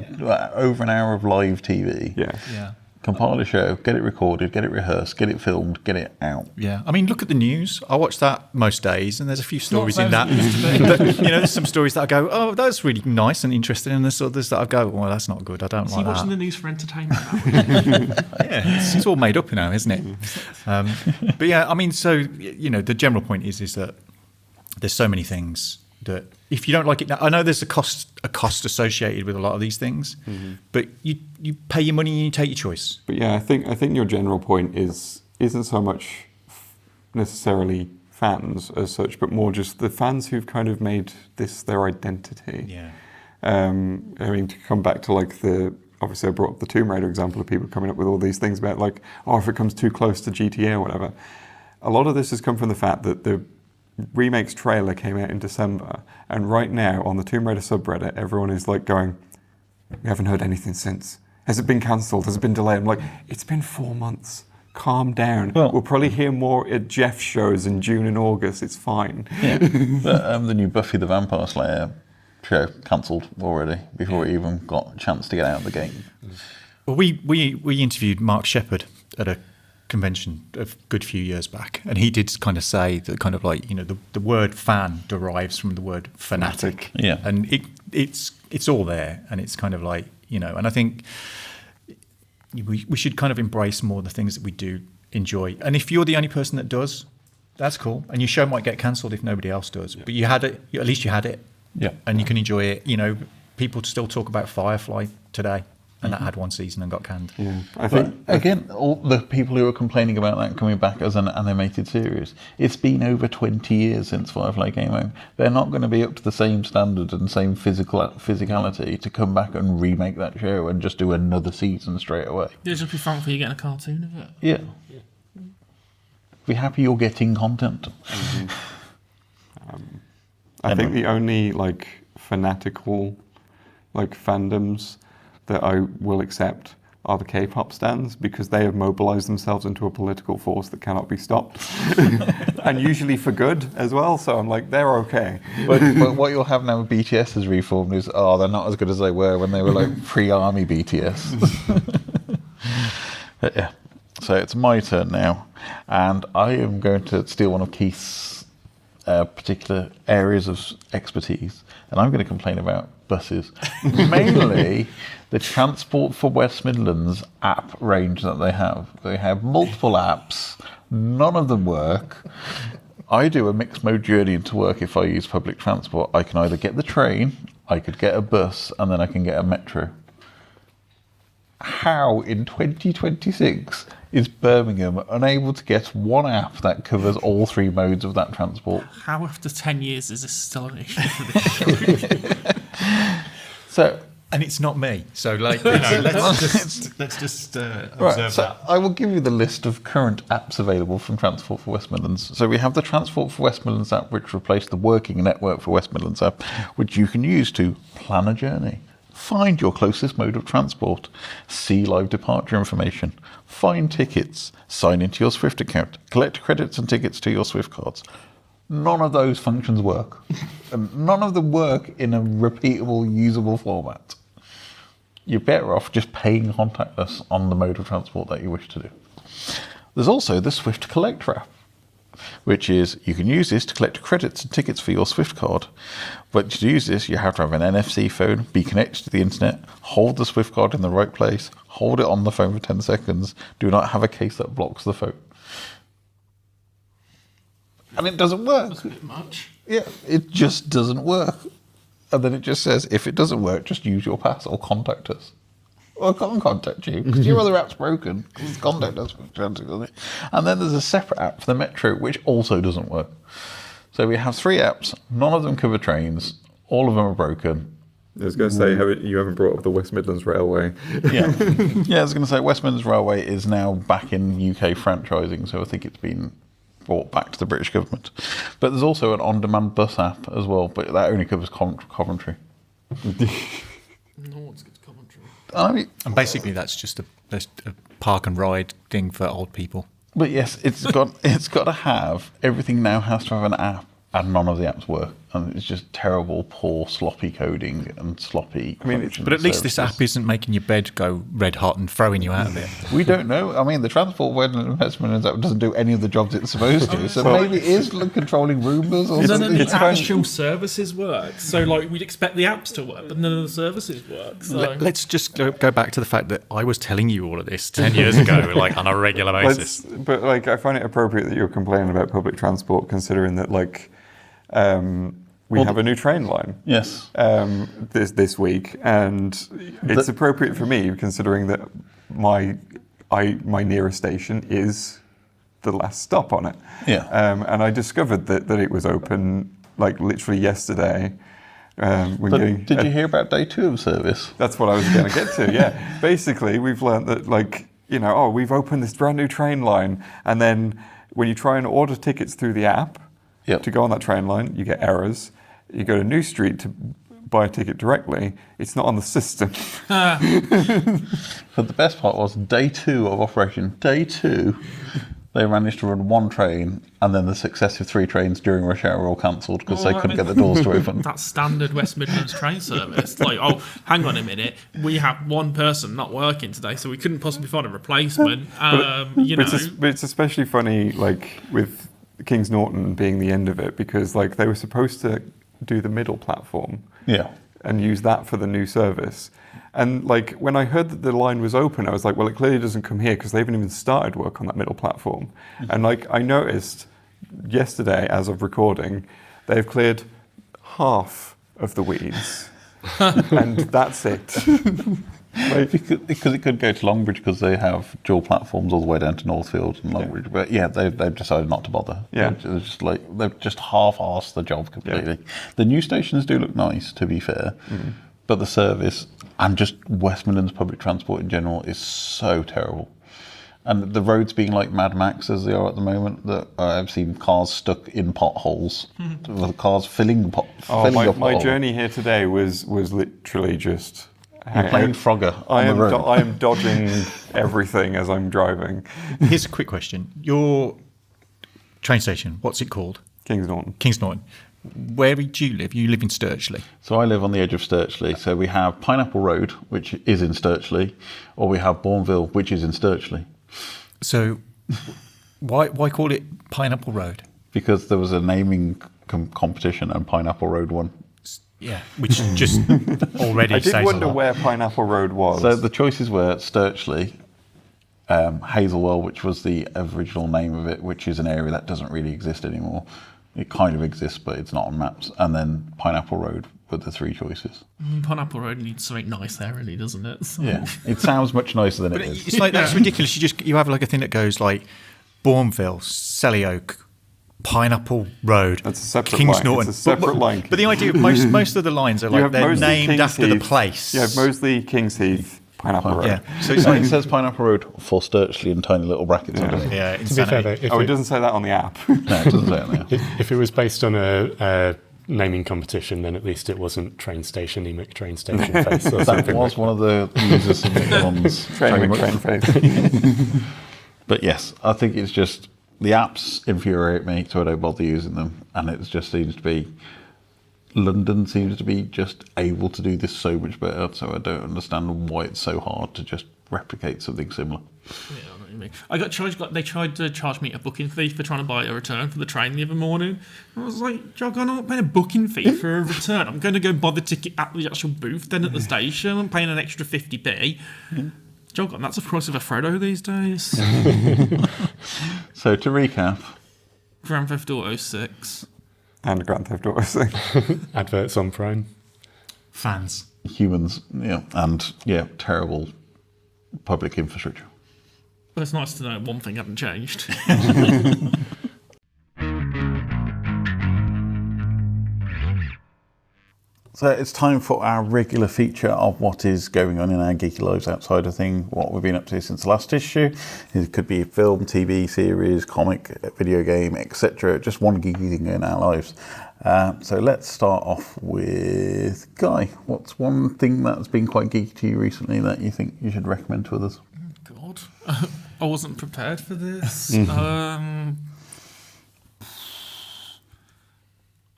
over an hour of live TV. Yeah. Compile a show, get it recorded, get it rehearsed, get it filmed, get it out. Yeah, I mean, look at the news. I watch that most days, and there's a few stories in that. There's some stories that I go, oh, that's really nice and interesting, and there's others that I go, well, that's not good. I don't like that. watching the news for entertainment. It's all made up now, isn't it? But yeah, I mean, so the general point is that there's so many things that if you don't like it now, I know there's a cost associated with a lot of these things, but you pay your money and you take your choice. But yeah, I think your general point isn't so much necessarily fans as such, but more just the fans who've kind of made this their identity. Yeah. I mean, to come back to like obviously I brought up the Tomb Raider example of people coming up with all these things about like, if it comes too close to GTA or whatever. A lot of this has come from the fact that the remake's trailer came out in December, and right now on the Tomb Raider subreddit, everyone is like going, we haven't heard anything since. Has it been cancelled? Has it been delayed? I'm like, it's been 4 months. Calm down. We'll probably hear more at Jeff's shows in June and August. It's fine. Yeah. The new Buffy the Vampire Slayer show cancelled already before it even got a chance to get out of the game. Well, we interviewed Mark Shepherd at a convention a good few years back, and he did kind of say that kind of like the word fan derives from the word fanatic. Yeah, and it's all there, and it's kind of like and I think we should kind of embrace more the things that we do enjoy. And if you're the only person that does, that's cool. And your show might get cancelled if nobody else does. But you had it. At least you had it. Yeah. And you can enjoy it. You know, people still talk about Firefly today, and that had one season and got canned. Yeah, I think again, all the people who are complaining about that coming back as an animated series, it's been over 20 years since Firefly came home. They're not going to be up to the same standard and same physicality to come back and remake that show and just do another season straight away. It'll just be fun for you getting a cartoon of it. Yeah. Be happy you're getting content. I think the only like fanatical like fandoms that I will accept are the K-pop stans, because they have mobilized themselves into a political force that cannot be stopped, and usually for good as well. So I'm like, they're okay. But what you'll have now with BTS has reformed is, they're not as good as they were when they were like pre-army BTS. But yeah, so it's my turn now, and I am going to steal one of Keith's particular areas of expertise, and I'm going to complain about buses, mainly the Transport for West Midlands app range that they have. They have multiple apps, none of them work. I do a mixed mode journey into work if I use public transport. I can either get the train, I could get a bus, and then I can get a metro. How in 2026 is Birmingham unable to get one app that covers all three modes of that transport? How after 10 years is this still an issue for this show? So, and it's not me. So, like, let's just observe so that. I will give you the list of current apps available from Transport for West Midlands. So we have the Transport for West Midlands app, which replaced the Working Network for West Midlands app, which you can use to plan a journey, find your closest mode of transport, see live departure information, find tickets, sign into your Swift account, collect credits and tickets to your Swift cards. None of those functions work. And none of them work in a repeatable, usable format. You're better off just paying contactless on the mode of transport that you wish to do. There's also the Swift Collector app, which is, you can use this to collect credits and tickets for your Swift card. But to use this, you have to have an NFC phone, be connected to the internet, hold the Swift card in the right place, hold it on the phone for 10 seconds, do not have a case that blocks the phone. And it doesn't work. That's a bit much. Yeah, it just doesn't work. And then it just says, if it doesn't work, just use your pass or contact us. Well, I can't contact you because your other app's broken. Contact us. And then there's a separate app for the Metro, which also doesn't work. So we have three apps. None of them cover trains. All of them are broken. I was going to say, you haven't brought up the West Midlands Railway. Yeah, I was going to say West Midlands Railway is now back in UK franchising, so I think it's been brought back to the British government. But there's also an on-demand bus app as well, but that only covers Coventry. No one's good to Coventry. I mean, And basically, that's just a park and ride thing for old people. but yes, it's got to have everything. Now has to have an app, and none of the apps work, and it's just terrible, poor, sloppy coding and sloppy. But at least this app isn't making your bed go red hot and throwing you out of it. We don't know. I mean, the Transport Web Investment app doesn't do any of the jobs it's supposed to. So maybe it is controlling Roombas or None of something. the actual services work. So, like, we'd expect the apps to work, but none of the services work. So. Let's just go back to the fact that I was telling you all of this 10 years ago, like on a regular basis. But like, I find it appropriate that you're complaining about public transport, considering that like we have a new train line. Yes. This week, and it's appropriate for me considering that my nearest station is the last stop on it. Yeah. And I discovered that it was open like literally yesterday. Did you hear about day 2 of service? That's what I was going to get to. Yeah. Basically, we've learned that we've opened this brand new train line, and then when you try and order tickets through the app to go on that train line, you get errors. You go to New Street to buy a ticket directly, it's not on the system. But the best part was day 2 of operation. Day 2, they managed to run one train, and then the successive 3 trains during rush hour were all cancelled because they couldn't get the doors to open. That's standard West Midlands train service. Like, oh, hang on a minute, we have one person not working today, so we couldn't possibly find a replacement. But it's especially funny, like with Kings Norton being the end of it, because like they were supposed to do the middle platform, and use that for the new service, And like when I heard that the line was open, I was like, well, it clearly doesn't come here because they haven't even started work on that middle platform. And like I noticed yesterday, as of recording, they've cleared half of the weeds, and that's it. Because it could go to Longbridge because they have dual platforms all the way down to Northfield and Longbridge. But yeah, they've decided not to bother. Yeah. They've just half-arsed the job completely. Yeah. The new stations do look nice, to be fair, but the service and just West Midlands public transport in general is so terrible. And the roads being like Mad Max as they are at the moment, that I've seen cars stuck in potholes, the cars filling up my journey here today was literally just... You're playing Frogger on the road. I am dodging everything as I'm driving. Here's a quick question. Your train station, what's it called? Kings Norton. Kings Norton. Where do you live? You live in Sturchley. So I live on the edge of Sturchley. So we have Pineapple Road, which is in Sturchley, or we have Bourneville, which is in Sturchley. So why call it Pineapple Road? Because there was a naming competition and Pineapple Road won. Yeah, which just already says a lot. I did wonder where Pineapple Road was. So the choices were Sturchley, Hazelwell, which was the original name of it, which is an area that doesn't really exist anymore. It kind of exists, but it's not on maps. And then Pineapple Road were the three choices. Pineapple Road needs something nice there, really, doesn't it? So. Yeah, it sounds much nicer than it is. It's like, that's ridiculous. You have like a thing that goes like Bourneville, Selly Oak, Pineapple Road, That's a separate Kings line. Norton. It's a separate line. But the idea of most of the lines are like they're named after the place. You have Moseley, Kings Heath, Pineapple Road. Yeah. So it says Pineapple Road for Sturchley in tiny little brackets under it. Yeah, To be fair, though, It doesn't say that on the app. No, it doesn't say it on the app. if it was based on a naming competition, then at least it wasn't train station, Emic train station face or That something. was one of the users submitted ones. Train face. But yes, I think it's just the apps infuriate me, so I don't bother using them. And it just seems to be London seems to be just able to do this so much better. So I don't understand why it's so hard to just replicate something similar. Yeah, I know what you mean. I got charged. They tried to charge me a booking fee for trying to buy a return for the train the other morning. I was like, Jog, I'm not paying a booking fee for a return. I'm going to go buy the ticket at the actual booth, then at the station. I'm paying an extra 50p. Jog, that's the price of a Frodo these days. So to recap, Grand Theft Auto 6. And Grand Theft Auto 6. Adverts on Prime. Fans. humans, and terrible public infrastructure. Well, it's nice to know one thing hadn't changed. So it's time for our regular feature of what is going on in our geeky lives outside of thing, what we've been up to since the last issue. It could be film, TV series, comic, video game, etc. Just one geeky thing in our lives. So let's start off with Guy. What's one thing that's been quite geeky to you recently that you think you should recommend to others? God, I wasn't prepared for this.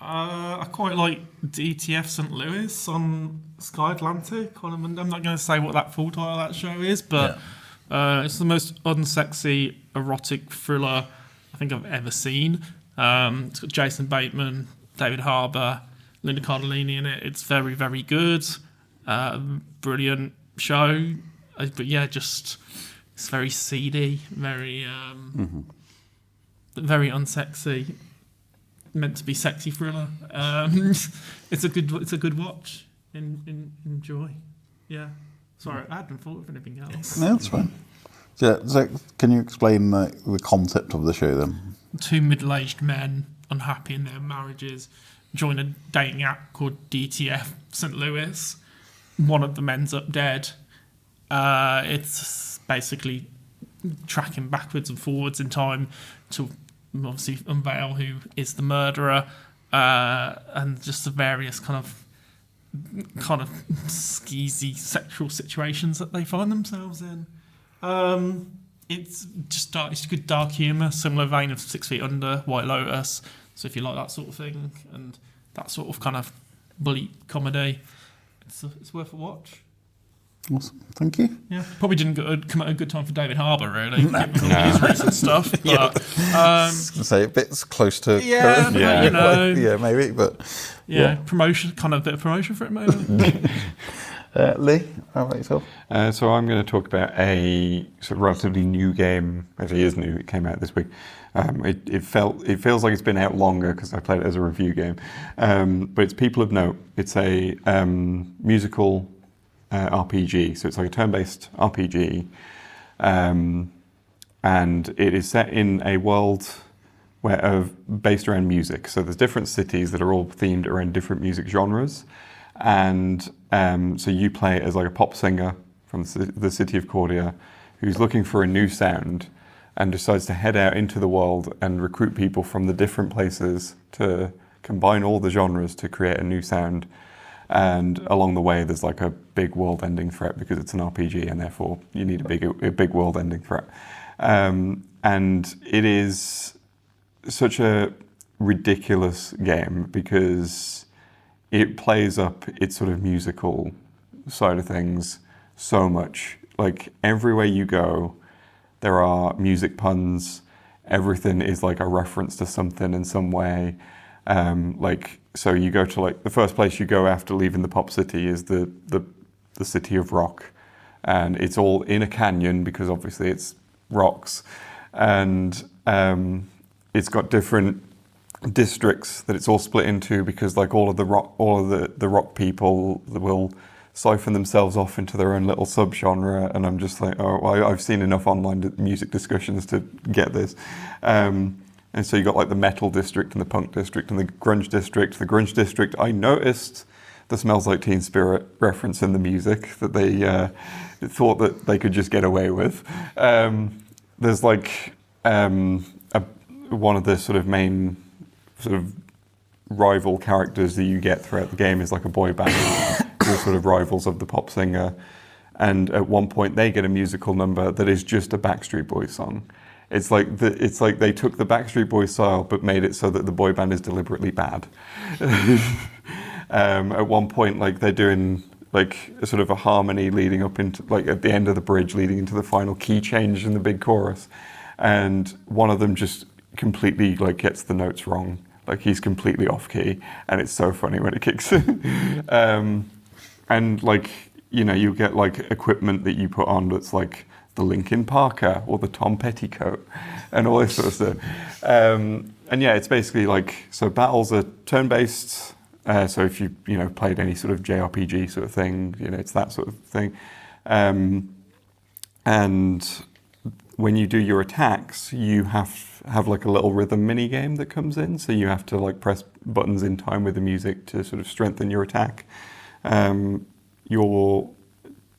I quite like DTF St. Louis on Sky Atlantic. I'm not going to say what that full title of that show is, but it's the most unsexy erotic thriller I think I've ever seen. It's got Jason Bateman, David Harbour, Linda Cardellini in it. It's very, very good. Brilliant show. But yeah, just it's very seedy, very very unsexy. Meant to be sexy thriller. It's a good watch. Enjoy. Yeah. Sorry, I hadn't thought of anything else. No, that's fine. So can you explain the concept of the show then? Two middle-aged men unhappy in their marriages join a dating app called DTF St. Louis. One of them ends up dead. It's basically tracking backwards and forwards in time to obviously unveil who is the murderer, and just the various kind of skeezy sexual situations that they find themselves in. It's just dark. It's good dark humour, similar vein of 6 Feet Under, White Lotus. So if you like that sort of thing and that sort of kind of bully comedy, it's worth a watch. Awesome, thank you. Yeah, probably didn't come at a good time for David Harbour, really. Given all his recent stuff. But, I was going to say a bit close to yeah, current. you know, yeah, maybe, but promotion, kind of a bit of promotion for it, maybe. Leigh, how about yourself? So I'm going to talk about a sort of relatively new game. Actually, it is new. It came out this week. It feels like it's been out longer because I played it as a review game. But it's People of Note. It's a musical RPG. So it's like a turn-based RPG. And it is set in a world based around music. So there's different cities that are all themed around different music genres. And so you play as like a pop singer from the city of Cordia who's looking for a new sound and decides to head out into the world and recruit people from the different places to combine all the genres to create a new sound. And along the way, there's like a big world-ending threat because it's an RPG, and therefore you need a big world-ending threat. And it is such a ridiculous game because it plays up its sort of musical side of things so much. Like everywhere you go, there are music puns. Everything is like a reference to something in some way. So you go to like the first place you go after leaving the pop city is the city of rock, and it's all in a canyon because obviously it's rocks, and it's got different districts that it's all split into because like all of the rock people will siphon themselves off into their own little subgenre, and I'm just like, I've seen enough online music discussions to get this. And so you got like the metal district and the punk district and the grunge district. The grunge district, I noticed the Smells Like Teen Spirit reference in the music that they thought that they could just get away with. There's like one of the sort of main sort of rival characters that you get throughout the game is like a boy band who are sort of rivals of the pop singer. And at one point they get a musical number that is just a Backstreet Boys song. It's like they took the Backstreet Boys style but made it so that the boy band is deliberately bad. At one point, like they're doing like a sort of a harmony leading up into like at the end of the bridge, leading into the final key change in the big chorus, and one of them just completely like gets the notes wrong. Like he's completely off key, and it's so funny when it kicks in. And like you get like equipment that you put on that's like the Linkin Parker or the Tom Petticoat and all this sort of stuff. And yeah, it's basically like, so battles are turn-based. So if you played any sort of JRPG sort of thing, it's that sort of thing. And when you do your attacks, you have like a little rhythm mini game that comes in. So you have to like press buttons in time with the music to sort of strengthen your attack. Your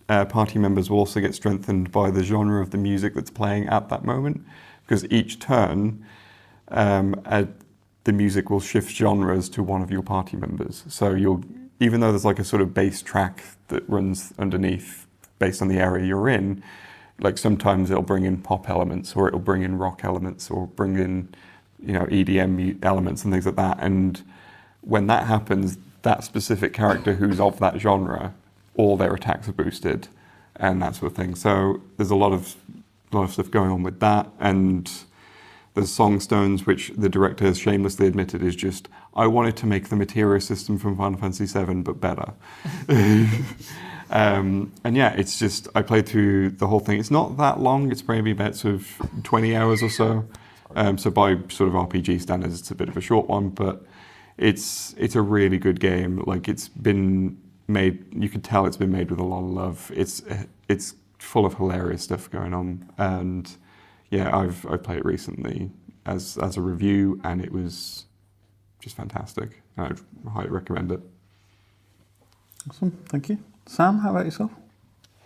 party members will also get strengthened by the genre of the music that's playing at that moment, because each turn the music will shift genres to one of your party members. So even though there's like a sort of bass track that runs underneath based on the area you're in, like sometimes it'll bring in pop elements, or it'll bring in rock elements, or bring in EDM elements and things like that. And when that happens, that specific character who's of that genre, all their attacks are boosted and that sort of thing. So there's a lot of stuff going on with that. And there's Song Stones, which the director has shamelessly admitted is just, I wanted to make the materia system from Final Fantasy VII, but better. And yeah, it's just, I played through the whole thing. It's not that long. It's maybe about sort of 20 hours or so. So by sort of RPG standards, it's a bit of a short one, but it's a really good game. Like it's been made, you can tell it's been made with a lot of love. It's full of hilarious stuff going on, and yeah, I've played it recently as a review, and it was just fantastic. I'd highly recommend it. Awesome, thank you. Sam, how about yourself?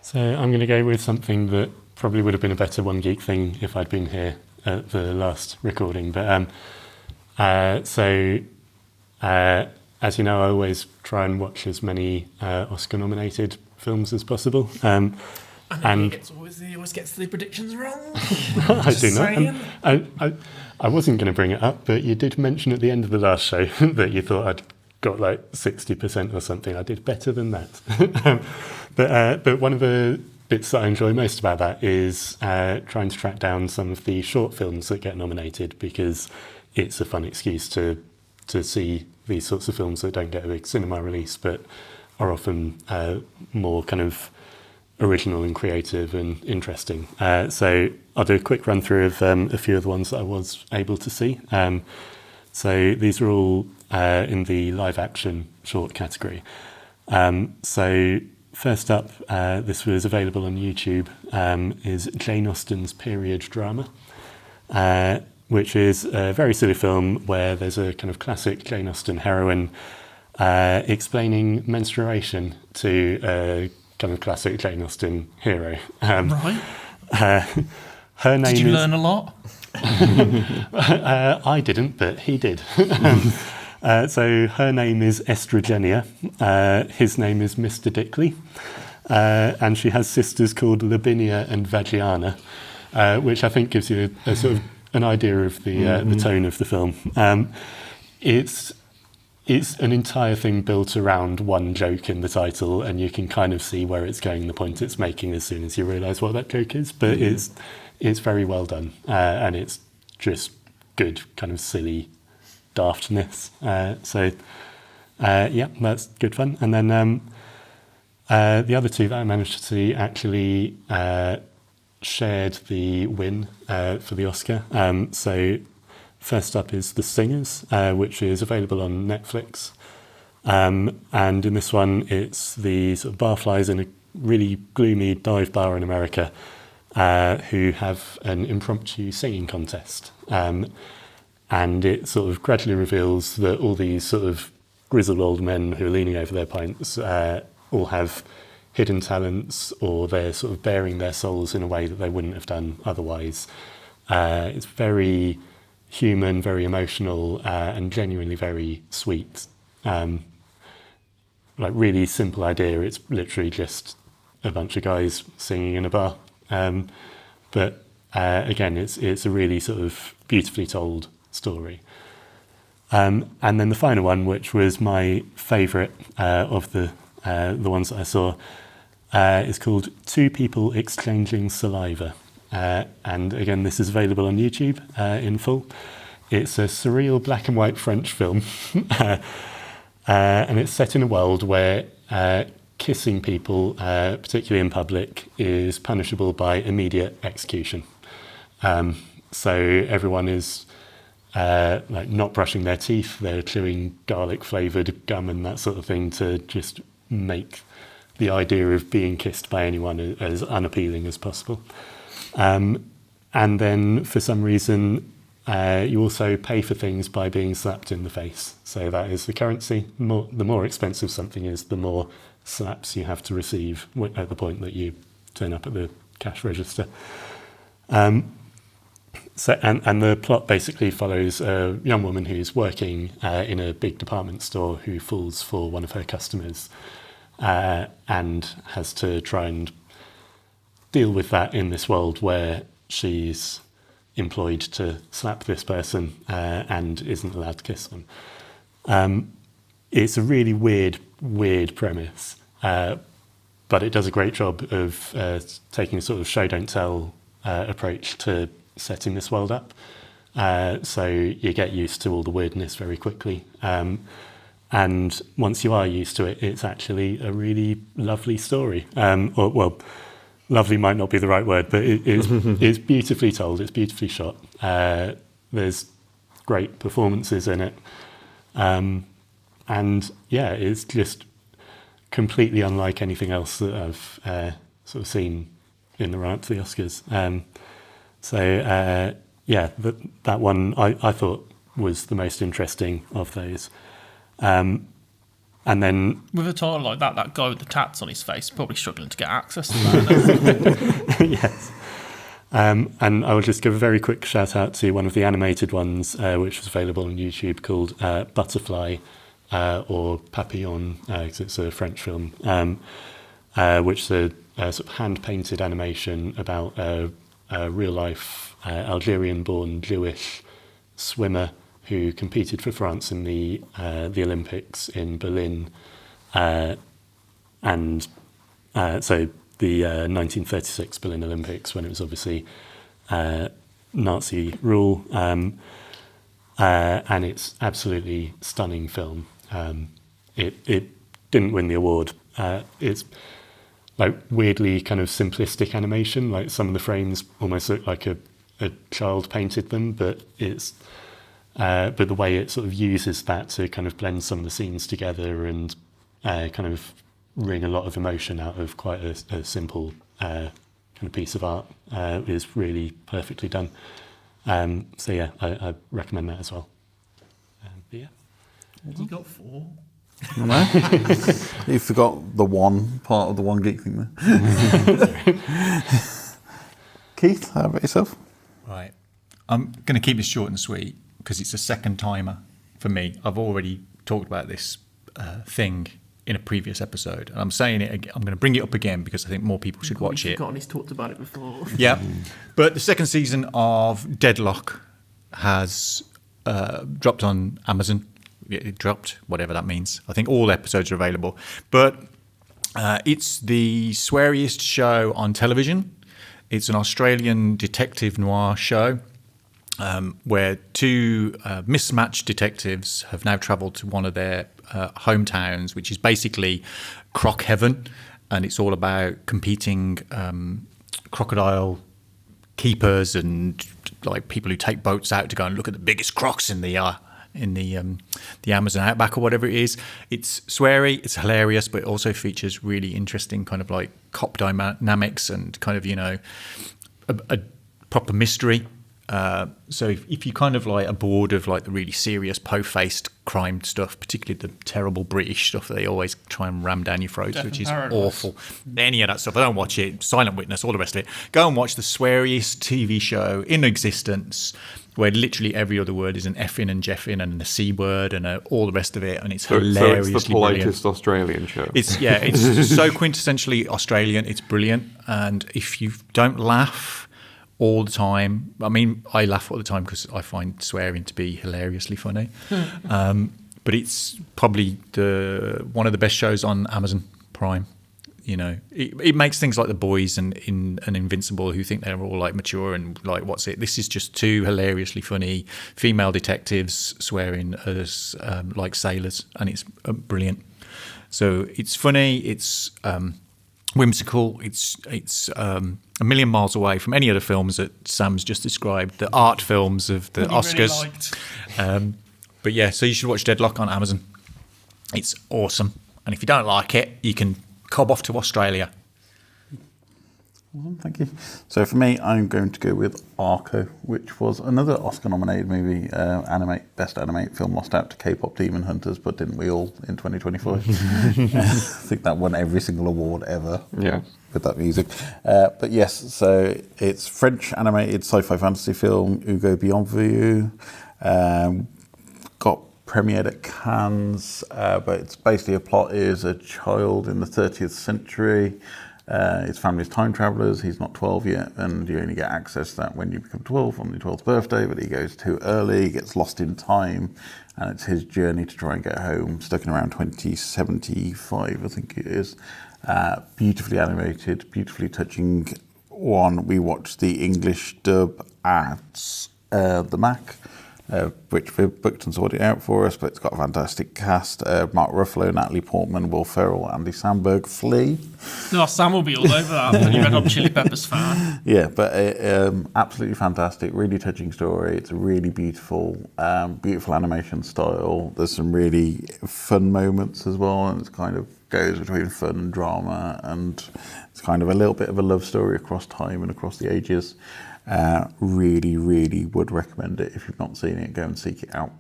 So I'm going to go with something that probably would have been a better One Geek Thing if I'd been here at the last recording. But as you know, I always try and watch as many Oscar-nominated films as possible. And he always gets the predictions wrong. I do not. I wasn't going to bring it up, but you did mention at the end of the last show that you thought I'd got like 60% or something. I did better than that. But one of the bits that I enjoy most about that is trying to track down some of the short films that get nominated, because it's a fun excuse to see these sorts of films that don't get a big cinema release. But are often more kind of original and creative and interesting. So I'll do a quick run through of a few of the ones that I was able to see. So these are all in the live action short category. So first up, this was available on YouTube, is Jane Austen's period drama, which is a very silly film where there's a kind of classic Jane Austen heroine explaining menstruation to a kind of classic Jane Austen hero. Right. Her name Did you is... learn a lot? I didn't, but he did. So her name is Estrogenia. His name is Mr. Dickley. And she has sisters called Lavinia and Vagiana, which I think gives you a sort of an idea of the tone of the film. It's an entire thing built around one joke in the title, and you can kind of see where it's going, the point it's making, as soon as you realise what that joke is. But it's very well done, and it's just good, kind of silly daftness. So that's good fun. And then the other two that I managed to see actually shared the win for the Oscar. So first up is The Singers, which is available on Netflix. And in this one, it's the sort of barflies in a really gloomy dive bar in America who have an impromptu singing contest. And it sort of gradually reveals that all these sort of grizzled old men who are leaning over their pints all have hidden talents, or they're sort of bearing their souls in a way that they wouldn't have done otherwise. It's very human, very emotional, and genuinely very sweet. Like really simple idea. It's literally just a bunch of guys singing in a bar. But again, it's a really sort of beautifully told story. And then the final one, which was my favourite of the ones that I saw, is called Two People Exchanging Saliva. And again, this is available on YouTube in full. It's a surreal black and white French film. And it's set in a world where kissing people, particularly in public, is punishable by immediate execution. So everyone is like not brushing their teeth, they're chewing garlic flavoured gum and that sort of thing to just make the idea of being kissed by anyone as unappealing as possible. And then for some reason, you also pay for things by being slapped in the face. So that is the currency. The more expensive something is, the more slaps you have to receive at the point that you turn up at the cash register. So the plot basically follows a young woman who's working in a big department store who falls for one of her customers and has to try and deal with that in this world where she's employed to slap this person and isn't allowed to kiss them. It's a really weird premise, but it does a great job of taking a sort of show don't tell approach to setting this world up. So you get used to all the weirdness very quickly. And once you are used to it, it's actually a really lovely story. Lovely might not be the right word, but it's beautifully told, it's beautifully shot. There's great performances in it. And yeah, it's just completely unlike anything else that I've sort of seen in the run-up to the Oscars. That one I thought was the most interesting of those. And then with a title like that guy with the tats on his face is probably struggling to get access to that. Yes. And I will just give a very quick shout out to one of the animated ones, which was available on YouTube, called Butterfly or Papillon, because it's a French film, which is a sort of hand-painted animation about a real-life Algerian-born Jewish swimmer who competed for France in the Olympics in Berlin, so the 1936 Berlin Olympics, when it was obviously Nazi rule, and it's absolutely stunning film. It didn't win the award. It's like weirdly kind of simplistic animation. Like some of the frames almost look like a child painted them, but the way it sort of uses that to kind of blend some of the scenes together and kind of wring a lot of emotion out of quite a simple kind of piece of art is really perfectly done. So yeah, I recommend that as well. But yeah. You got 4. No? You forgot the one part of the One Geek Thing there. Keith, how about yourself? Right. I'm going to keep this short and sweet because it's a second timer for me. I've already talked about this thing in a previous episode. And I'm saying it again. I'm going to bring it up again because I think more people should watch it. He's talked about it before. Yeah. But the second season of Deadlock has dropped on Amazon. It dropped, whatever that means. I think all episodes are available. But it's the sweariest show on television. It's an Australian detective noir show where 2 mismatched detectives have now travelled to one of their hometowns, which is basically croc heaven. And it's all about competing crocodile keepers and like people who take boats out to go and look at the biggest crocs in the Amazon outback or whatever it is. It's sweary, it's hilarious, but it also features really interesting kind of like cop dynamics and kind of, you know, a proper mystery. So if you kind of like are bored of like the really serious po-faced crime stuff, particularly the terrible British stuff that they always try and ram down your throats, which is awful. Any of that stuff, I don't watch it. Silent Witness, all the rest of it. Go and watch the sweariest TV show in existence, where literally every other word is an effing and jeffing and a C word and all the rest of it, and it's hilariously so it's the politest brilliant. Australian show. It's so quintessentially Australian. It's brilliant, and if you don't laugh all the time, I mean, I laugh all the time because I find swearing to be hilariously funny. But it's probably one of the best shows on Amazon Prime. You know, it makes things like The Boys and Invincible, who think they're all like mature and like what's it. This is just 2 hilariously funny female detectives swearing as like sailors, and it's brilliant. So it's funny, it's whimsical, it's a million miles away from any other films that Sam's just described, the art films of the Oscars. Really but yeah, so you should watch Deadlock on Amazon. It's awesome, and if you don't like it, you can cob off to Australia. Well, thank you. So for me, I'm going to go with Arco, which was another Oscar-nominated movie, best animated film, lost out to K-pop Demon Hunters, but didn't we all in 2025? I think that won every single award ever. Yeah. With that music. But yes, so it's French animated sci-fi fantasy film, Hugo Bienvenu. Got premiered at Cannes, but it's basically a plot is a child in the 30th century. His family's time travellers. He's not 12 yet, and you only get access to that when you become 12 on your 12th birthday, but he goes too early, gets lost in time, and it's his journey to try and get home, stuck in around 2075, I think it is. Beautifully animated, beautifully touching one. We watched the English dub at the Mac, which we booked and sorted out for us, but it's got a fantastic cast. Mark Ruffalo, Natalie Portman, Will Ferrell, Andy Samberg, Flea. No, Sam will be all over that. You Red Hot Chili Peppers fan. Yeah, but absolutely fantastic, really touching story. It's a really beautiful animation style. There's some really fun moments as well, and it's kind of goes between fun and drama, and it's kind of a little bit of a love story across time and across the ages. Really, really would recommend it. If you've not seen it, go and seek it out.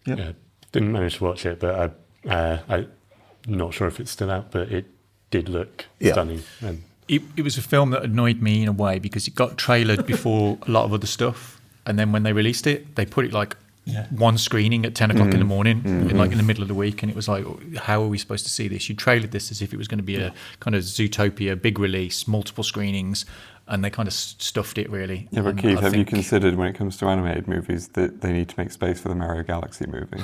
Yep. Yeah, didn't manage to watch it, but I'm not sure if it's still out, but it did look stunning. And it was a film that annoyed me in a way because it got trailered before a lot of other stuff, and then when they released it, they put it like one screening at 10 o'clock in the morning, in the middle of the week, and it was like, how are we supposed to see this? You trailered this as if it was going to be a kind of Zootopia, big release, multiple screenings, and they kind of stuffed it really. Yeah, but Keith, have you considered when it comes to animated movies that they need to make space for the Mario Galaxy movie?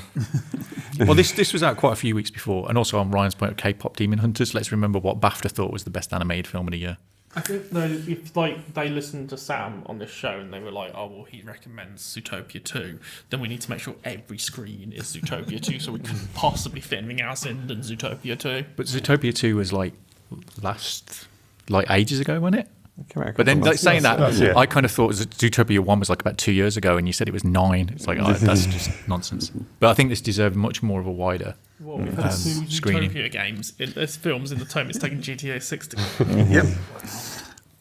Well, this was out quite a few weeks before, and also on Ryan's point of K-pop Demon Hunters, let's remember what BAFTA thought was the best animated film of the year. I think though, if like they listened to Sam on this show and they were like, "Oh well, he recommends Zootopia 2," then we need to make sure every screen is Zootopia 2, so we couldn't possibly fit anything else in than Zootopia 2. But Zootopia 2 was like ages ago, wasn't it? But But then saying that, yeah. I kind of thought Zootopia 1 was like about 2 years ago, and you said it was 9. It's like, oh, that's just nonsense. But I think this deserved much more of a wider Well, we've had two screening. Zootopia games. There's films in the time it's taken GTA 6 to Yep.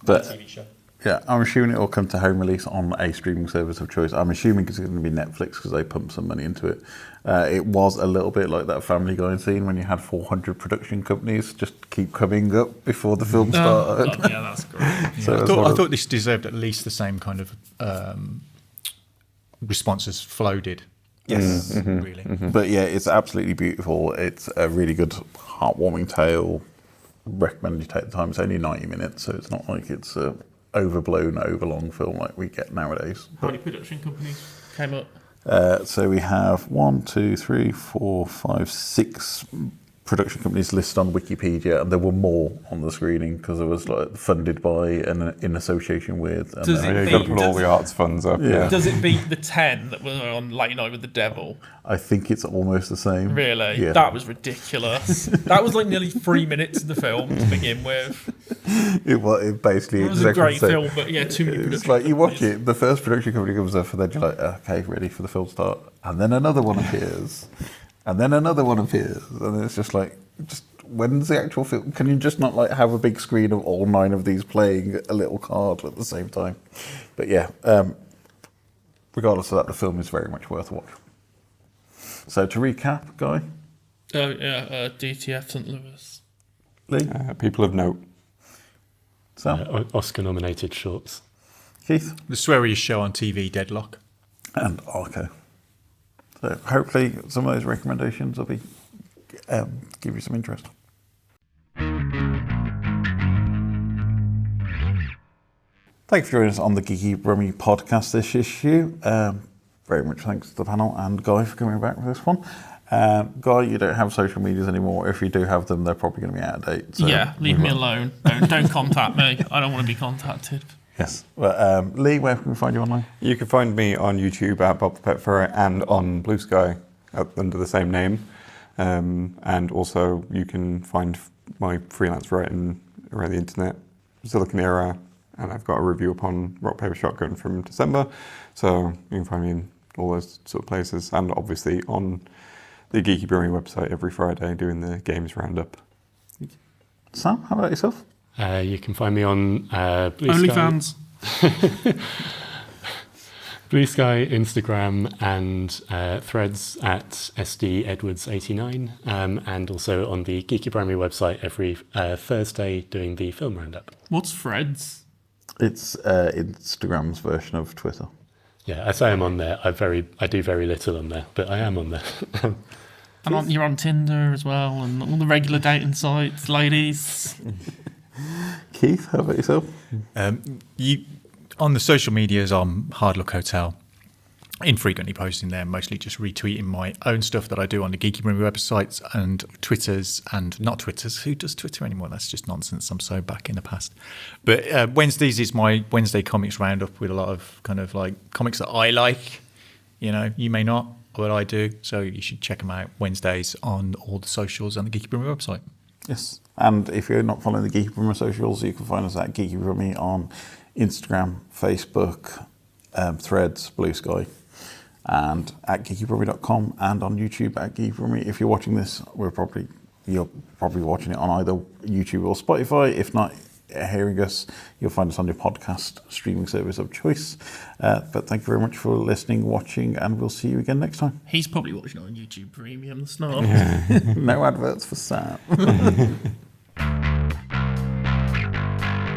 But TV show. yeah, I'm assuming it will come to home release on a streaming service of choice. I'm assuming it's going to be Netflix because they pumped some money into it. It was a little bit like that Family Guy scene when you had 400 production companies just keep coming up before the film started. God, yeah, that's great. So I thought this deserved at least the same kind of response as Flow did. Yes. Really. But yeah, it's absolutely beautiful. It's a really good, heartwarming tale. Recommend you take the time. It's only 90 minutes, so it's not like it's a overblown, overlong film like we get nowadays. How many production companies came up? So we have 1, 2, 3, 4, 5, 6 production companies listed on Wikipedia, and there were more on the screening because it was like funded by and in association with. And Does Yeah, it you've got to beat- put all does- the arts funds up. Yeah. Does it beat the 10 that were on Late Night with the Devil? I think it's almost the same. Really? Yeah. That was ridiculous. That was like nearly 3 minutes of the film to begin with. It basically It was a exactly great the same. film, but yeah, too many It's production like you watch companies. it, the first production company comes up, and then you're like, okay, ready for the film to start, and then another one appears, and then another one appears, and it's just like, just when's the actual film? Can you just not like have a big screen of all 9 of these playing a little card at the same time? But yeah, regardless of that, the film is very much worth a watch. So to recap, Guy, Oh, yeah, DTF St. Louis. Lee, People of note. Sam, Oscar-nominated shorts. Keith, The sweariest show on TV, Deadlock. and Arco. So hopefully some of those recommendations will be give you some interest. Thank you for joining us on the Geeky Brummie Podcast this issue. Very much thanks to the panel and Guy for coming back with this one. Guy, you don't have social medias anymore. If you do have them, they're probably going to be out of date. So Yeah, leave me alone. Don't contact me. I don't want to be contacted. Yes. But, Lee, where can we find you online? You can find me on YouTube at Bob the Pet Ferret and on Blue Sky under the same name. And also you can find my freelance writing around the internet, Silicon Era, and I've got a review upon Rock Paper Shotgun from December. So you can find me in all those sort of places, and obviously on the Geeky Brummie website every Friday doing the games roundup. Sam, how about yourself? You can find me on Blue Sky. OnlyFans. Blue Sky, Instagram, and Threads at SDEdwards89, and also on the Geeky Brummie website every Thursday doing the film roundup. What's Fred's? It's Instagram's version of Twitter. Yeah, I say I'm on there. I do very little on there, but I am on there. And you're on Tinder as well, and all the regular dating sites, ladies. Keith, how about yourself? On the social medias, I'm Hard Luck Hotel. Infrequently posting there, mostly just retweeting my own stuff that I do on the Geeky Brummie websites and Twitters, and not Twitters. Who does Twitter anymore? That's just nonsense. I'm so back in the past. But Wednesdays is my Wednesday comics roundup with a lot of kind of like comics that I like. You know, you may not, but I do. So you should check them out Wednesdays on all the socials and the Geeky Brummie website. Yes. And if you're not following the Geeky Brummie socials, you can find us at Geeky Brummie on Instagram, Facebook, Threads, Blue Sky, and at geekybrummie.com, and on YouTube at Geeky Brummie. If you're watching this, you're probably watching it on either YouTube or Spotify. If not hearing us, you'll find us on your podcast streaming service of choice. But thank you very much for listening, watching, and we'll see you again next time. He's probably watching it on YouTube Premium, the snob. No adverts for Sam.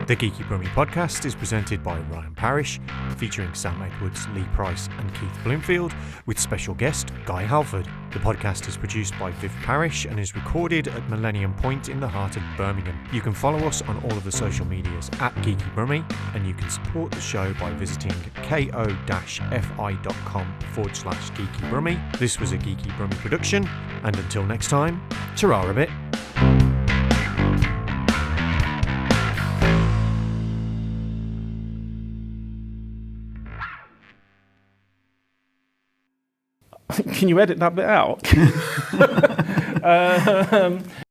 The Geeky Brummie Podcast is presented by Ryan Parrish, featuring Sam Edwards, Lee Price and Keith Bloomfield, with special guest Guy Halford. The podcast is produced by Viv Parrish and is recorded at Millennium Point in the heart of Birmingham. You can follow us on all of the social medias at Geeky Brummie, and you can support the show by visiting ko-fi.com/Geeky Brummie. This was a Geeky Brummie production, and until next time, ta-ra a bit. Can you edit that bit out?